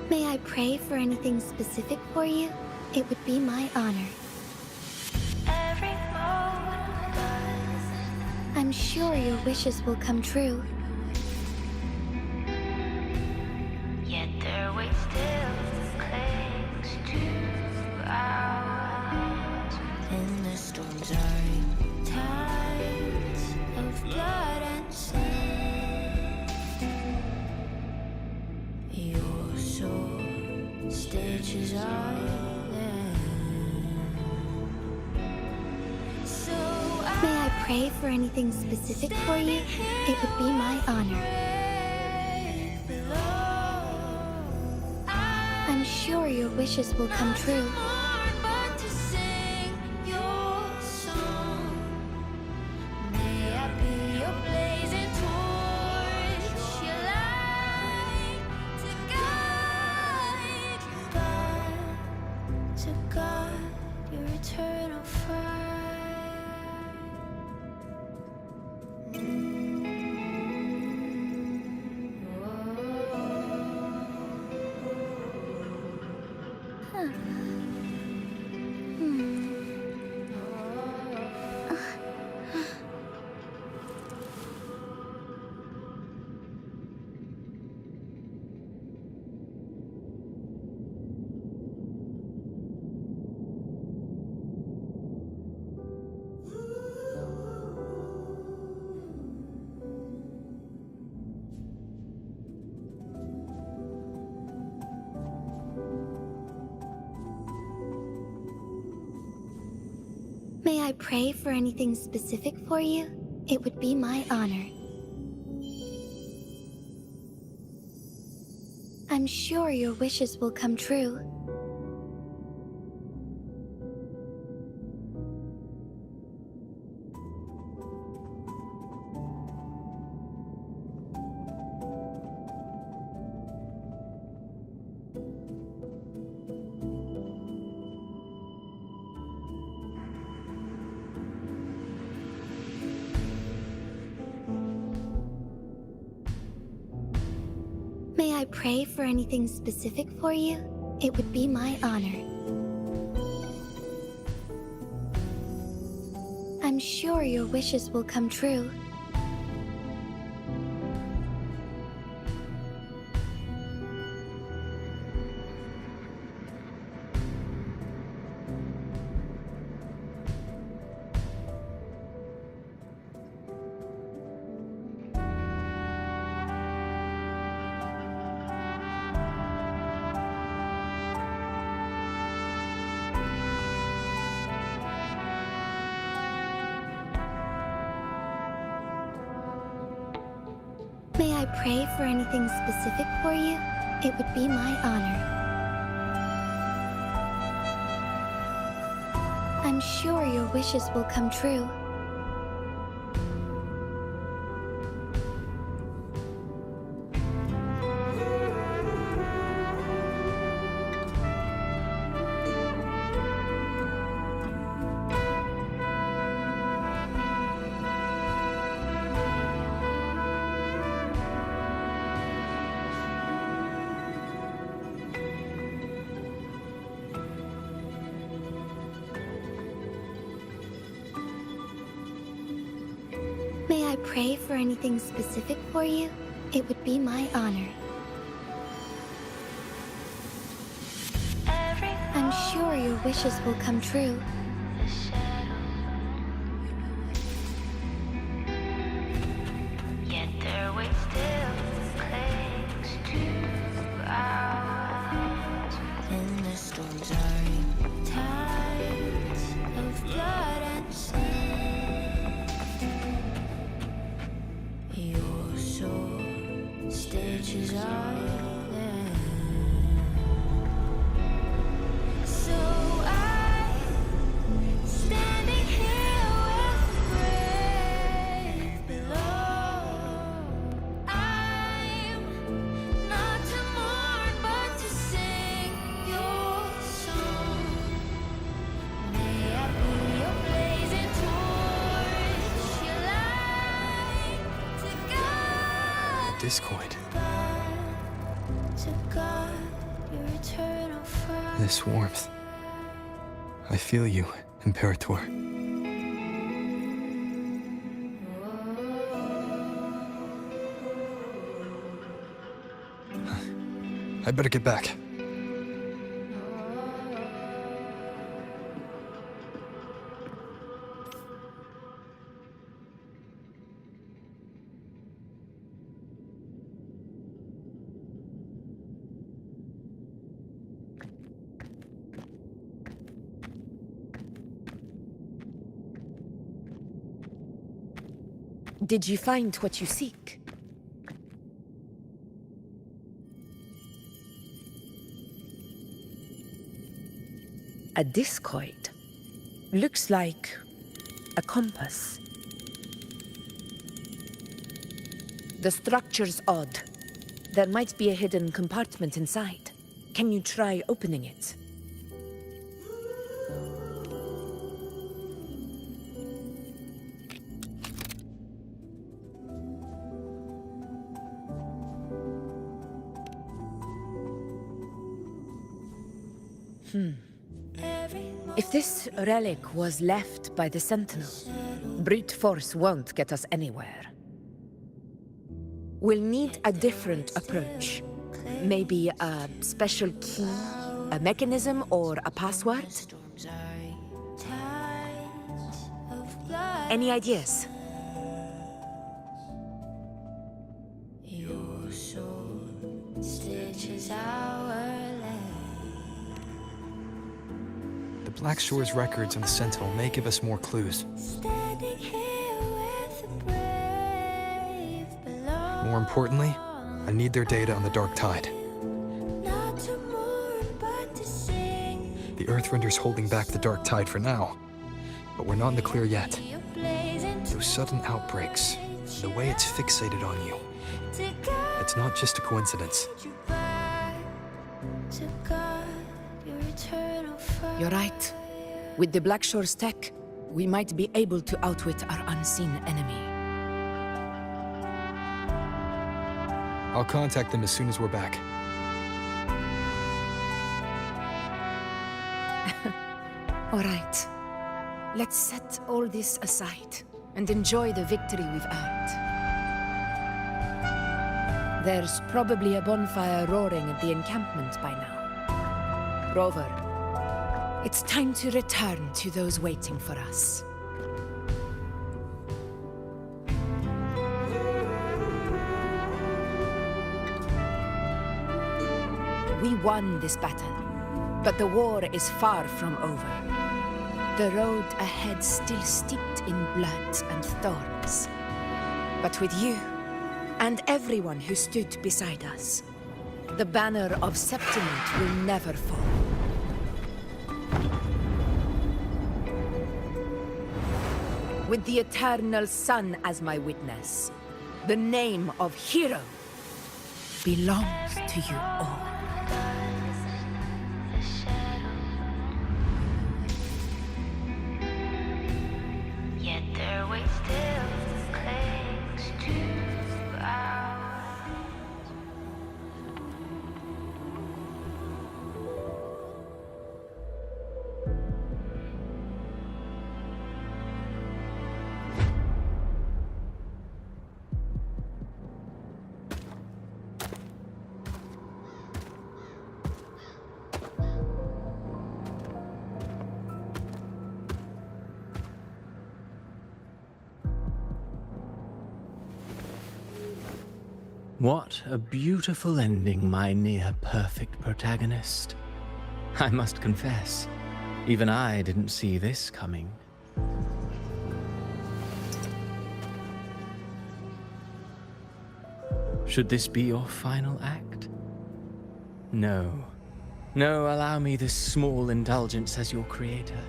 Speaker 20: May I pray for anything specific for you? It would be my honor. I'm sure your wishes will come true.
Speaker 19: Yet their weight still clings to ours. In the storms are tides of blood and sand. Your soul stitches are
Speaker 20: May I pray for anything specific for you? It would be my honor. I'm sure your wishes will come true.
Speaker 19: To God, your eternal fire.
Speaker 20: May I pray for anything specific for you? It would be my honor. I'm sure your wishes will come true. May I pray for anything specific for you? It would be my honor. I'm sure your wishes will come true. May I pray for anything specific for you? It would be my honor. I'm sure your wishes will come true. May I pray for anything specific for you? It would be my honor. I'm sure your wishes will come true.
Speaker 19: Yet their weight still clings to ours. In the storms are tides of blood and sand. Your soul stitches are there. So I'm standing here with the brave below. I'm not to mourn, but to sing your song. May I be your blazing torch, your light to guide.
Speaker 3: Discord.
Speaker 19: To God,
Speaker 3: This warmth. I feel you, Imperator. I better get back.
Speaker 6: Did you find what you seek? A discoid. Looks like a compass. The structure's odd. There might be a hidden compartment inside. Can you try opening it? If this relic was left by the Sentinel, brute force won't get us anywhere. We'll need a different approach. Maybe a special key, a mechanism, or a password? Any ideas?
Speaker 19: Your soul stitches our
Speaker 3: The Black Shore's records and the Sentinel may give us more clues. More importantly, I need their data on the Dark Tide. The Earthrender's holding back the Dark Tide for now, but we're not in the clear yet. Those sudden outbreaks, the way it's fixated on you, it's not just a coincidence.
Speaker 6: You're right. With the Black Shore's tech, we might be able to outwit our unseen enemy.
Speaker 3: I'll contact them as soon as we're back.
Speaker 6: All right. Let's set all this aside and enjoy the victory we've earned. There's probably a bonfire roaring at the encampment by now. Rover, it's time to return to those waiting for us. We won this battle, but the war is far from over. The road ahead still steeped in blood and thorns. But with you, and everyone who stood beside us, the banner of Septimont will never fall. With the eternal sun as my witness, the name of hero belongs to you all.
Speaker 19: Yet their weight still clings to ours.
Speaker 1: What a beautiful ending, my near-perfect protagonist. I must confess, even I didn't see this coming. Should this be your final act? No. No, allow me this small indulgence as your creator.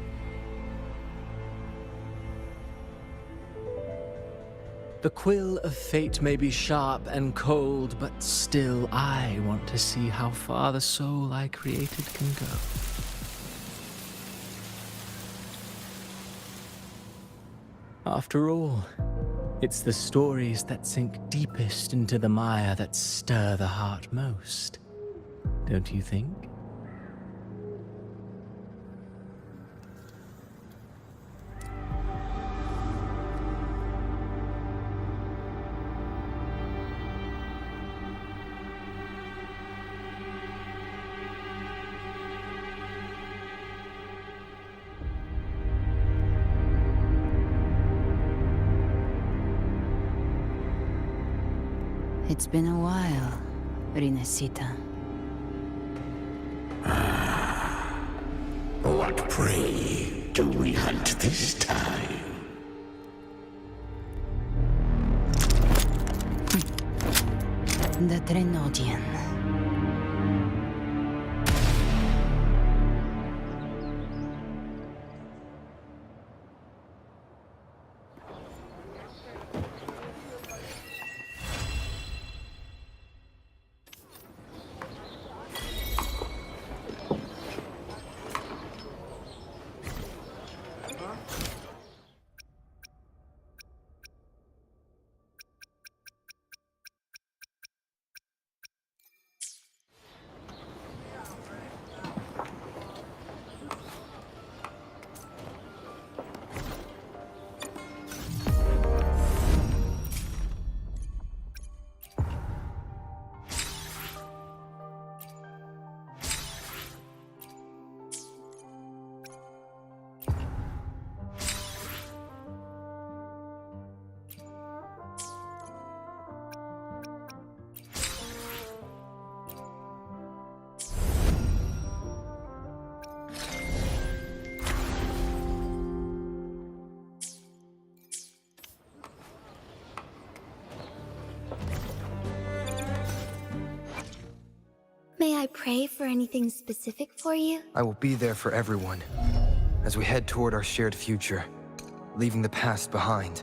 Speaker 1: The quill of fate may be sharp and cold, but still I want to see how far the soul I created can go. After all, it's the stories that sink deepest into the mire that stir the heart most, don't you think?
Speaker 19: It's been a while, Rinesita.
Speaker 10: What prey do we hunt this time?
Speaker 19: The Drenodian.
Speaker 20: May I pray for anything specific for you?
Speaker 3: I will be there for everyone as we head toward our shared future, leaving the past behind.